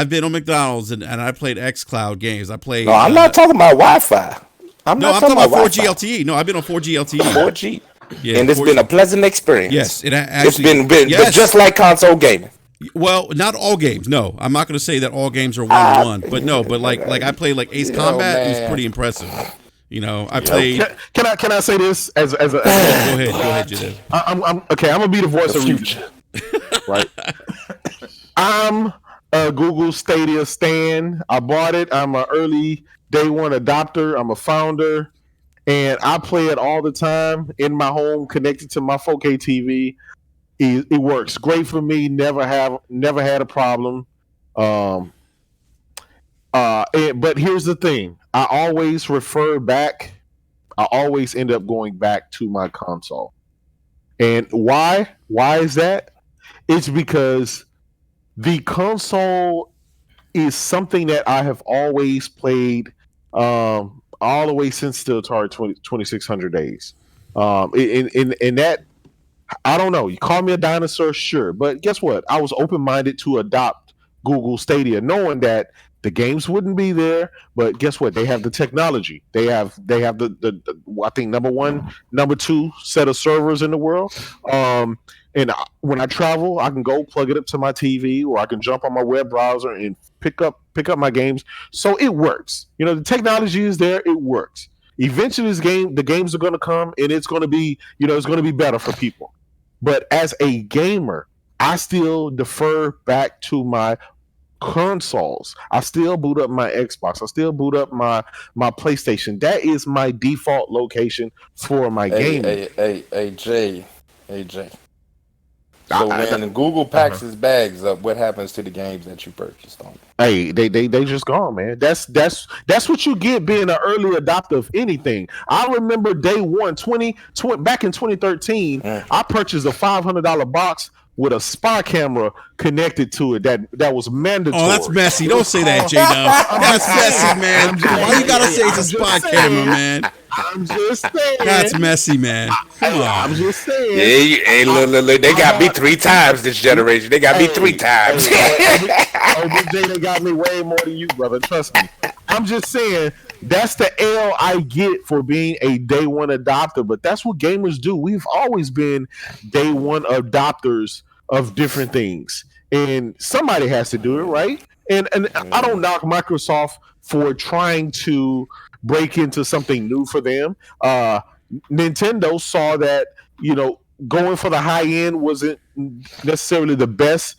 Speaker 1: been on McDonald's and I played xCloud games. I played.
Speaker 6: No, I'm not talking about Wi-Fi. I'm talking about
Speaker 1: 4G LTE. No, I've been on 4G LTE.
Speaker 6: 4G. Yeah, and it's been a pleasant experience.
Speaker 1: Yes,
Speaker 6: it's been just like console gaming.
Speaker 1: Well, not all games. No, I'm not going to say that all games are 1-to-1, but no, but like I played like Ace Combat. It was pretty impressive. I played.
Speaker 3: Can I say this as a?
Speaker 1: Go ahead, Jadez.
Speaker 3: I'm okay. I'm gonna be the voice of reason, right? I'm a Google Stadia stan. I bought it. I'm an early day one adopter. I'm a founder. And I play it all the time in my home, connected to my 4K TV. It works great for me. Never had a problem. But here's the thing: I always refer back. I always end up going back to my console. And why? Why is that? It's because the console is something that I have always played all the way since the Atari 2600 days. In that, I don't know. You call me a dinosaur, sure, but guess what? I was open minded to adopt Google Stadia, knowing that the games wouldn't be there. But guess what? They have the technology. They have the I think number one, number two set of servers in the world. When I travel, I can go plug it up to my TV, or I can jump on my web browser and pick up my games. So it works. The technology is there. It works. Eventually, the games are going to come, and it's going to be, it's going to be better for people. But as a gamer, I still defer back to my consoles. I still boot up my Xbox. I still boot up my PlayStation. That is my default location for my gaming.
Speaker 6: Hey, Jay. So when Google packs his bags up, what happens to the games that you purchased on?
Speaker 3: Hey, they just gone, man. That's what you get being an early adopter of anything. I remember day one, back in 2013, I purchased a $500 box with a spy camera connected to it that was mandatory.
Speaker 1: Oh, that's messy. Don't say that, J-Dub. That's messy, man. Why you gotta say it's a spy camera, man?
Speaker 3: I'm just saying.
Speaker 1: That's messy, man. Come on.
Speaker 3: I'm just saying.
Speaker 6: Hey, look, they got me 3 times this generation. They got me 3 times.
Speaker 3: OBJ, they got me way more than you, brother. Trust me. I'm just saying, that's the L I get for being a day one adopter, but that's what gamers do. We've always been day one adopters of different things, and somebody has to do it, right? And I don't knock Microsoft for trying to break into something new for them. Nintendo saw that, going for the high end wasn't necessarily the best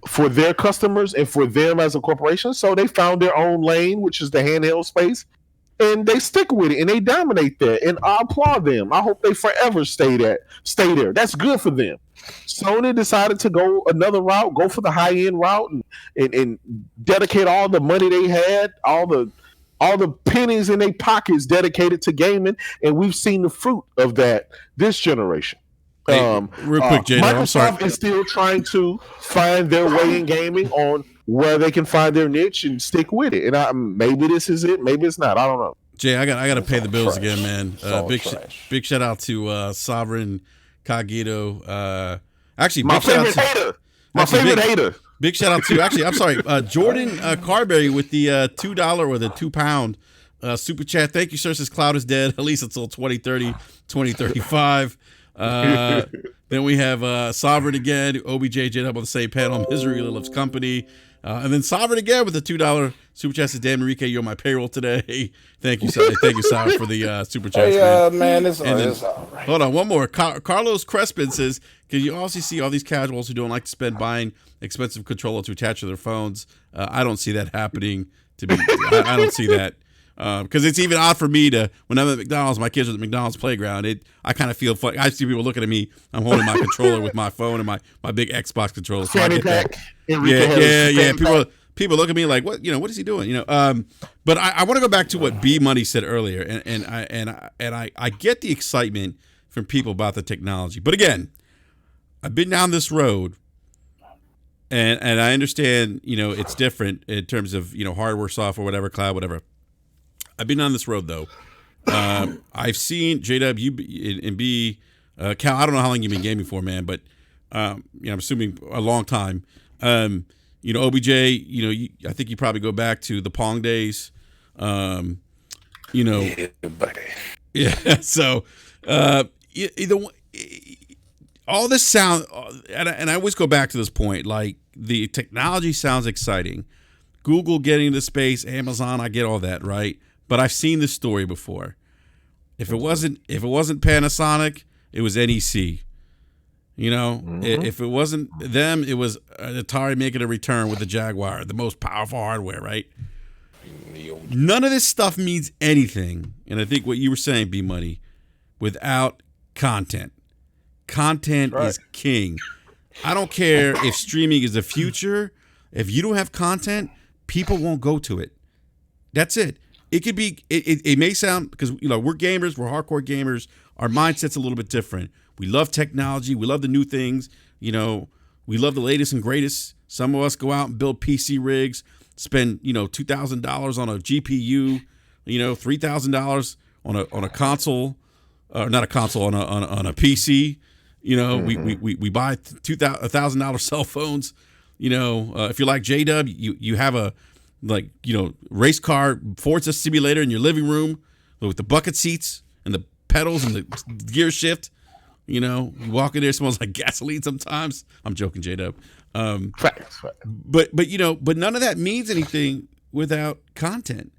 Speaker 3: for their customers and for them as a corporation. So they found their own lane, which is the handheld space, and they stick with it and they dominate there. And I applaud them. I hope they forever stay there. That's good for them. Sony decided to go another route, go for the high end route, and dedicate all the money they had, all the pennies in their pockets dedicated to gaming, and we've seen the fruit of that this generation.
Speaker 1: Hey, real quick, Jay,
Speaker 3: Microsoft
Speaker 1: I'm sorry.
Speaker 3: is still trying to find their way in gaming on where they can find their niche and stick with it. And maybe this is it, maybe it's not. I don't know.
Speaker 1: Jay, I got to pay the bills again, man. Big shout out to Sovereign Cogito. Actually,
Speaker 3: my favorite hater.
Speaker 1: Big shout out to I'm sorry, Jordan Carberry with the $2 or the £2 super chat. Thank you, sir. Says Cloud is dead at least until 2030, 2035. Then we have Sovereign again, OBJJ up on the same panel. Misery loves company. And then Sovereign again with the $2 super chat. Says Dan Marique, you're on my payroll today. Thank you, Sovereign, for the super chat.
Speaker 6: Hey, man, it's all right.
Speaker 1: Hold on, one more. Carlos Crespin says, can you also see all these casuals who don't like to spend buying expensive controller to attach to their phones? I don't see that happening. I don't see that. Because it's even odd for me to, when I'm at McDonald's, my kids are at the McDonald's playground, I kind of feel funny. I see people looking at me. I'm holding my controller with my phone and my big Xbox controller. So I get that. Yeah. People look at me like, what is he doing? But I want to go back to what B Money said earlier, and I get the excitement from people about the technology. But again, I've been down this road, and I understand, it's different in terms of, hardware, software, whatever, cloud, whatever. I've been on this road, though. I've seen JW and B, Cal, I don't know how long you've been gaming for, man, but I'm assuming a long time. OBJ, I think you probably go back to the Pong days.
Speaker 6: Yeah, buddy.
Speaker 1: Yeah, so all this sound, and I always go back to this point, like the technology sounds exciting. Google getting into space, Amazon, I get all that, right? But I've seen this story before. If it wasn't Panasonic, it was NEC. If it wasn't them, it was Atari making a return with the Jaguar, the most powerful hardware, right? None of this stuff means anything. And I think what you were saying, B Money, without content. Content is king. I don't care if streaming is the future. If you don't have content, people won't go to it. That's it. It could be, it may sound, because we're gamers, we're hardcore gamers, our mindset's a little bit different. We love technology, we love the new things, we love the latest and greatest. Some of us go out and build PC rigs, spend $2,000 on a GPU, $3,000 on a console, not a console, on a PC. We buy $1,000 cell phones. If you're like J-Dub, you have a race car Forza simulator in your living room with the bucket seats and the pedals and the gear shift. You walk in there, it smells like gasoline sometimes. I'm joking, J-Dub.
Speaker 3: Facts.
Speaker 1: But none of that means anything without content.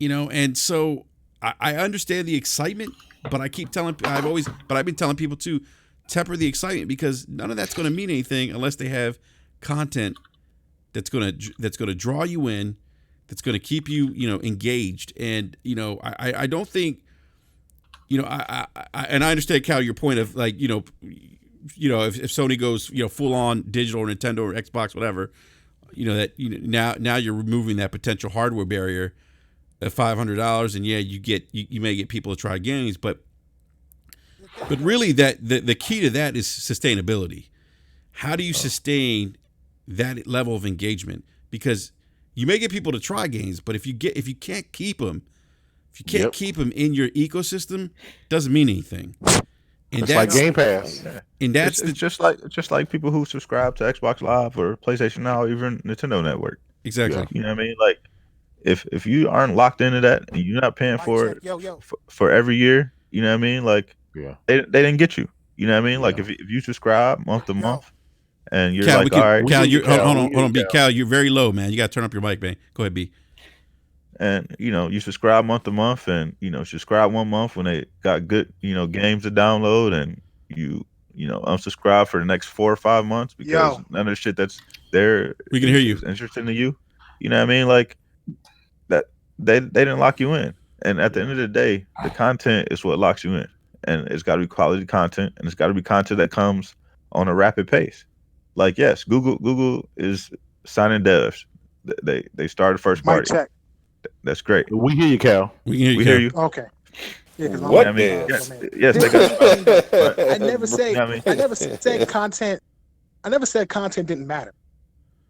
Speaker 1: And so I understand the excitement, but I've been telling people to temper the excitement, because none of that's going to mean anything unless they have content that's going to draw you in, that's going to keep you, engaged. And, I don't think, I understand, Cal, your point of if Sony goes, full on digital or Nintendo or Xbox, whatever, now you're removing that potential hardware barrier at $500, and you may get people to try games, but really that the key to that is sustainability. How do you sustain that level of engagement? Because you may get people to try games, but if you can't keep them in your ecosystem, it doesn't mean anything. And
Speaker 3: that's like GamePass.
Speaker 1: And that's
Speaker 2: it's just like people who subscribe to Xbox Live or PlayStation Now, even Nintendo Network.
Speaker 1: Exactly.
Speaker 2: You know what I mean? Like, if you aren't locked into that and you're not paying for it for every year, you know what I mean? Like, they didn't get you. You know what I mean? Like, if you subscribe month to month, and you're
Speaker 1: Cal,
Speaker 2: like, all right,
Speaker 1: Cal, hold on, B. Cal, you're very low, man. You got to turn up your mic, man. Go ahead, B.
Speaker 2: And you subscribe month to month, and subscribe 1 month when they got good games to download, and you unsubscribe for the next 4 or 5 months because none of the shit that's there
Speaker 1: we can hear you
Speaker 2: is interesting to you. You know what I mean? Like, that they didn't lock you in, and at the end of the day, the content is what locks you in, and it's got to be quality content, and it's got to be content that comes on a rapid pace. Like, yes, Google is signing devs. They started first party.
Speaker 5: Check.
Speaker 2: That's great.
Speaker 3: We hear you, Cal.
Speaker 1: We hear you.
Speaker 5: Okay. Yeah,
Speaker 6: what?
Speaker 2: I mean, yes, they got.
Speaker 5: I never said content. I never said content didn't matter.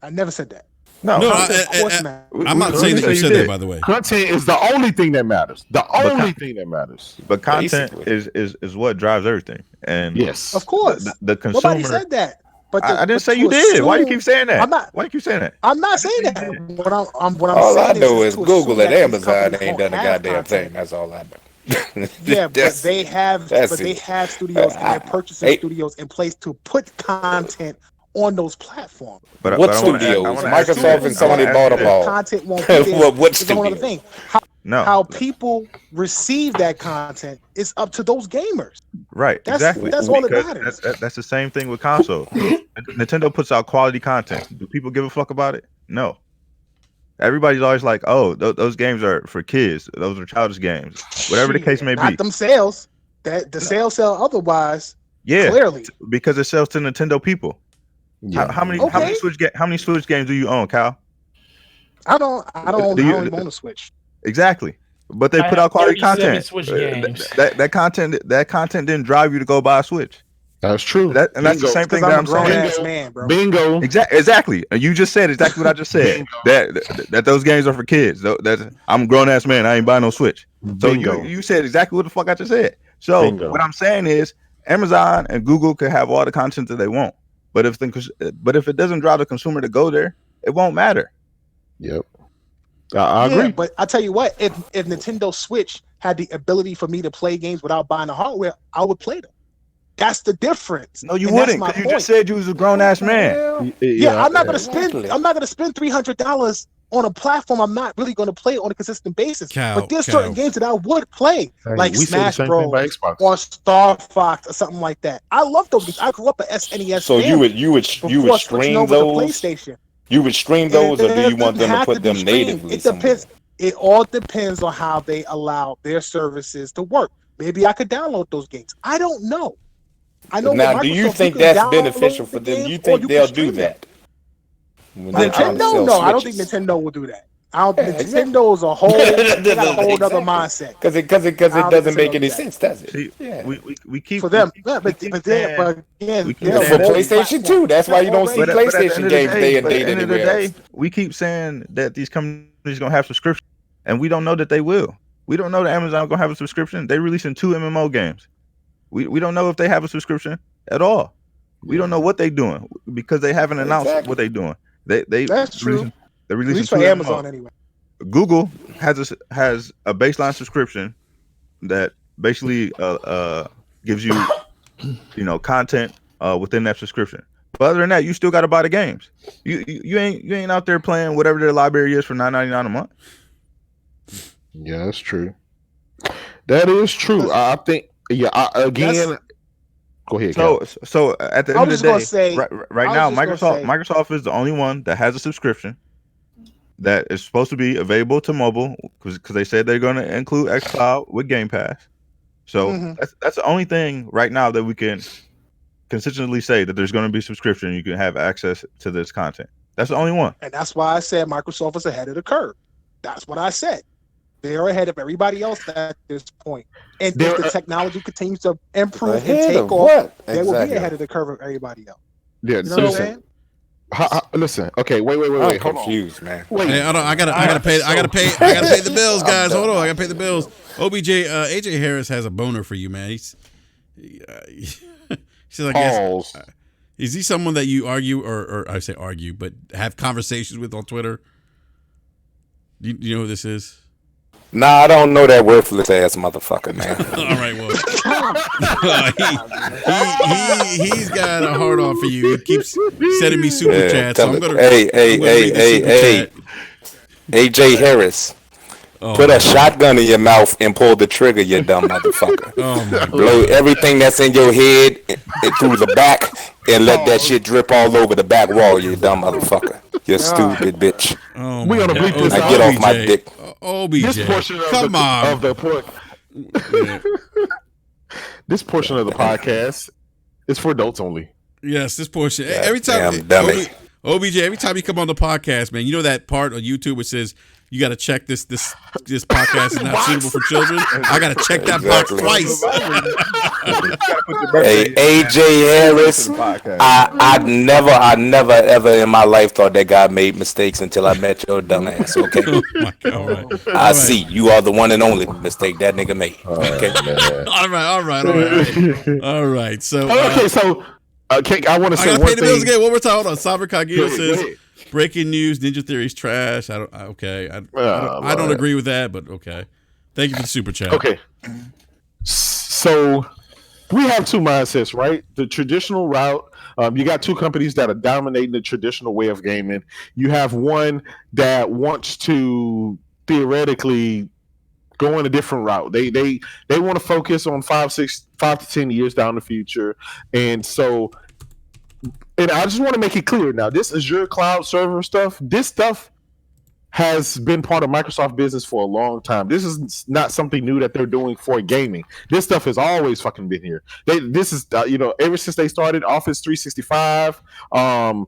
Speaker 5: I never said that.
Speaker 2: No,
Speaker 1: I'm not saying that you said that, by the way.
Speaker 3: Content is the only thing that matters. The only thing that matters.
Speaker 2: But content is what drives everything. And
Speaker 3: yes,
Speaker 5: of course,
Speaker 2: the consumer.
Speaker 5: Nobody said that. But
Speaker 2: I didn't say you did. Why you keep saying that? Why you keep saying that?
Speaker 5: I'm not saying that. What I'm
Speaker 6: all
Speaker 5: saying
Speaker 6: I know is
Speaker 5: to
Speaker 6: Google and Amazon
Speaker 5: these
Speaker 6: ain't done a goddamn
Speaker 5: content.
Speaker 6: thing. That's all I know.
Speaker 5: Yeah, but they have studios and they're purchasing studios in place to put content on those platforms.
Speaker 6: But what studios? Microsoft and Sony bought them all.
Speaker 5: Content won't be there.
Speaker 6: What
Speaker 5: It's another thing. How people receive that content is up to those gamers.
Speaker 2: Right, exactly.
Speaker 5: That's all that matters.
Speaker 2: That's the same thing with console. Nintendo puts out quality content. Do people give a fuck about it? No. Everybody's always like, "Oh, those games are for kids. Those are childish games." Whatever the case may be.
Speaker 5: Not them sales. That the sales sell otherwise.
Speaker 2: Yeah,
Speaker 5: clearly
Speaker 2: because it sells to Nintendo people. Yeah. How many Switch games do you own, Kyle?
Speaker 5: I don't own a Switch.
Speaker 2: Exactly. But they put out quality content.
Speaker 4: Switch games.
Speaker 2: That content didn't drive you to go buy a Switch.
Speaker 3: That's true.
Speaker 2: That's the same thing that I'm saying.
Speaker 5: Man, bro.
Speaker 2: Bingo. Exactly. You just said exactly what I just said. that those games are for kids. I'm a grown ass man. I ain't buying no Switch. So you said exactly what the fuck I just said. So what I'm saying is, Amazon and Google could have all the content that they want, but if it doesn't drive the consumer to go there, it won't matter.
Speaker 3: Yep. I agree.
Speaker 5: But I tell you what, if Nintendo Switch had the ability for me to play games without buying the hardware, I would play them. That's the difference.
Speaker 2: No, you wouldn't, because you just said you was a grown ass man.
Speaker 5: Yeah, I'm not gonna spend $300 on a platform I'm not really gonna play on a consistent basis. But there's certain games that I would play, like Smash Bros. Or Star Fox or something like that. I love those games. I grew up an SNES.
Speaker 6: So you would stream those?
Speaker 5: PlayStation.
Speaker 6: You would stream those, or do you want them to put them natively?
Speaker 5: It depends. It all depends on how they allow their services to work. Maybe I could download those games. I don't know. I know.
Speaker 6: Now, do you think that's beneficial for them? You think they'll do that?
Speaker 5: Nintendo? No, I don't think Nintendo will do that. Nintendo is a whole other mindset.
Speaker 6: Because it doesn't make any sense, does it?
Speaker 2: See, we keep
Speaker 5: for them, but again,
Speaker 6: for PlayStation 2. That's why you don't see PlayStation games day and date anywhere.
Speaker 2: We keep saying that these companies gonna have subscriptions. and we don't know that they will. We don't know that Amazon gonna have a subscription. They releasing 2 MMO games. We don't know if they have a subscription at all. We don't know what they're doing because they haven't announced what they're doing.
Speaker 5: That's true.
Speaker 2: They're releasing
Speaker 5: At least for
Speaker 2: 2
Speaker 5: Amazon
Speaker 2: MMO.
Speaker 5: anyway.
Speaker 2: Google has a baseline subscription that basically gives you content within that subscription. But other than that, you still got to buy the games. You ain't out there playing whatever their library is for $9.99 a month.
Speaker 3: Yeah, that's true. That is true. I think. Yeah. Go ahead.
Speaker 2: So at the end of the day, right now, Microsoft is the only one that has a subscription that is supposed to be available to mobile because they said they're going to include xCloud with GamePass. So that's the only thing right now that we can consistently say that there's going to be a subscription. You can have access to this content. That's the only one.
Speaker 5: And that's why I said Microsoft is ahead of the curve. That's what I said. They're ahead of everybody else at this point. And if the technology continues to improve and take off, they will be ahead of the curve of everybody else.
Speaker 3: Yeah,
Speaker 5: you know what I'm saying?
Speaker 3: Listen. Okay, wait.
Speaker 6: I'm confused, man.
Speaker 1: Wait. Hey, I gotta pay the bills, guys. Hold on, I gotta pay the bills. OBJ, AJ Harris has a boner for you, man. He's I guess, is he someone that you argue or I say argue, but have conversations with on Twitter? Do you know who this is?
Speaker 6: Nah, I don't know that worthless ass motherfucker, man.
Speaker 1: All right, well, he's got a hard on for you. He keeps sending me super chats. So I'm gonna
Speaker 6: AJ Harris. Put a shotgun in your mouth and pull the trigger, you dumb motherfucker.
Speaker 1: Oh my God.
Speaker 6: Blow everything that's in your head through the back and let that shit drip all over the back wall, you dumb motherfucker. You stupid bitch.
Speaker 1: Oh
Speaker 3: we gonna bleep this
Speaker 6: out.
Speaker 3: Now
Speaker 6: get off my dick.
Speaker 1: OBJ.
Speaker 3: This portion of this portion of the podcast is for adults only.
Speaker 1: Yes, this portion. Every time OBJ, every time you come on the podcast, man, you know that part on YouTube which says you got to check this podcast is not suitable for children. I got to check that box twice.
Speaker 6: Hey, AJ Harris, I never ever in my life thought that guy made mistakes until I met your dumb ass. Okay,
Speaker 1: oh my God,
Speaker 6: I see you are the one and only mistake that nigga made. Okay,
Speaker 1: all right. So
Speaker 3: I want to say
Speaker 1: I gotta
Speaker 3: one
Speaker 1: pay the
Speaker 3: thing.
Speaker 1: bills again. One more time. Hold on. Saber Kagil says breaking news: Ninja Theory's trash. I don't agree with that, but okay. Thank you for the super chat.
Speaker 3: Okay. So we have two mindsets, right? The traditional route. You got two companies that are dominating the traditional way of gaming. You have one that wants to theoretically go in a different route. They want to focus on 5 to 10 years down the future, and so. And I just want to make it clear now, this Azure cloud server stuff, this stuff has been part of Microsoft business for a long time. This is not something new that they're doing for gaming. This stuff has always fucking been here. This is, ever since they started Office 365, and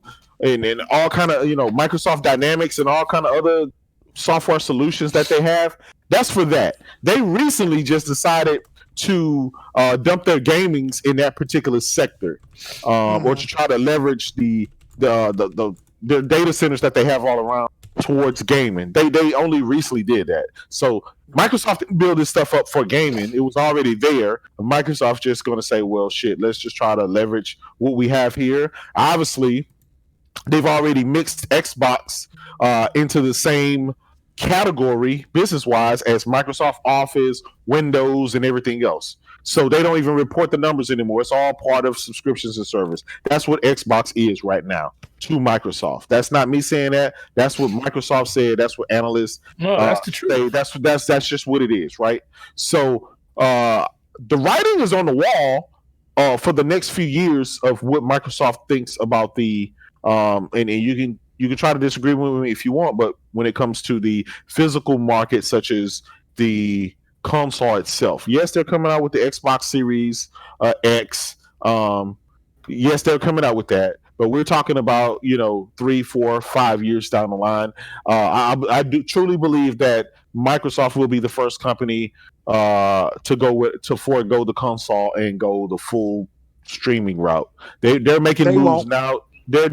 Speaker 3: all kind of, Microsoft Dynamics and all kind of other software solutions that they have. That's for that. They recently just decided to dump their gamings in that particular sector, or to try to leverage the data centers that they have all around towards gaming. They only recently did that. So Microsoft didn't build this stuff up for gaming. It was already there. Microsoft's just going to say, well, shit, let's just try to leverage what we have here. Obviously, they've already mixed Xbox into the same category business-wise as Microsoft Office, Windows, and everything else. So they don't even report the numbers anymore. It's all part of subscriptions and service. That's what Xbox is right now to Microsoft. That's not me saying that. That's what Microsoft said. That's what analysts
Speaker 4: that's the truth.
Speaker 3: That's just what it is, right? So the writing is on the wall for the next few years of what Microsoft thinks about the and you can try to disagree with me if you want, but when it comes to the physical market, such as the console itself, yes, they're coming out with the Xbox Series X. Yes, they're coming out with that, but we're talking about 3, 4, 5 years down the line. I do truly believe that Microsoft will be the first company to forego the console and go the full streaming route. They're making moves now. They're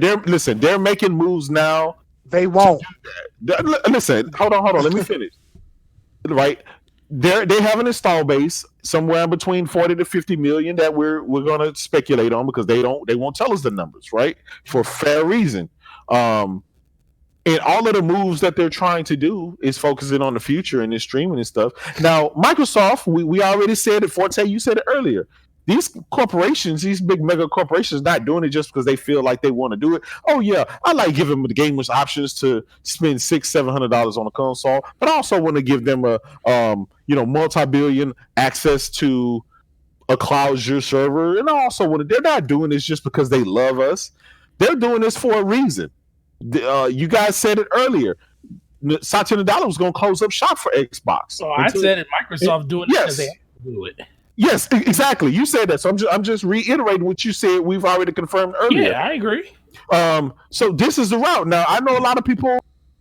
Speaker 3: making moves now.
Speaker 5: They won't.
Speaker 3: Listen, hold on. Let me finish. right? They have an install base somewhere between 40 to 50 million that we're going to speculate on because they won't tell us the numbers, right? For fair reason. And all of the moves that they're trying to do is focusing on the future and this streaming and stuff. Now, Microsoft, we already said it. Forte, you said it earlier. These corporations, these big mega corporations, not doing it just because they feel like they want to do it. Oh yeah, I like giving the gamers options to spend $600-700 on a console, but I also want to give them a multi-billion access to a cloud Azure server, and I also want to. They're not doing this just because they love us. They're doing this for a reason. You guys said it earlier. Satya Nadella was going to close up shop for Xbox.
Speaker 4: So I said it. Microsoft doing it because they have to do it.
Speaker 3: Yes, exactly. You said that. So I'm just reiterating what you said. We've already confirmed earlier.
Speaker 4: Yeah, I agree.
Speaker 3: So this is the route. Now I know a lot of people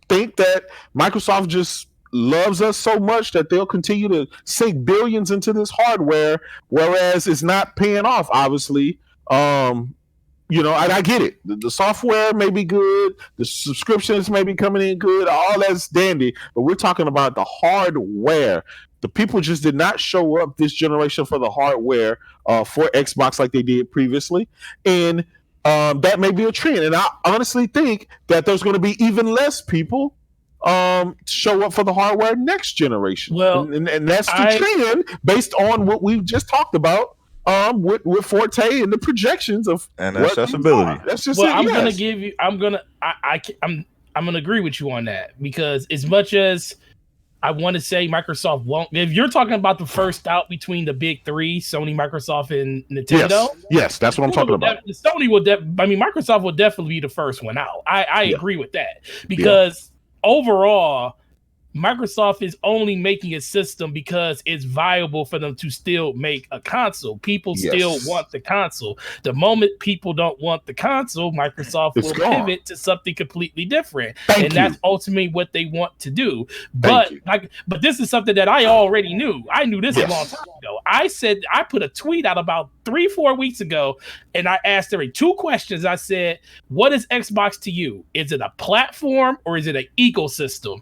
Speaker 3: think that Microsoft just loves us so much that they'll continue to sink billions into this hardware, whereas it's not paying off. Obviously. And I get it. The software may be good. The subscriptions may be coming in good. All that's dandy. But we're talking about the hardware. The people just did not show up this generation for the hardware for Xbox like they did previously. And that may be a trend. And I honestly think that there's going to be even less people show up for the hardware next generation.
Speaker 4: Well,
Speaker 3: and that's the trend based on what we've just talked about. With Forte and the projections of
Speaker 2: and accessibility.
Speaker 3: That's just
Speaker 4: I'm gonna give you. I'm gonna agree with you on that because as much as I want to say Microsoft won't, if you're talking about the first out between the big three, Sony, Microsoft, and Nintendo,
Speaker 3: yes, that's what I'm talking about.
Speaker 4: Microsoft will definitely be the first one out. I agree with that because overall, Microsoft is only making a system because it's viable for them to still make a console. People still want the console. The moment people don't want the console, Microsoft will pivot to something completely different. That's ultimately what they want to do. But this is something that I already knew. I knew this a long time ago. I put a tweet out about 3-4 weeks ago, and I asked every 2 questions. I said, what is Xbox to you? Is it a platform or is it an ecosystem?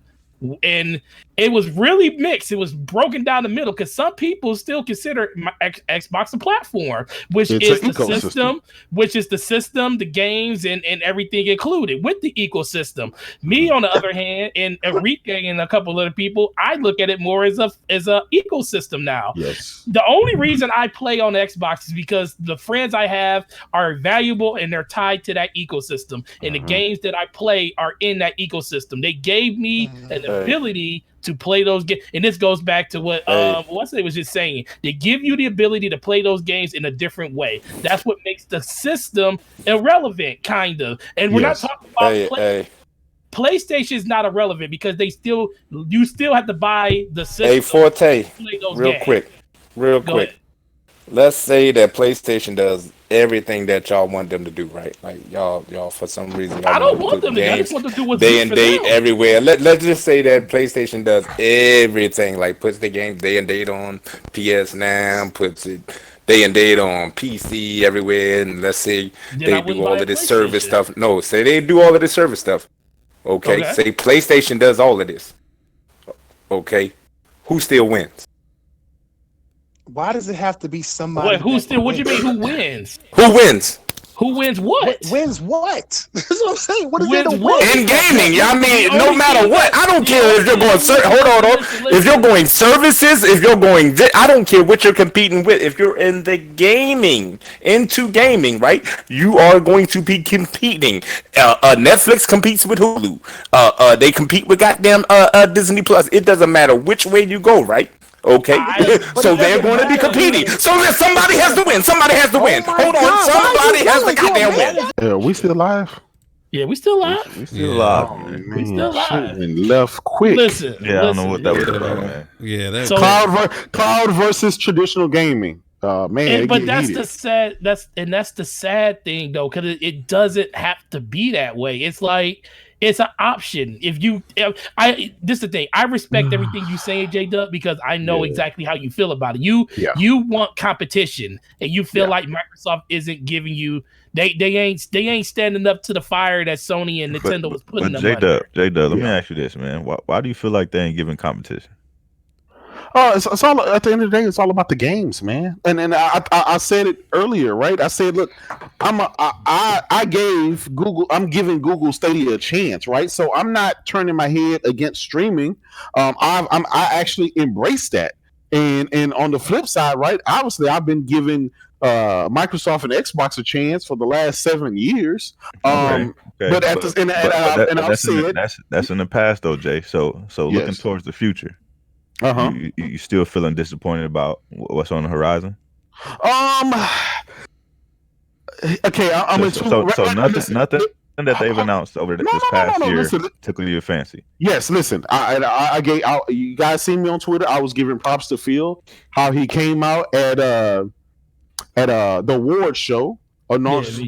Speaker 4: And it was really mixed. It was broken down the middle because some people still consider Xbox a platform, which is the system, the games, and everything included with the ecosystem. Me, on the other hand, and Enrique and a couple other people, I look at it more as a ecosystem now.
Speaker 3: Yes.
Speaker 4: The only reason I play on Xbox is because the friends I have are valuable and they're tied to that ecosystem. And the games that I play are in that ecosystem. They gave me an ability to play those games, and this goes back to what Wesley was just saying. They give you the ability to play those games in a different way. That's what makes the system irrelevant, kind of. And we're not talking about PlayStation is not irrelevant because you still have to buy the system.
Speaker 6: Hey, Forte, real quick. Let's say that PlayStation does everything that y'all want them to do, right? Like y'all for some reason.
Speaker 4: I don't want them to. I just want them to do what's
Speaker 6: day and date everywhere. Let's just say that PlayStation does everything, like puts the game day and date on PS Now, puts it day and date on PC everywhere, and let's say they do all of this service stuff. No, say they do all of this service stuff. Okay. Say PlayStation does all of this. Okay, who still wins?
Speaker 5: Why does it have to be somebody?
Speaker 4: Wait, who still? What do you mean? Who wins?
Speaker 6: Who wins?
Speaker 4: Who wins what?
Speaker 5: Wins what? That's what I'm saying. What is there to win?
Speaker 6: In gaming, I mean, no matter what. I don't care if you're going. If you're going services, if you're going, I don't care what you're competing with. If you're in the into gaming, right? You are going to be competing. Netflix competes with Hulu. They compete with goddamn Disney Plus. It doesn't matter which way you go, right? Okay, so they're going to be competing. So somebody has to win. Somebody has to win. Hold on, somebody has to goddamn win.
Speaker 3: Yeah, we still live?
Speaker 4: Yeah, we still live.
Speaker 2: We still live.
Speaker 3: We still live. And left quick.
Speaker 4: Listen.
Speaker 2: I don't know what that was about, man.
Speaker 1: Yeah, that's
Speaker 3: cloud versus traditional gaming. Man,
Speaker 4: but that's the sad thing though, because it doesn't have to be that way. It's like it's an option. This is the thing. I respect everything you say, J-Dub, because I know exactly how you feel about it. You want competition, and you feel like Microsoft isn't giving you. They ain't standing up to the fire that Sony and Nintendo was putting them under.
Speaker 2: J-Dub, let me ask you this, man. Why do you feel like they ain't giving competition?
Speaker 3: It's all at the end of the day. It's all about the games, man. And I said it earlier, right? I said, look, I gave Google. I'm giving Google Stadia a chance, right? So I'm not turning my head against streaming. I actually embrace that. And on the flip side, right? Obviously, I've been giving Microsoft and Xbox a chance for the last 7 years.
Speaker 2: Okay.
Speaker 3: But at the and I've said
Speaker 2: that's in the past though, Jay. So looking towards the future, you still feeling disappointed about what's on the horizon?
Speaker 3: Okay,
Speaker 2: nothing that they've announced over this past year tickled your fancy.
Speaker 3: Yes, listen, I gave you guys see me on Twitter. I was giving props to Phil, how he came out at the award show, announced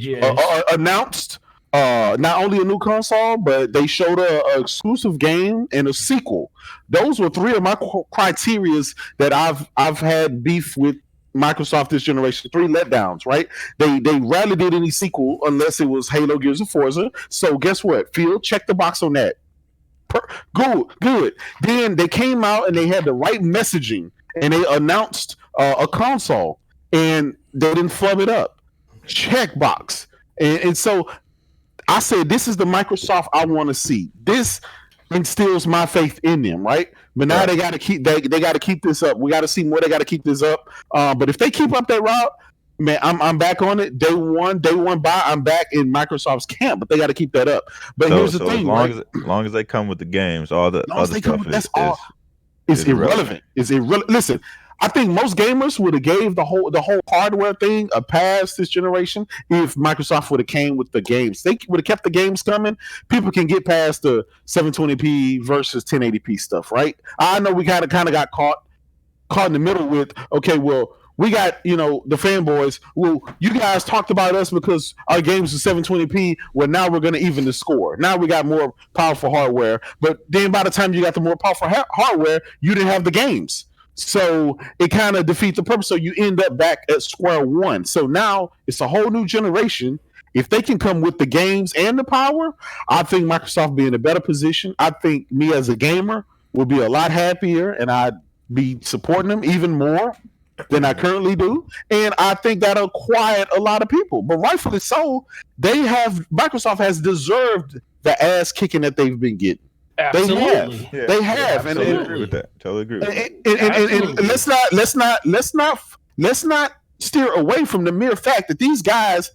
Speaker 3: not only a new console, but they showed a exclusive game and a sequel. Those were three of my criterias that I've had beef with Microsoft this generation. 3 letdowns, right? They rarely did any sequel unless it was Halo, Gears, and Forza. So guess what? Phil, check the box on that. Good. Then they came out and they had the right messaging and they announced a console and they didn't flub it up. Check box. And so I said, this is the Microsoft I want to see. This instills my faith in them, right? But now they got to keep they got to keep this up. We got to see more. They got to keep this up. But if they keep up that route, man, I'm back on it. Day one buy. I'm back in Microsoft's camp. But they got to keep that up. But here's the thing:
Speaker 2: as long as they come with the games, all the other stuff
Speaker 3: is irrelevant. It's irrelevant. Listen, I think most gamers would have gave the whole hardware thing a pass this generation if Microsoft would have came with the games. They would have kept the games coming. People can get past the 720p versus 1080p stuff, right? I know we kind of got caught in the middle with, okay, well, we got, the fanboys. Well, you guys talked about us because our games are 720p. Well, now we're going to even the score. Now we got more powerful hardware. But then by the time you got the more powerful hardware, you didn't have the games. So it kind of defeats the purpose. So you end up back at square one. So now it's a whole new generation. If they can come with the games and the power, I think Microsoft be in a better position. I think me as a gamer will be a lot happier and I'd be supporting them even more than I currently do. And I think that'll quiet a lot of people. But rightfully so, Microsoft has deserved the ass kicking that they've been getting.
Speaker 4: Absolutely.
Speaker 3: They have.
Speaker 2: And agree with that. Totally agree with
Speaker 3: that. And let's not steer away from the mere fact that these guys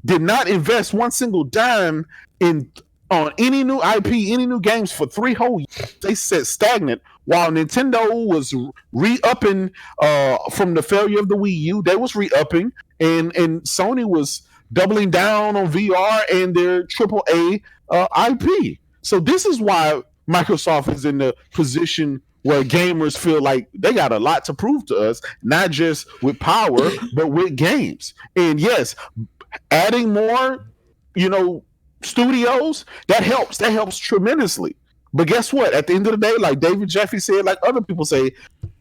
Speaker 3: did not invest one single dime on any new IP, any new games for 3 whole years. They sat stagnant while Nintendo was re-upping from the failure of the Wii U. They was re-upping, and Sony was doubling down on VR and their AAA IP. So this is why Microsoft is in the position where gamers feel like they got a lot to prove to us, not just with power, but with games. And yes, adding more, studios, that helps tremendously. But guess what? At the end of the day, like David Jeffy said, like other people say,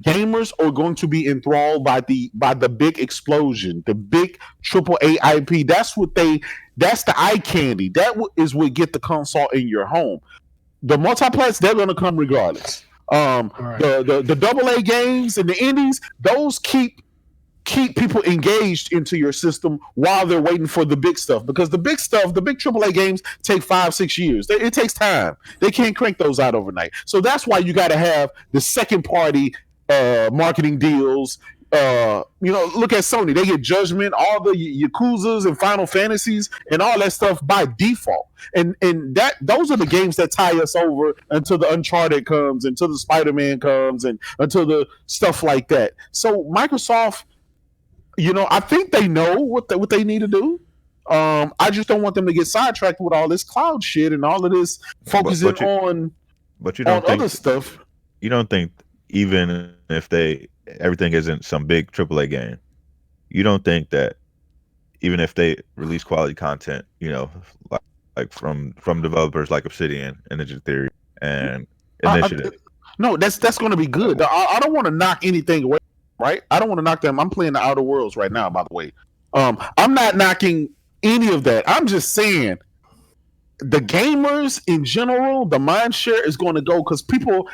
Speaker 3: gamers are going to be enthralled by the big explosion, the big AAA IP. That's the eye candy. That is what get the console in your home. The multiplats, they're going to come regardless. The AA games and the indies, those keep people engaged into your system while they're waiting for the big stuff, because the big AAA games take 5-6 years. It takes time. They can't crank those out overnight. So that's why you got to have the second party marketing deals. Look at Sony. They get Judgment, all the Yakuzas and Final Fantasies and all that stuff by default. And those are the games that tie us over until the Uncharted comes, until the Spider-Man comes, and until the stuff like that. So Microsoft, I think they know what they need to do. I just don't want them to get sidetracked with all this cloud shit and all of this focusing on other stuff.
Speaker 2: You don't think, even if everything isn't some big AAA game, you don't think that even if they release quality content, like from developers like Obsidian and Ninja Theory and Initiative?
Speaker 3: No, that's going to be good. I don't want to knock anything away. Right? I don't want to knock them. I'm playing the Outer Worlds right now, by the way. I'm not knocking any of that. I'm just saying the gamers in general, the mind share is going to go because people,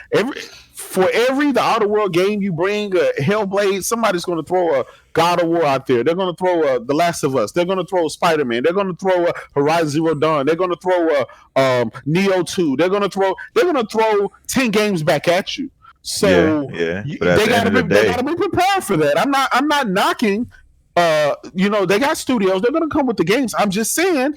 Speaker 3: for the Outer World game you bring, Hellblade, somebody's going to throw a God of War out there. They're going to throw The Last of Us. They're going to throw Spider-Man. They're going to throw Horizon Zero Dawn. They're going to throw Neo 2. They're going to throw 10 games back at you. So they got to be prepared for that. I'm not knocking. They got studios. They're going to come with the games. I'm just saying,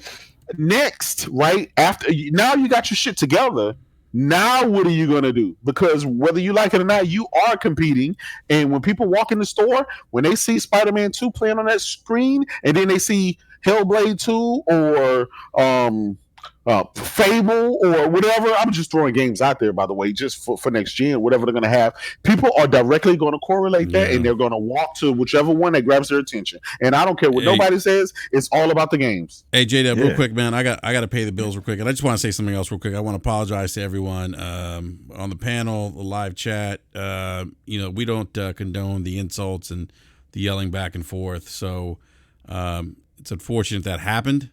Speaker 3: next, right after now, you got your shit together. Now, what are you going to do? Because whether you like it or not, you are competing. And when people walk in the store, when they see Spider-Man 2 playing on that screen, and then they see Hellblade 2 or Fable or whatever, I'm just throwing games out there, by the way, just for next gen, whatever they're going to have. People are directly going to correlate that, and they're going to walk to whichever one that grabs their attention. And I don't care what nobody says. It's all about the games.
Speaker 1: Hey, J-Dub, real quick, man, I got to pay the bills real quick. And I just want to say something else real quick. I want to apologize to everyone on the panel, the live chat. We don't condone the insults and the yelling back and forth. So it's unfortunate that happened.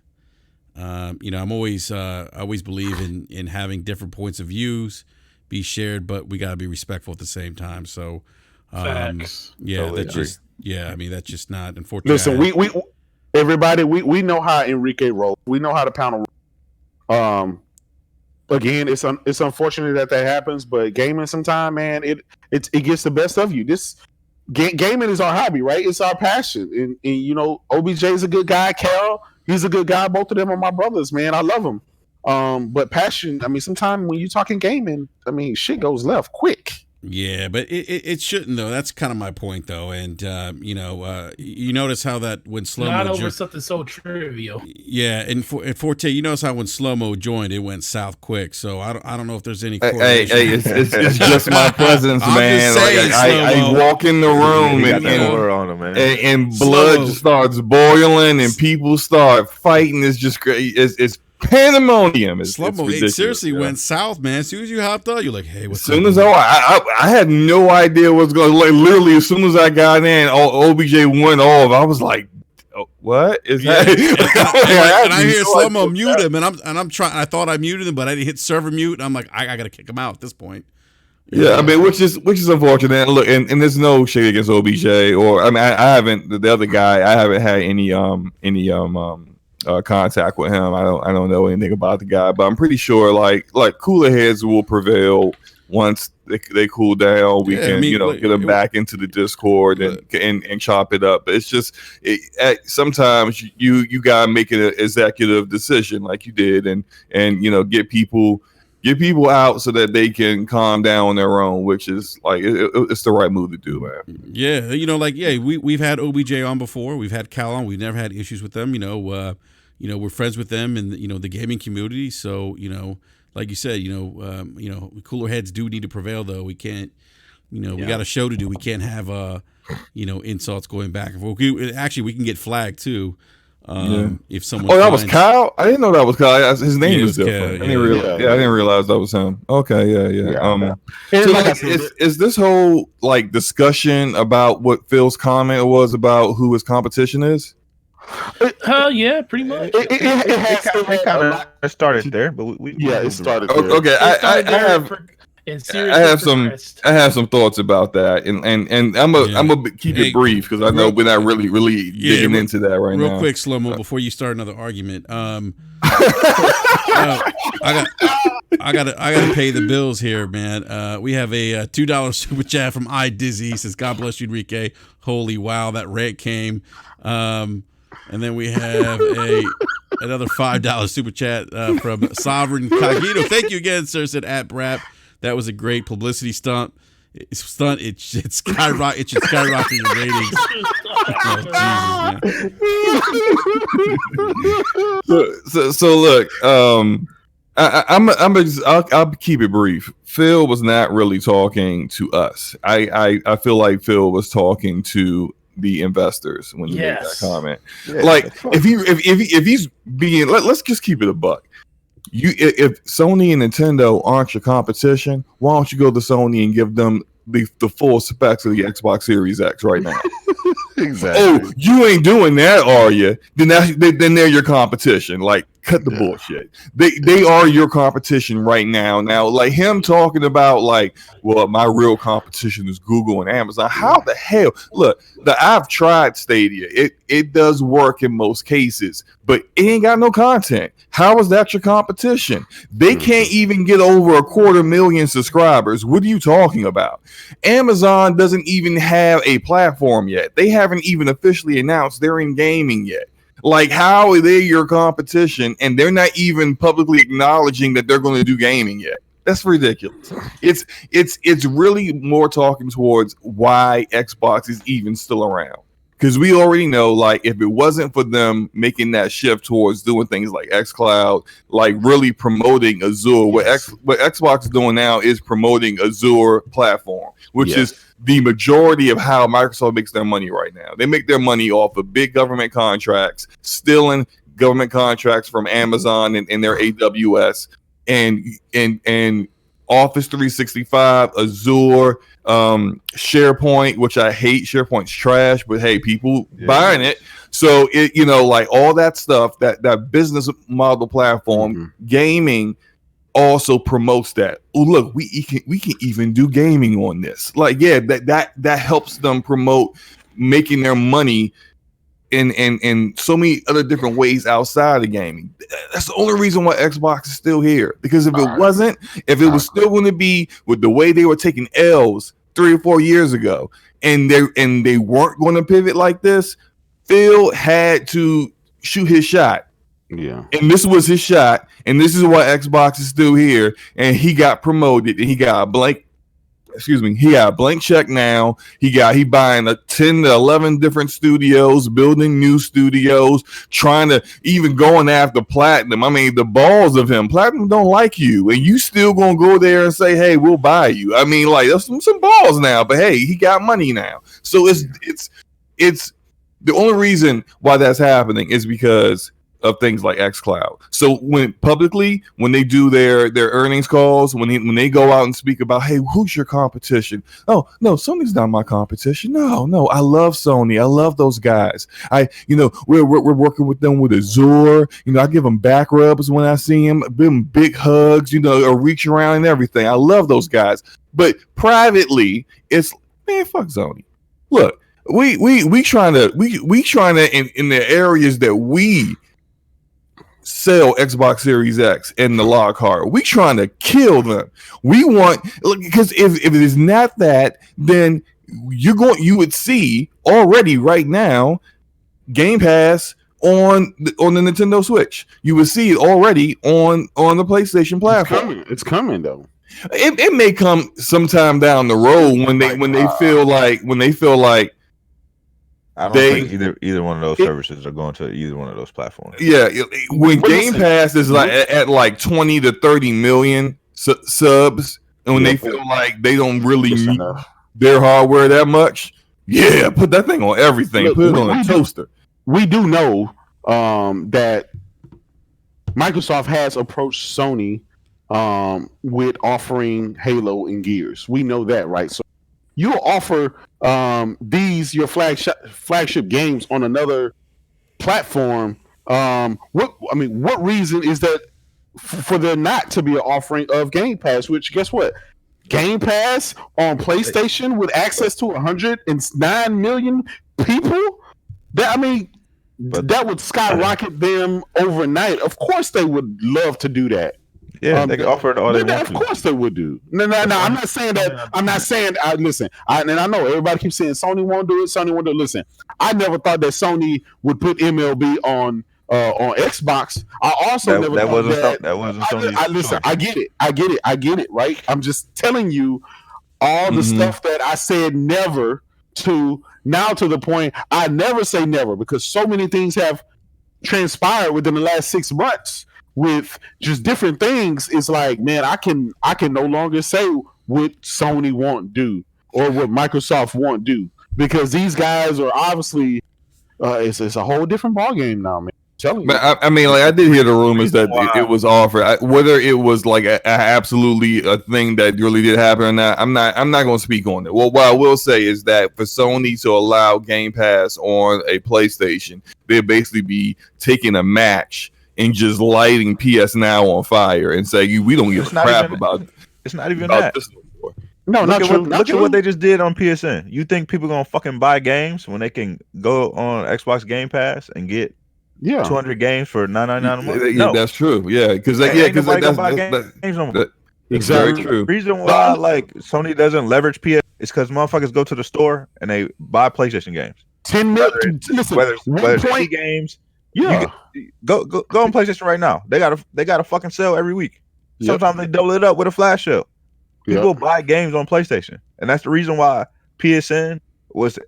Speaker 1: I'm always I always believe in having different points of views be shared, but we got to be respectful at the same time. So,
Speaker 4: Facts.
Speaker 1: Totally that's just not unfortunate.
Speaker 3: Listen, we everybody, we know how Enrique rolls. We know how the panel rolls. Again, it's unfortunate that happens, but gaming sometimes, man, it gets the best of you. This gaming is our hobby, right? It's our passion, and OBJ is a good guy. Cal, he's a good guy. Both of them are my brothers, man. I love them. But passion, I mean, sometimes when you're talking gaming, I mean, shit goes left quick.
Speaker 1: Yeah, but it shouldn't, though. That's kind of my point, though. And you notice how that when slow-mo
Speaker 4: not over something so trivial.
Speaker 1: Yeah, and Forte, you notice how when slow-mo joined, it went south quick. So I don't know if there's any correlation.
Speaker 7: Hey, it's just my presence, man.
Speaker 1: Saying,
Speaker 7: I walk in the room and blood just starts boiling and people start fighting. It's just great. It's pandemonium.
Speaker 1: Slow-mo, it seriously went south, man. As soon as you hopped out, you're like, hey, what's up?
Speaker 7: As soon as I had no idea what's going on. Like, literally, as soon as I got in, OBJ went off. I was like, what is that?
Speaker 1: And I hear slow-mo mute him, and I'm trying. I thought I muted him, but I didn't hit server mute. I'm like, I got to kick him out at this point.
Speaker 7: Yeah, I mean, which is unfortunate. And look, and there's no shade against OBJ or I mean, I haven't the other guy. I haven't had any contact with him. I don't know anything about the guy, but I'm pretty sure like cooler heads will prevail once they cool down. We can get them back into the Discord and chop it up. But it's just sometimes you gotta make an executive decision like you did and get people out so that they can calm down on their own, which is like it's the right move to do, man.
Speaker 1: Yeah, we've had OBJ on before. We've had Cal on. We've never had issues with them. We're friends with them in the gaming community. So like you said, cooler heads do need to prevail. Though we can't, we got a show to do. We can't have insults going back and forth. We can get flagged too. If someone
Speaker 7: that was Kyle. I didn't know that was Kyle. His name was different. I didn't realize that was him. Okay, yeah. Is this whole like discussion about what Phil's comment was about who his competition is?
Speaker 4: Yeah, pretty much.
Speaker 2: It kind of started there, but it started there.
Speaker 7: Okay, I have some thoughts about that, and I'm gonna keep it brief because I know we're not really digging into that right now.
Speaker 1: Real quick, slow-mo, before you start another argument. I gotta pay the bills here, man. We have a $2 super chat from iDizzy. He says, "God bless you, Enrique." Holy wow, that rant came. And then we have another $5 super chat from Sovereign Cogito. Thank you again, sir. Said at Brap. That was a great publicity stunt. It should skyrocket your ratings. Oh, Jesus, man.
Speaker 7: So look, I'll keep it brief. Phil was not really talking to us. I feel like Phil was talking to the investors when he made that comment. Yeah, like if he's being, let's just keep it a buck. If Sony and Nintendo aren't your competition, why don't you go to Sony and give them the full specs of the Xbox Series X right now?
Speaker 2: Exactly.
Speaker 7: Oh, you ain't doing that, are you? Then they're your competition. Like, Cut the bullshit. They are your competition right now. Now, like him talking about like, well, my real competition is Google and Amazon. How the hell? Look, I've tried Stadia. It does work in most cases, but it ain't got no content. How is that your competition? They can't even get over 250,000 subscribers. What are you talking about? Amazon doesn't even have a platform yet. They haven't even officially announced they're in gaming yet. Like, how are they your competition and they're not even publicly acknowledging that they're going to do gaming yet? That's ridiculous. It's really more talking towards why Xbox is even still around. Because we already know, like, if it wasn't for them making that shift towards doing things like xCloud, like really promoting Azure, what Xbox is doing now is promoting Azure platform, which is the majority of how Microsoft makes their money right now. They make their money off of big government contracts, stealing government contracts from Amazon and their AWS and Office 365, Azure, SharePoint, which I hate. SharePoint's trash, but hey, people buying it. So it, like all that stuff, that business model platform, gaming also promotes that. Oh, look, we can even do gaming on this. Like, yeah, that helps them promote making their money in so many other different ways outside of gaming. That's the only reason why Xbox is still here. Because if it wasn't, if it was still going to be with the way they were taking L's 3 or 4 years ago, and they weren't going to pivot like this, Phil had to shoot his shot.
Speaker 3: Yeah.
Speaker 7: And this was his shot, and this is why Xbox is still here, and he got promoted, and he got a blank check now. He buying 10 to 11 different studios, building new studios, trying to even going after Platinum. I mean, the balls of him. Platinum don't like you, and you still gonna go there and say, hey, we'll buy you. I mean, like, there's some balls now, but hey, he got money now. So it's the only reason why that's happening is because of things like xCloud. So when they do their earnings calls, when they go out and speak about, hey, who's your competition? Oh, no, Sony's not my competition. No, I love Sony. I love those guys. We're working with them with Azure. I give them back rubs when I see them, give them big hugs, or reach around and everything. I love those guys. But privately, it's, man, fuck Sony. Look, we trying to in the areas that we sell Xbox Series X and the log card, we trying to kill them. We want, because if it is not that, then you would see already right now GamePass on the Nintendo Switch. You would see it already on the PlayStation platform.
Speaker 3: It's coming though.
Speaker 7: It may come sometime down the road when they feel like
Speaker 2: I don't think either one of those services are going to either one of those platforms.
Speaker 7: Yeah, when Game Pass is like at like 20 to 30 million subs, and when they feel like they don't really need their hardware that much, put that thing on everything.
Speaker 3: Look,
Speaker 7: put it on a toaster.
Speaker 3: We do know that Microsoft has approached Sony with offering Halo and Gears. We know that, right? So you offer your flagship games on another platform. What reason is that for there not to be an offering of Game Pass? Which, guess what? Game Pass on PlayStation with access to 109 million people. That would skyrocket them overnight. Of course, they would love to do that.
Speaker 2: Yeah, they can offer it all they want.
Speaker 3: Of course they would do. No. I'm not saying that. I'm not saying. Listen, I know everybody keeps saying Sony won't do it. Sony won't do it. Listen, I never thought that Sony would put MLB on Xbox. I also never thought that wasn't Sony's listen, I get it. Right? I'm just telling you all the stuff that I said never to now to the point I never say never, because so many things have transpired within the last 6 months. With just different things, it's like, man, I can no longer say what Sony won't do or what Microsoft won't do, because these guys are obviously it's a whole different ballgame now, man.
Speaker 7: But I did hear the rumors that it was offered. Whether it was like absolutely a thing that really did happen or not, I'm not going to speak on it. Well, what I will say is that for Sony to allow Game Pass on a PlayStation, they'd basically be taking a match and just lighting PS Now on fire and saying we don't give a crap about.
Speaker 2: It's not even that.
Speaker 3: No,
Speaker 2: look at what they just did on PSN. You think people gonna fucking buy games when they can go on Xbox Game Pass and get 200 games for $9.99 a month?
Speaker 7: No, that's true. Yeah, because that's very true.
Speaker 2: The reason why like Sony doesn't leverage PS is because motherfuckers go to the store and they buy PlayStation games.
Speaker 3: 10 million.
Speaker 2: Whether it's PC games, go on PlayStation right now. They got a fucking sale every week. Sometimes they double it up with a flash sale. People buy games on PlayStation, and that's the reason why PSN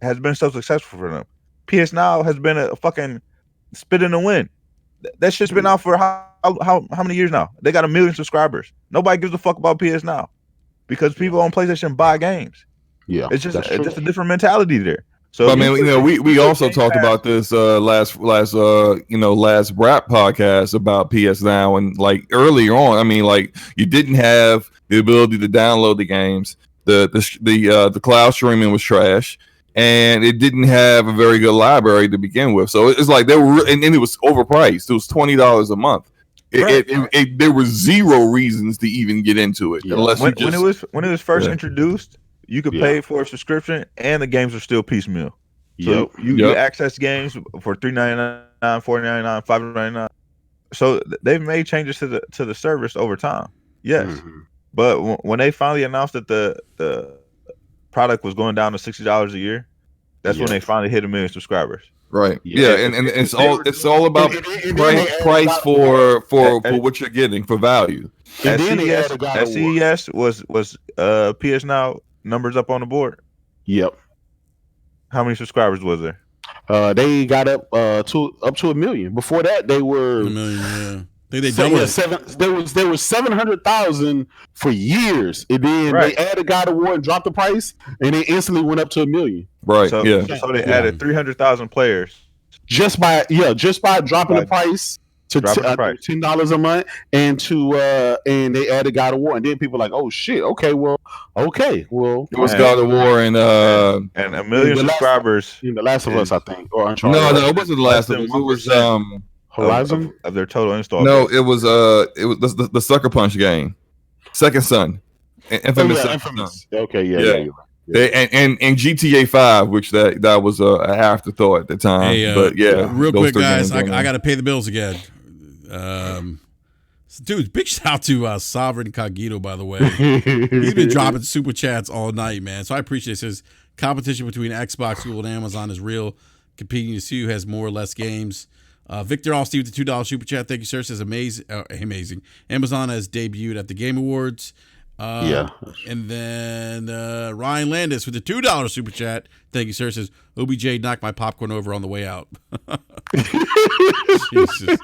Speaker 2: has been so successful for them. PS Now has been a fucking spit in the wind. That shit's been out for how many years now? They got 1 million subscribers. Nobody gives a fuck about PS Now because people on PlayStation buy games.
Speaker 3: Yeah,
Speaker 2: it's just a different mentality there.
Speaker 7: So I mean, we also talked about this last rap podcast about PS Now, and like earlier on, I mean, like you didn't have the ability to download the games. The cloud streaming was trash, and it didn't have a very good library to begin with. So it's like they were, and it was overpriced. It was $20 a month. There were zero reasons to even get into it unless when
Speaker 2: it was first introduced. You could pay for a subscription, and the games are still piecemeal. So you access games for $3.99, $4.99, $5.99. So they've made changes to the service over time. Yes, but when they finally announced that the product was going down to $60 a year, that's when they finally hit 1 million subscribers.
Speaker 7: Right. Yeah, and it's all about price for what you're getting for value.
Speaker 2: At CES was PS Now numbers up on the board?
Speaker 3: Yep.
Speaker 2: How many subscribers was there?
Speaker 3: They got up to 1 million. Before that, they were
Speaker 1: 1 million. Yeah, they doubled it.
Speaker 3: There was 700,000 for years, and then they added God of War and dropped the price, and it instantly went up to 1 million.
Speaker 7: Right.
Speaker 2: So they added 300,000 players
Speaker 3: just by dropping the price to $10 a month, and and they added God of War, and then people were like, oh shit, okay, well, it
Speaker 7: was God of War and
Speaker 2: 1 million subscribers
Speaker 3: in The Last of Us, I think, or
Speaker 7: Uncharted. No, it wasn't The Last of Us. It was
Speaker 3: Horizon
Speaker 2: of their total install.
Speaker 7: No, it was the Sucker Punch game, Second Son, Infamous.
Speaker 3: Okay, yeah.
Speaker 7: And GTA 5, which that was an afterthought at the time.
Speaker 1: Hey,
Speaker 7: but
Speaker 1: real quick, guys, I got to pay the bills again. Dude, big shout out to Sovereign Cogito, by the way. He's been dropping super chats all night, man. So I appreciate it. It says competition between Xbox, Google, and Amazon is real. Competing to see who has more or less games. Victor Allsteve with the $2 super chat. Thank you, sir. Says amazing. Amazon has debuted at the Game Awards. And then Ryan Landis with the $2 super chat. Thank you, sir. Says OBJ knocked my popcorn over on the way out. Jesus.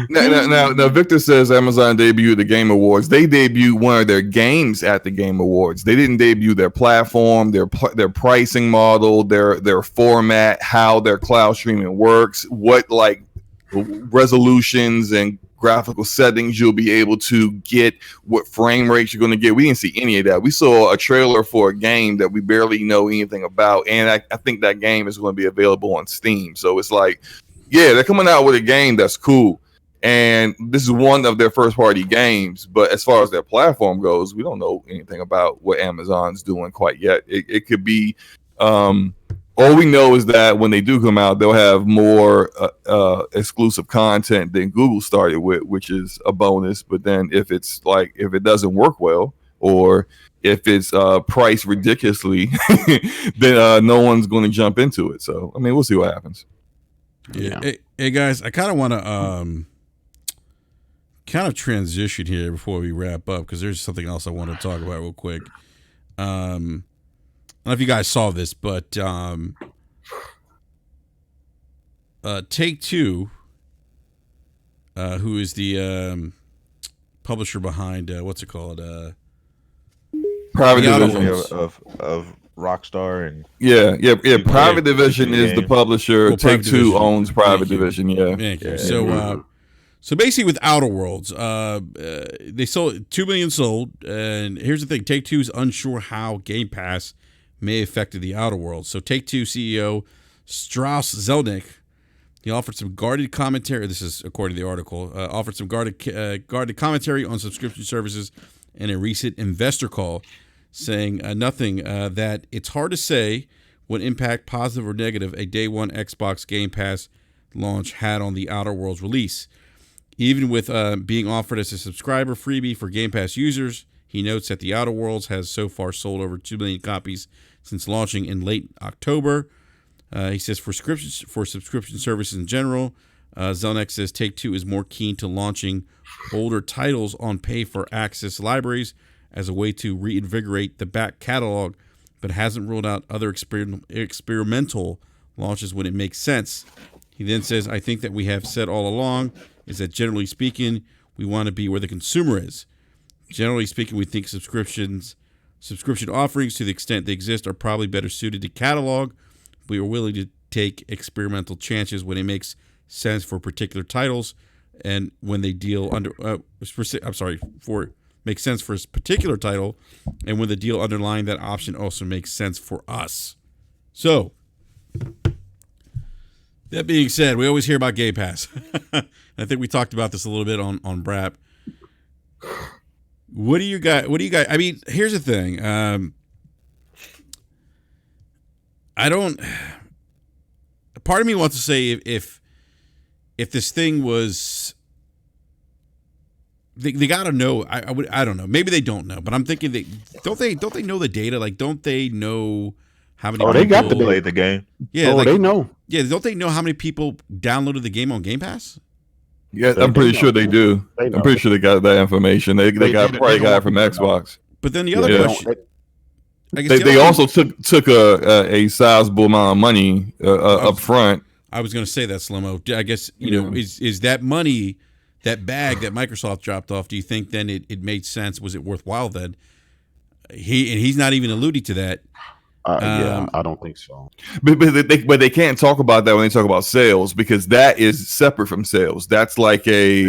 Speaker 7: Now, Victor says Amazon debuted the Game Awards. They debuted one of their games at the Game Awards. They didn't debut their platform, their pricing model, their format, how their cloud streaming works, what like resolutions and graphical settings you'll be able to get, what frame rates you're going to get. We didn't see any of that. We saw a trailer for a game that we barely know anything about, and I think that game is going to be available on Steam. So it's like, yeah, they're coming out with a game that's cool, and this is one of their first party games, but as far as their platform goes, we don't know anything about what Amazon's doing quite yet. It could be all we know is that when they do come out, they'll have more exclusive content than Google started with, which is a bonus. But then if it doesn't work well, or if it's priced ridiculously, then no one's going to jump into it. So, I mean, we'll see what happens.
Speaker 1: Yeah. Hey guys, I kind of want to transition here before we wrap up, because there's something else I want to talk about real quick. I don't know if you guys saw this, but Take-Two, who is the publisher behind what's it called?
Speaker 7: Private Division
Speaker 2: of Rockstar and
Speaker 7: Private Division is the publisher. Well, Take-Two owns Private Division. Yeah.
Speaker 1: Thank you. So basically, with Outer Worlds, they sold 2 million sold, and here's the thing: Take-Two is unsure how GamePass may have affected the Outer Worlds. So Take-Two CEO Strauss Zelnick He offered some guarded commentary. This is according to the article. Offered some guarded commentary on subscription services in a recent investor call, saying nothing that it's hard to say what impact, positive or negative, a day one Xbox Game Pass launch had on the Outer Worlds release. Even with being offered as a subscriber freebie for Game Pass users, he notes that the Outer Worlds has so far sold over 2 million copies since launching in late October. He says for subscription services in general, Zelnick says Take-Two is more keen to launching older titles on pay-for-access libraries as a way to reinvigorate the back catalog, but hasn't ruled out other experimental launches when it makes sense. He then says, I think that we have said all along is that generally speaking, we want to be where the consumer is. Generally speaking, we think subscription offerings, to the extent they exist, are probably better suited to catalog. We are willing to take experimental chances when it makes sense for particular titles, and when they deal under makes sense for a particular title, and when the deal underlying that option also makes sense for us. So, that being said, we always hear about Game Pass. I think we talked about this a little bit on BRAP. What do you guys? I mean, here's the thing. I don't. Part of me wants to say if this thing was, they got to know. I don't know. Maybe they don't know, but I'm thinking don't they know the data? Like, don't they know how many?
Speaker 2: Oh, they got to play the game.
Speaker 1: Yeah,
Speaker 3: they know.
Speaker 1: Yeah, don't they know how many people downloaded the game on Game Pass?
Speaker 7: Yeah, I'm pretty sure they do. I'm pretty sure they got that information. They got it from Xbox.
Speaker 1: But then the other question.
Speaker 7: They also took a sizable amount of money up front.
Speaker 1: I was going to say that, Slow-Mo. I guess, is that money, that bag that Microsoft dropped off, do you think then it made sense? Was it worthwhile then? He's not even alluding to that.
Speaker 3: Yeah, I don't think so.
Speaker 7: But they can't talk about that when they talk about sales, because that is separate from sales. That's like I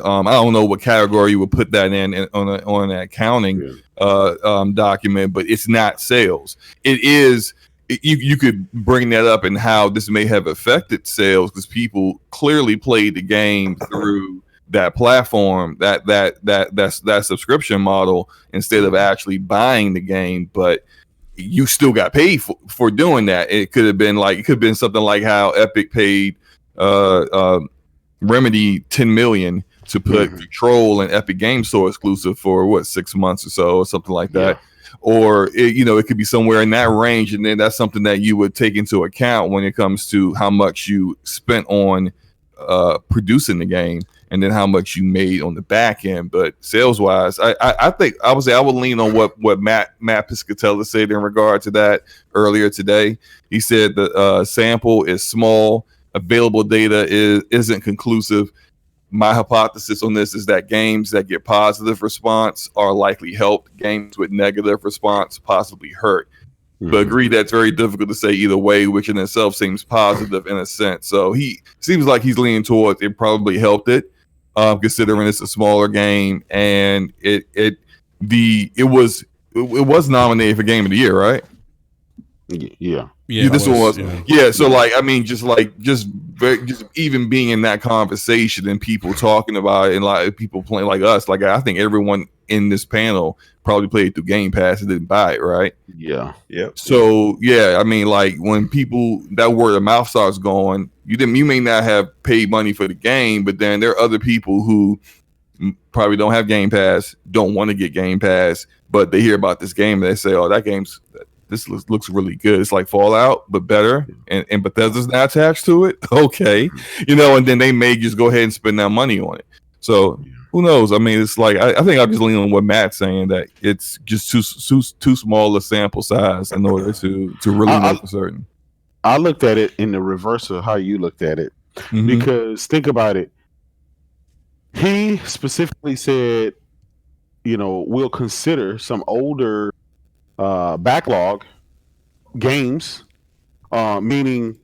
Speaker 7: don't know what category you would put that in on an accounting document, but it's not sales. It is. You could bring that up and how this may have affected sales, because people clearly played the game through that platform, that subscription model, instead of actually buying the game. But you still got paid for doing that. It could have been something like how Epic paid Remedy $10 million to put Control and Epic Game Store exclusive for 6 months or so, or something like that. Or it could be somewhere in that range, and then that's something that you would take into account when it comes to how much you spent on producing the game, and then how much you made on the back end. But sales wise, I think I would lean on what Matt Piscatella said in regard to that earlier today. He said the sample is small, available data isn't conclusive. My hypothesis on this is that games that get positive response are likely helped. Games with negative response possibly hurt. But agree that's very difficult to say either way, which in itself seems positive in a sense. So he seems like he's leaning towards it probably helped it, considering it's a smaller game, and it was nominated for Game of the Year, right?
Speaker 3: Yeah.
Speaker 7: Yeah, this one was. Yeah, so just even being in that conversation and people talking about it, and like people playing like us, like I think everyone in this panel probably played through Game Pass and didn't buy it, right?
Speaker 3: Yeah.
Speaker 2: Yep.
Speaker 7: So yeah, I mean, like when people, that word of mouth starts going, you may not have paid money for the game, but then there are other people who probably don't have Game Pass, don't want to get Game Pass, but they hear about this game and they say, "Oh, this looks really good. It's like Fallout, but better." And Bethesda's not attached to it. Okay. And then they may just go ahead and spend that money on it. So who knows? I mean, it's like, I think I'm just leaning on what Matt's saying, that it's just too small a sample size in order to really know for certain.
Speaker 3: I looked at it in the reverse of how you looked at it, because think about it. He specifically said, we'll consider some older backlog games, meaning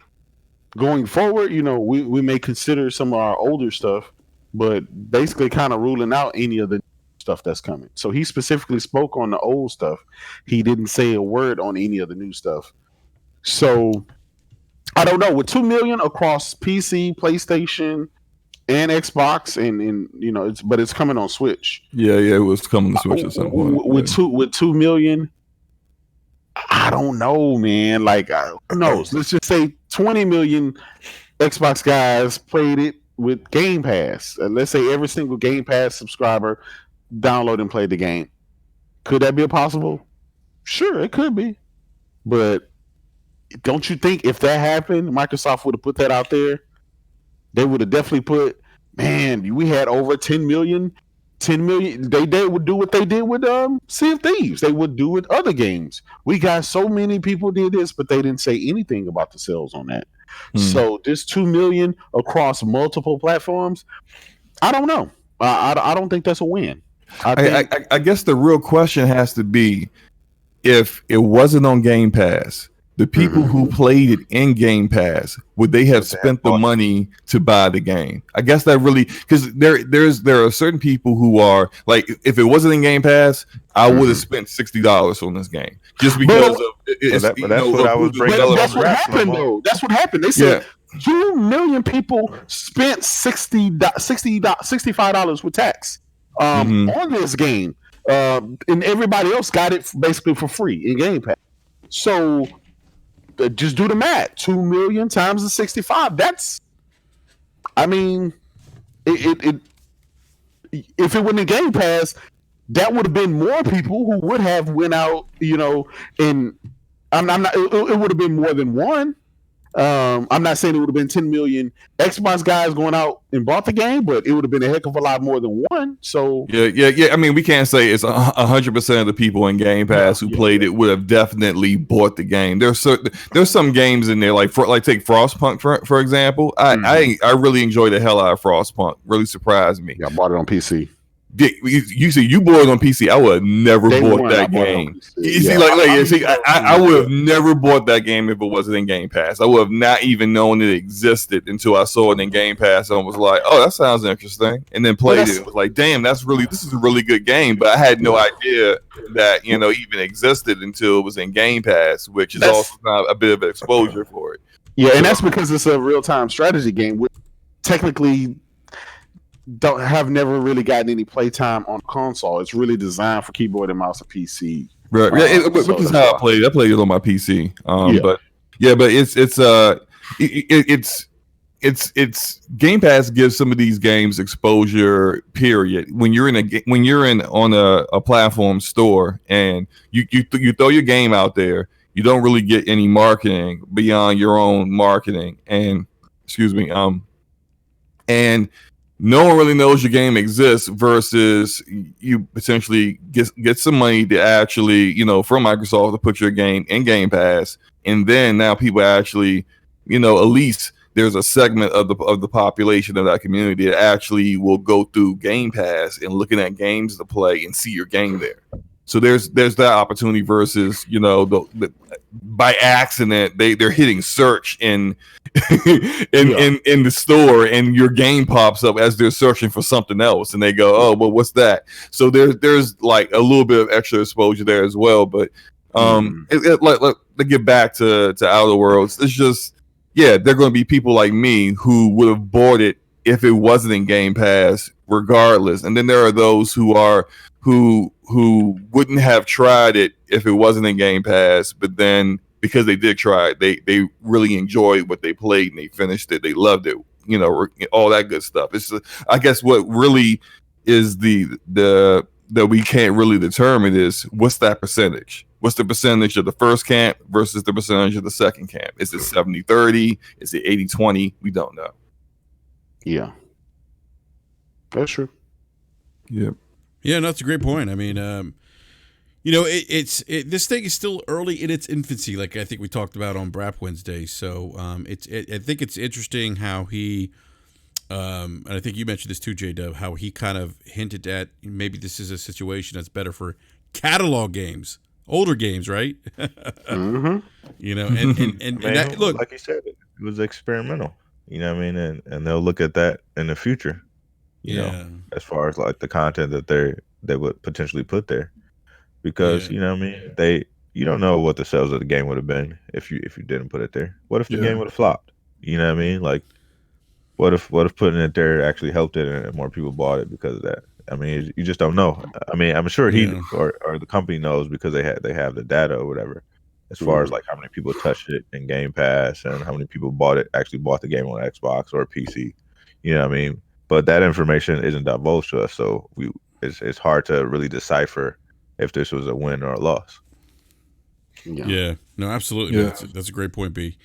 Speaker 3: going forward, we may consider some of our older stuff, but basically kind of ruling out any of the stuff that's coming. So he specifically spoke on the old stuff. He didn't say a word on any of the new stuff. So I don't know. With 2 million across PC, PlayStation, and Xbox, and it's coming on Switch.
Speaker 7: Yeah, it was coming to Switch at some point.
Speaker 3: With 2 million, I don't know, man. Like, who knows? Let's just say 20 million Xbox guys played it with Game Pass. Let's say every single Game Pass subscriber download and play the game. Could that be possible? Sure, it could be. But don't you think if that happened, Microsoft would have put that out there? They would have definitely put, man, we had over 10 million. 10 million. They would do what they did with Sea of Thieves. They would do with other games. We got so many people did this, but they didn't say anything about the sales on that. So this 2 million across multiple platforms, I don't know. I don't think that's a win.
Speaker 7: I guess the real question has to be, if it wasn't on Game Pass, the people who played it in Game Pass, would they have spent the money to buy the game? I guess that really, because there are certain people who are like, if it wasn't in Game Pass, I would have spent $60 on this game just because
Speaker 2: that's what I was bringing up.
Speaker 3: That's what happened, though. That's what happened. They said 2 million people spent $65 with tax on this game, and everybody else got it basically for free in Game Pass. So just do the math. 2 million times the 65. That's, I mean, it if it wasn't in Game Pass, that would have been more people who would have went out, and I'm not. It would have been more than one. I'm not saying it would have been 10 million Xbox guys going out and bought the game, but it would have been a heck of a lot more than one. So
Speaker 7: yeah. I mean, we can't say it's 100% of the people in Game Pass who played it would have definitely bought the game. There's some games in there, like take Frostpunk for example. I really enjoyed the hell out of Frostpunk. Really surprised me.
Speaker 3: Yeah, I bought it on PC.
Speaker 7: You see, you bought it on PC. I would have never bought that game. I would have never bought that game if it wasn't in Game Pass. I would have not even known it existed until I saw it in Game Pass and was like, "Oh, that sounds interesting," and then played it. It was like, "Damn, this is a really good game." But I had no idea that even existed until it was in Game Pass, which is also a bit of exposure for it.
Speaker 3: Yeah, and that's because it's a real-time strategy game, which technically have never really gotten any playtime on console. It's really designed for keyboard and mouse and PC.
Speaker 7: Right. Which is how I played. I played it on my PC. But it's Game Pass gives some of these games exposure. Period. When you're on a platform store and you throw your game out there, you don't really get any marketing beyond your own marketing. And and no one really knows your game exists versus you potentially get some money to actually, from Microsoft to put your game in Game Pass. And then now people actually, at least there's a segment of the population of that community that actually will go through Game Pass and looking at games to play and see your game there. So there's that opportunity versus, by accident they're hitting search in the store and your game pops up as they're searching for something else and they go, oh, well, what's that? So there's like a little bit of extra exposure there as well. But to get back to Outer Worlds, it's just, they're going to be people like me who would have bought it if it wasn't in Game Pass regardless. And then there are those who wouldn't have tried it if it wasn't in Game Pass, but then because they did try it, they really enjoyed what they played and they finished it, they loved it, all that good stuff. It's I guess what really is the that we can't really determine is what's that percentage? What's the percentage of the first camp versus the percentage of the second camp? Is it 70-30? Is it 80-20? We don't know.
Speaker 3: Yeah, that's true.
Speaker 7: Yep.
Speaker 1: Yeah, no, that's a great point. I mean, this thing is still early in its infancy, like I think we talked about on Brap Wednesday. So I think it's interesting how he, and I think you mentioned this too, J-Dub, how he kind of hinted at maybe this is a situation that's better for catalog games, older games, right?
Speaker 3: Mm-hmm.
Speaker 1: And that, look,
Speaker 2: like you said, it was experimental. You know what I mean? And they'll look at that in the future. You know, as far as like the content that they would potentially put there, because you know what I mean, you don't know what the sales of the game would have been if you didn't put it there. What if the game would have flopped? You know what I mean? Like, what if putting it there actually helped it and more people bought it because of that? I mean, you just don't know. I mean, I'm sure he or the company knows because they have the data or whatever, as far as like how many people touched it in Game Pass and how many people actually bought the game on Xbox or PC. You know what I mean? But that information isn't divulged to us, so it's hard to really decipher if this was a win or a loss.
Speaker 1: Yeah. No, absolutely. Yeah. That's a great point, B.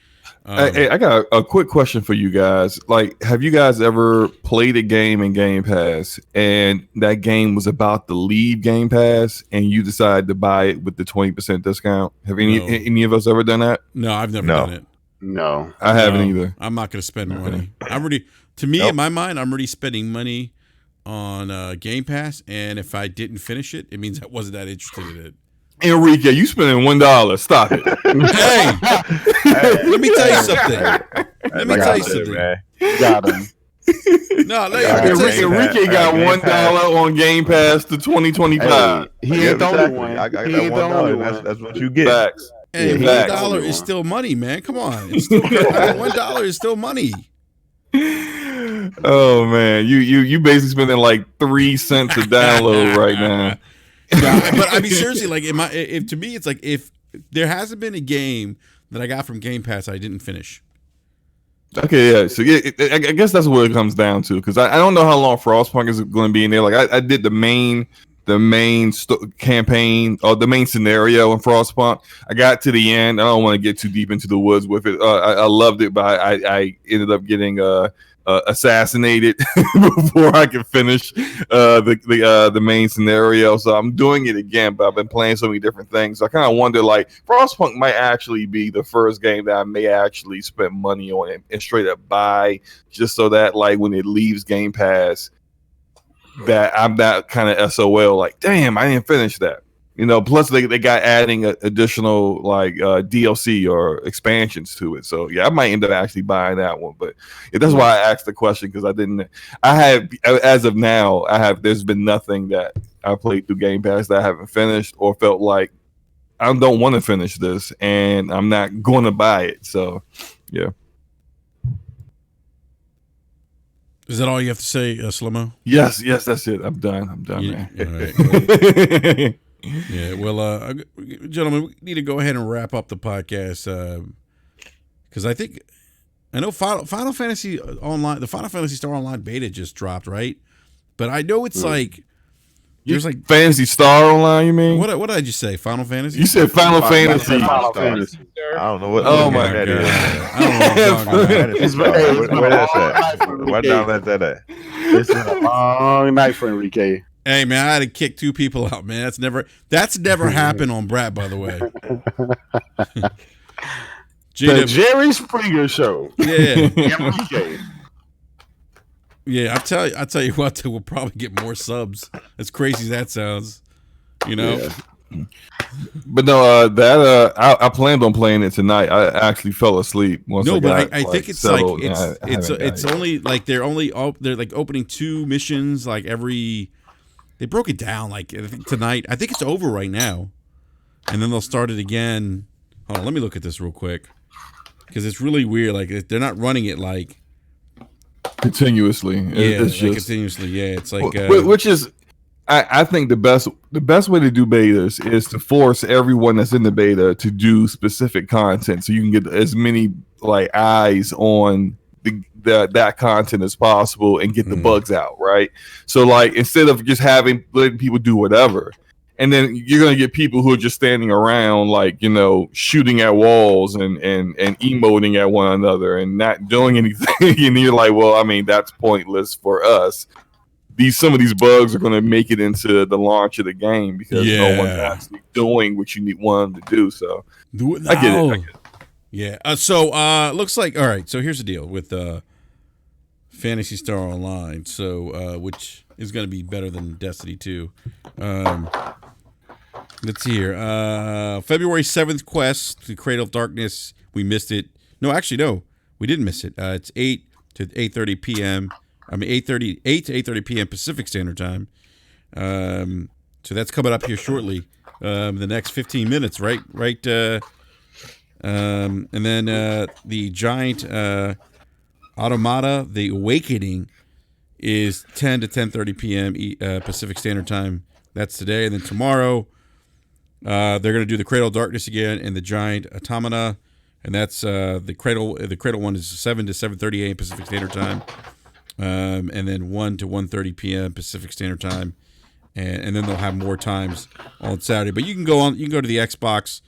Speaker 7: Hey, I got a quick question for you guys. Like, have you guys ever played a game in Game Pass and that game was about to leave Game Pass and you decided to buy it with the 20% discount? Have any of us ever done that?
Speaker 1: No, I've never done it.
Speaker 3: No,
Speaker 7: I haven't either.
Speaker 1: I'm not going to spend money. In my mind, I'm already spending money on Game Pass, and if I didn't finish it, it means I wasn't that interested in it.
Speaker 7: Enrique, you spending $1. Stop it.
Speaker 1: Hey, let me tell you something. Let me tell you something.
Speaker 3: Man. Got him.
Speaker 1: No,
Speaker 7: Enrique got $1 on Game Pass to 2025.
Speaker 3: He ain't the only one.
Speaker 2: I got $1. That's what you get.
Speaker 7: Facts.
Speaker 1: Hey, $1 is still money, man. Come on, it's still $1 is still money.
Speaker 7: Oh man, you basically spending like 3 cents a download right now.
Speaker 1: But I mean, seriously, like, if to me, it's like if there hasn't been a game that I got from Game Pass I didn't finish.
Speaker 7: Okay, yeah. So I guess that's what it comes down to, because I don't know how long Frostpunk is going to be in there. Like I did the main campaign or the main scenario in Frostpunk. I got to the end. I don't want to get too deep into the woods with it. I loved it, but I ended up getting assassinated before I could finish the main scenario. So I'm doing it again, but I've been playing so many different things. So I kind of wonder, like, Frostpunk might actually be the first game that I may actually spend money on and straight up buy, just so that, like, when it leaves Game Pass, that I'm that kind of SOL, like, damn, I didn't finish that. You know, plus they got adding additional like DLC or expansions to it. So yeah, I might end up actually buying that one. But that's why I asked the question, because as of now, there's been nothing that I played through Game Pass that I haven't finished or felt like I don't want to finish this and I'm not going to buy it. So yeah.
Speaker 1: Is that all you have to say, Slow-Mo?
Speaker 7: Yes, that's it. I'm done, man.
Speaker 1: All right, yeah, well, gentlemen, we need to go ahead and wrap up the podcast because I know Final Fantasy Online, the Final Fantasy Star Online beta just dropped, right? But I know it's like there's like
Speaker 7: Fantasy Star Online. You mean
Speaker 1: what did I just say? Final Fantasy?
Speaker 7: You said Final Fantasy.
Speaker 2: I don't know what.
Speaker 7: Oh my god!
Speaker 1: I don't know what I'm talking
Speaker 2: Where that's at? Why download that at?
Speaker 3: It's been a long night for Enrique.
Speaker 1: Hey man, I had to kick 2 people out, man. That's never happened on Brat, by the way.
Speaker 3: The Jerry Springer Show.
Speaker 1: Yeah.
Speaker 3: Enrique.
Speaker 1: Yeah, I tell you what, we'll probably get more subs. As crazy as that sounds, you know.
Speaker 3: Yeah.
Speaker 7: But no, I planned on playing it tonight. I actually fell asleep once.
Speaker 1: I think it's settled. Like it's only like they're like opening 2 missions like every. They broke it down like I think tonight. I think it's over right now, and then they'll start it again. Hold on, let me look at this real quick because it's really weird. Like they're not running it like
Speaker 7: continuously. It's just
Speaker 1: continuously. Yeah, it's like
Speaker 7: which is, I think the best way to do betas is to force everyone that's in the beta to do specific content, so you can get as many like eyes on that content as possible and get the bugs out, right? So like instead of just letting people do whatever, and then you're gonna get people who are just standing around like, you know, shooting at walls and emoting at one another and not doing anything, and you're like, well, I mean, that's pointless for us. Some of these bugs are gonna make it into the launch of the game because no one's actually doing what you want them to do. So I get it.
Speaker 1: Yeah. So looks like, all right. So here's the deal with Phantasy Star Online. So which is going to be better than Destiny 2. Let's see here. February 7th quest, the Cradle of Darkness. We missed it. No, actually, no. We didn't miss it. It's 8 to 8:30 p.m. I mean 8 to 8:30 p.m. Pacific Standard Time. So that's coming up here shortly. the next 15 minutes, right? And then the Giant Automata, The Awakening, is 10 to 10:30 p.m. Pacific Standard Time. That's today. And then tomorrow, they're going to do the Cradle of Darkness again and the Giant Automata, and that's the Cradle. The Cradle one is 7 to 7:30 a.m. Pacific Standard Time, and then 1 to 1:30 p.m. Pacific Standard Time, and then they'll have more times on Saturday. But you can go on. You can go to the Xbox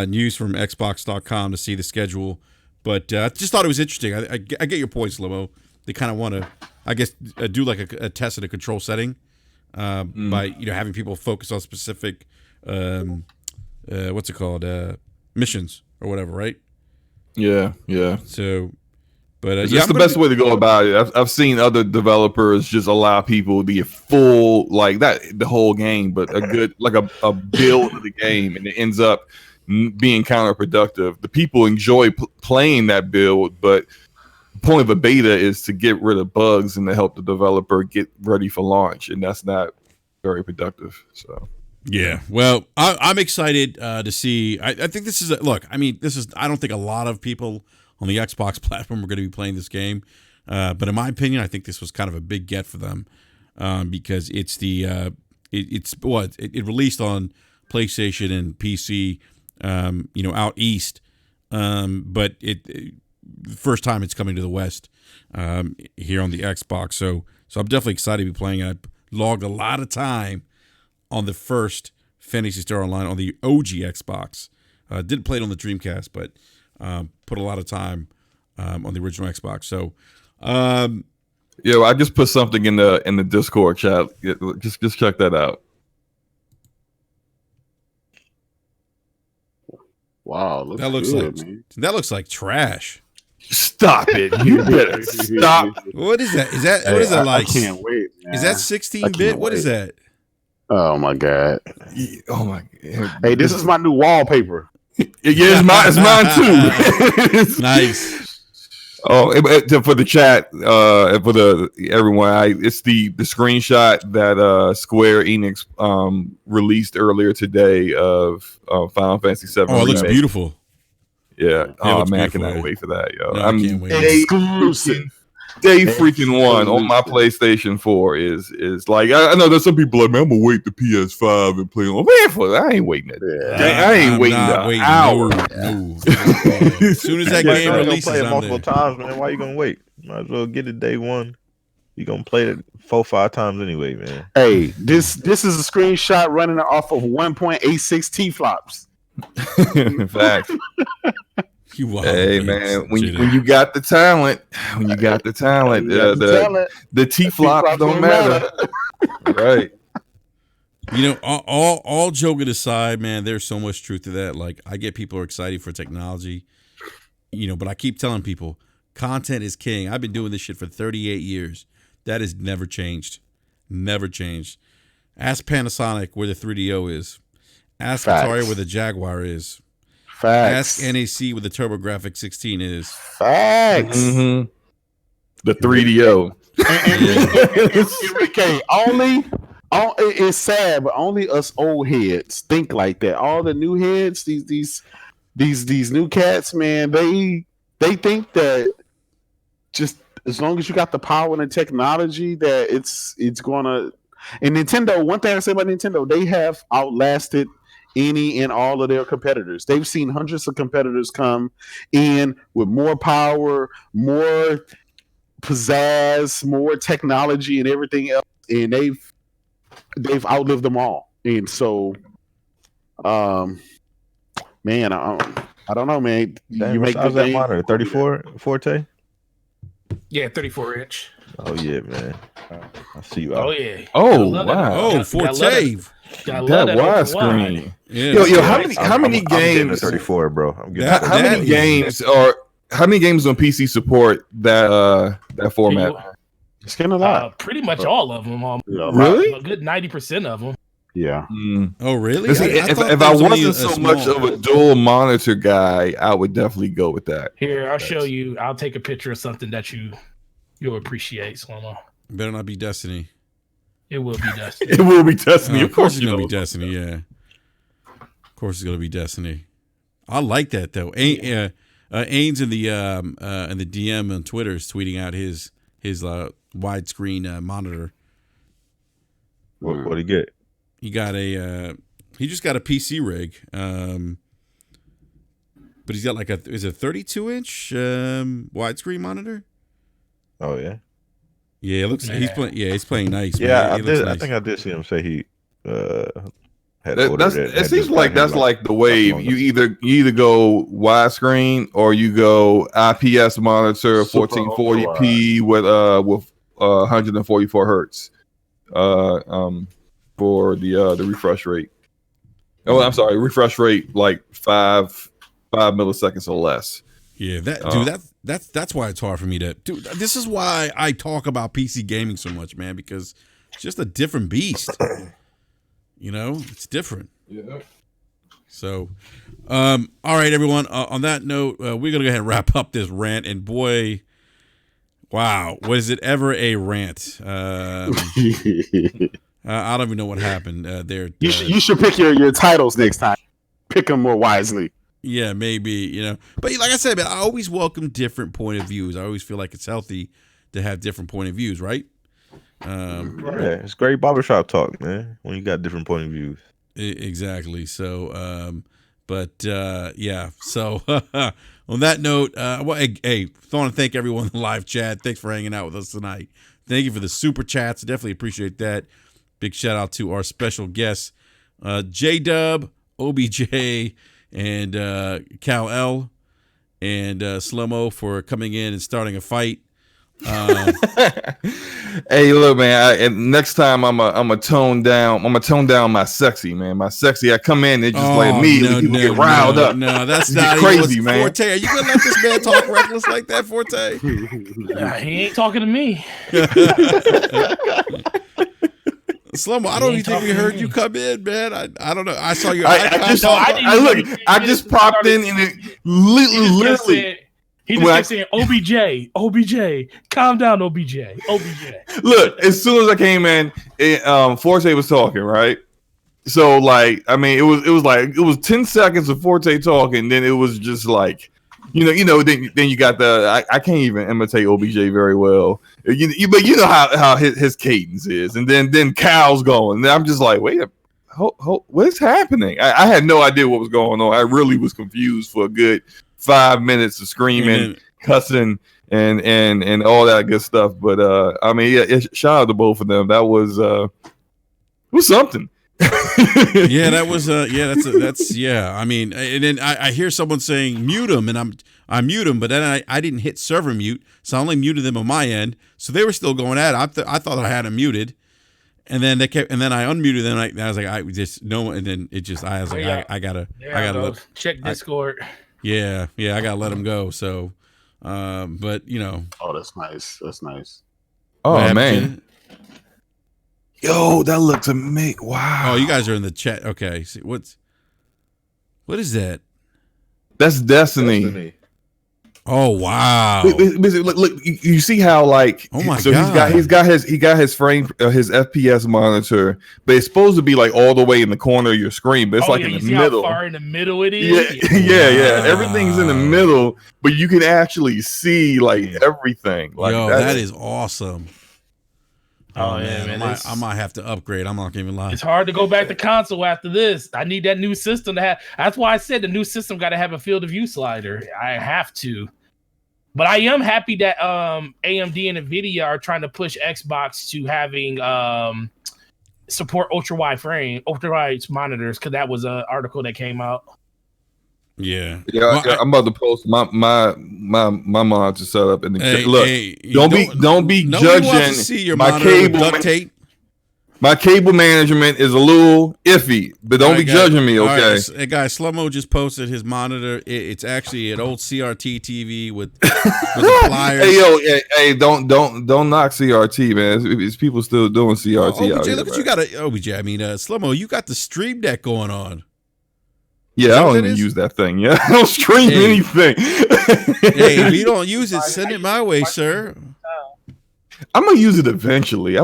Speaker 1: news from Xbox.com to see the schedule. But I just thought it was interesting. I get your points, Limo. They kind of want to, I guess, do like a test and a control setting by having people focus on specific what's it called, missions or whatever, right?
Speaker 7: Yeah.
Speaker 1: So, but
Speaker 7: it's the best way to go about it. I've seen other developers just allow people the full the whole game, but a good a build of the game, and it ends up being counterproductive. The people enjoy playing that build, but the point of a beta is to get rid of bugs and to help the developer get ready for launch, and that's not very productive. So
Speaker 1: yeah, well, I'm excited to see. I think this is look. I mean, I don't think a lot of people on the Xbox platform are going to be playing this game, but in my opinion, I think this was kind of a big get for them because it's it released on PlayStation and PC. Out east, but the first time it's coming to the West here on the Xbox. So I'm definitely excited to be playing it. I logged a lot of time on the first Phantasy Star Online on the OG Xbox. Didn't play it on the Dreamcast, but put a lot of time on the original Xbox. So,
Speaker 7: I just put something in the Discord chat. Just check that out.
Speaker 3: Wow,
Speaker 1: that looks like trash.
Speaker 7: Stop it! You better stop.
Speaker 1: What is that? What is that like?
Speaker 3: I can't wait, man.
Speaker 1: Is that 16-bit? What is that?
Speaker 3: Oh my god!
Speaker 7: Oh my god!
Speaker 3: Hey, this is my new wallpaper.
Speaker 7: It's mine too.
Speaker 1: Nice.
Speaker 7: Oh, for the chat, for everyone, it's the screenshot that Square Enix released earlier today of Final Fantasy VII.
Speaker 1: Oh, it looks beautiful.
Speaker 7: Yeah. Oh man, I cannot wait for that, yo.
Speaker 1: No, I can't wait.
Speaker 3: Exclusive.
Speaker 7: Day freaking one on my PlayStation 4 is like I know there's some people like, man, I'm gonna wait the PS5 and play on. Man, I ain't waiting that. I ain't waiting an hour.
Speaker 1: No. As soon as that game releases,
Speaker 2: play it multiple times, man. Why you gonna wait? Might as well get it day one. You gonna play it 4-5 times anyway, man.
Speaker 3: Hey, this is a screenshot running off of 1.86 T-flops.
Speaker 7: Facts. Hey man, when you got the talent, the T-flops don't matter. Right.
Speaker 1: All joking aside, man, there's so much truth to that. Like, I get people are excited for technology, but I keep telling people content is king. I've been doing this shit for 38 years. That has never changed. Never changed. Ask Panasonic where the 3DO is. Ask Atari where the Jaguar is.
Speaker 3: Facts.
Speaker 1: Ask NAC where the TurboGrafx 16 is.
Speaker 3: Facts.
Speaker 7: Mm-hmm. The 3DO.
Speaker 3: It's sad, but only us old heads think like that. All the new heads, these new cats, man, they think that just as long as you got the power and the technology, that it's gonna. And Nintendo, one thing I say about Nintendo, they have outlasted any and all of their competitors. They've seen hundreds of competitors come in with more power, more pizzazz, more technology, and everything else, and they've outlived them all. And so, man, I don't know, man.
Speaker 2: You make that monitor 34 Forte?
Speaker 4: Yeah, 34-inch.
Speaker 2: Oh yeah, man. I see you.
Speaker 4: Oh yeah.
Speaker 7: Oh wow.
Speaker 1: Oh, Forte.
Speaker 7: That widescreen.
Speaker 1: Yeah.
Speaker 7: Yo, how many games?
Speaker 2: I'm getting a 34, bro.
Speaker 7: How many games on PC support that format?
Speaker 3: It's getting a lot.
Speaker 4: Pretty much all of them.
Speaker 7: Really?
Speaker 4: A good 90% of them.
Speaker 3: Yeah.
Speaker 1: Oh, really?
Speaker 7: If I wasn't so much of a dual monitor guy, I would definitely go with that.
Speaker 4: Here, I'll show you. I'll take a picture of something that you'll appreciate, Slomo.
Speaker 1: Better not be Destiny.
Speaker 4: It will be Destiny.
Speaker 7: It will be Destiny.
Speaker 1: Of course it's going to be Destiny, yeah. course, it's going to be Destiny. I like that though. Ains in the DM on Twitter is tweeting out his widescreen monitor.
Speaker 2: What he get?
Speaker 1: He got he just got a PC rig. But he's got like is a 32-inch widescreen monitor?
Speaker 2: Oh yeah.
Speaker 1: Yeah, it looks he's playing nice.
Speaker 2: Yeah,
Speaker 1: man. Nice.
Speaker 2: I think I did see him say he
Speaker 7: it seems like that's like the wave. You either go widescreen or you go IPS monitor 1440p with 144 hertz for the refresh rate. Oh, I'm sorry, refresh rate like 5 milliseconds or less.
Speaker 1: Yeah, that's why it's hard for me to do. This is why I talk about PC gaming so much, man, because it's just a different beast. It's different.
Speaker 7: Yeah.
Speaker 1: So, all right, everyone. On that note, we're gonna go ahead and wrap up this rant. And boy, wow, was it ever a rant? I don't even know what happened there.
Speaker 3: You should pick your titles next time. Pick them more wisely.
Speaker 1: Yeah, maybe, But like I said, man, I always welcome different point of views. I always feel like it's healthy to have different point of views, right?
Speaker 2: Yeah, it's great barbershop talk, man, when you got different point of views.
Speaker 1: Exactly. So, yeah. So, on that note, I want to thank everyone in the live chat. Thanks for hanging out with us tonight. Thank you for the super chats. Definitely appreciate that. Big shout out to our special guests, J-Dub, OBJ, and Cal L, and Slow-Mo for coming in and starting a fight.
Speaker 7: Hey, look, man. And next time I'm a tone down. I'm gonna tone down my sexy, man. My sexy. I come in and just like immediately people get riled up.
Speaker 1: No, that's not
Speaker 7: crazy, man.
Speaker 1: Forte, are you gonna let this man talk reckless like that, Forte?
Speaker 4: He ain't talking to me.
Speaker 1: Slow-Mo, I don't even think we heard you come in, man. I don't know. I saw your
Speaker 7: I just popped in and it literally.
Speaker 4: He just kept saying, OBJ, calm down, OBJ.
Speaker 7: Look, as soon as I came in, Forte was talking, right? So, like, I mean, it was 10 seconds of Forte talking, then it was just like, then you got I can't even imitate OBJ very well. But you know how his cadence is, and then Cal's going, and I'm just like, wait, what's happening? I had no idea what was going on. I really was confused for a good 5 minutes of screaming, cussing, and all that good stuff. But I mean, yeah, shout out to both of them. That was something.
Speaker 1: Yeah, that was that's I mean, and then I hear someone saying mute him, and I mute him, but then I didn't hit server mute, so I only muted them on my end, so they were still going at it. I thought I had them muted. And then I unmuted them. And I was like, I just no. And then it just, I was like, I gotta
Speaker 4: check Discord.
Speaker 1: Yeah, I gotta let him go. So, but
Speaker 3: Oh, that's nice. That's nice.
Speaker 7: Oh man, yo, that looks amazing. Wow.
Speaker 1: Oh, you guys are in the chat. Okay, see, what is that?
Speaker 7: That's Destiny.
Speaker 1: Oh wow!
Speaker 7: Look, you see how like
Speaker 1: oh my
Speaker 7: so
Speaker 1: god,
Speaker 7: he got his frame his FPS monitor, but it's supposed to be like all the way in the corner of your screen, but it's like in the middle.
Speaker 4: How far in the middle it is?
Speaker 7: Yeah. Everything's in the middle, but you can actually see like everything. Like
Speaker 1: that is awesome.
Speaker 4: Oh man,
Speaker 1: I might have to upgrade. I'm not even lying.
Speaker 4: It's hard to go back to console after this. I need that new system to have. That's why I said the new system got to have a field of view slider. I have to. But I am happy that AMD and NVIDIA are trying to push Xbox to having support ultra wide monitors, because that was an article that came out.
Speaker 1: Yeah.
Speaker 7: I'm about to post my monitor setup in the look. Don't be judging
Speaker 1: see your
Speaker 7: my cable.
Speaker 1: Duct tape.
Speaker 7: My cable management is a little iffy, but don't be judging me, okay?
Speaker 1: Right, hey guys, Slow-Mo just posted his monitor. It's actually an old CRT TV with the pliers.
Speaker 7: Hey, don't knock CRT, man. It's people still doing CRT.
Speaker 1: OBJ, look what you got. OBJ, I mean, Slow-Mo, you got the Stream Deck going on.
Speaker 7: Yeah, I don't even use that thing. Yeah, I don't stream anything.
Speaker 1: Hey, if you don't use it, send it my way, sir.
Speaker 7: I'm gonna use it eventually. I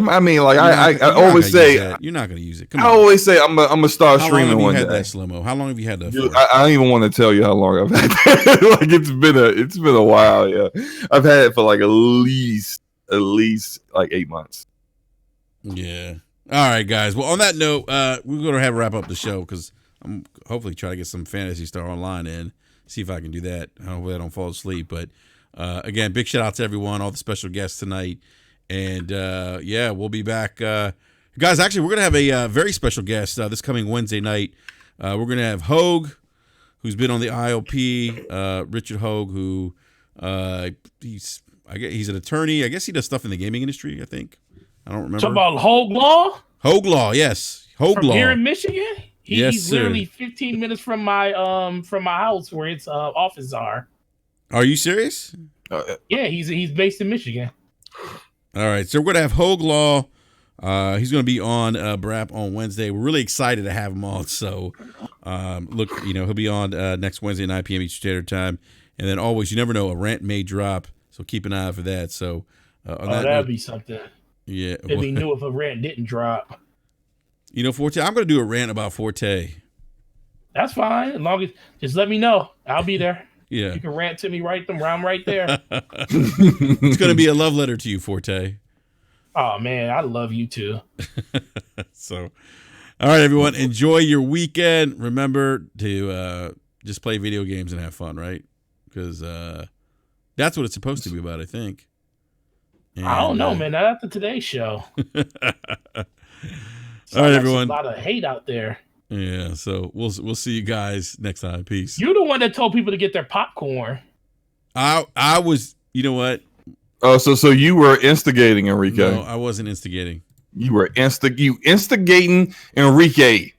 Speaker 7: always say
Speaker 1: you're not gonna use it. Come
Speaker 7: on. I always say I'm gonna start streaming one day.
Speaker 1: How long have you had that, Slow-Mo? How long have you had that for?
Speaker 7: I don't even want to tell you how long I've had that. Like it's been a while. Yeah, I've had it for like at least like 8 months.
Speaker 1: Yeah. All right, guys. Well, on that note, we're gonna have to wrap up the show because I'm hopefully try to get some Phantasy Star Online in. See if I can do that. Hopefully I don't fall asleep. But again, big shout out to everyone, all the special guests tonight. And yeah, we'll be back. Guys, actually, we're going to have a very special guest this coming Wednesday night. We're going to have Hogue, who's been on the IOP. Richard Hogue, who he's an attorney. I guess he does stuff in the gaming industry, I think. I don't remember.
Speaker 4: Talk about Hogue Law?
Speaker 1: Hogue Law, yes. Hogue Law.
Speaker 4: Here in Michigan? He's
Speaker 1: sir.
Speaker 4: Literally 15 minutes from my house where its offices are.
Speaker 1: Are you serious?
Speaker 4: Yeah, he's based in Michigan.
Speaker 1: All right, so we're going to have Hogue Law. He's going to be on BRAP on Wednesday. We're really excited to have him on. So, look, he'll be on next Wednesday, 9 p.m. Eastern Standard Time. And then always, you never know, a rant may drop. So keep an eye out for that. So,
Speaker 4: that'd be something.
Speaker 1: Yeah.
Speaker 4: It'd be new if a rant didn't drop.
Speaker 1: Forte, I'm going to do a rant about Forte.
Speaker 4: That's fine. As long as, just let me know. I'll be there.
Speaker 1: Yeah.
Speaker 4: You can rant to me right there.
Speaker 1: It's going to be a love letter to you, Forte.
Speaker 4: Oh, man, I love you too.
Speaker 1: So, all right, everyone, enjoy your weekend. Remember to just play video games and have fun, right? Because that's what it's supposed to be about, I think. And,
Speaker 4: I don't know, man. Not after today's show.
Speaker 1: All right, everyone.
Speaker 4: A lot of hate out there.
Speaker 1: Yeah, so we'll see you guys next time. Peace.
Speaker 4: You're the one that told people to get their popcorn.
Speaker 1: I was, you know what?
Speaker 7: Oh, so you were instigating, Enrique.
Speaker 1: No, I wasn't instigating.
Speaker 7: You were instigating Enrique.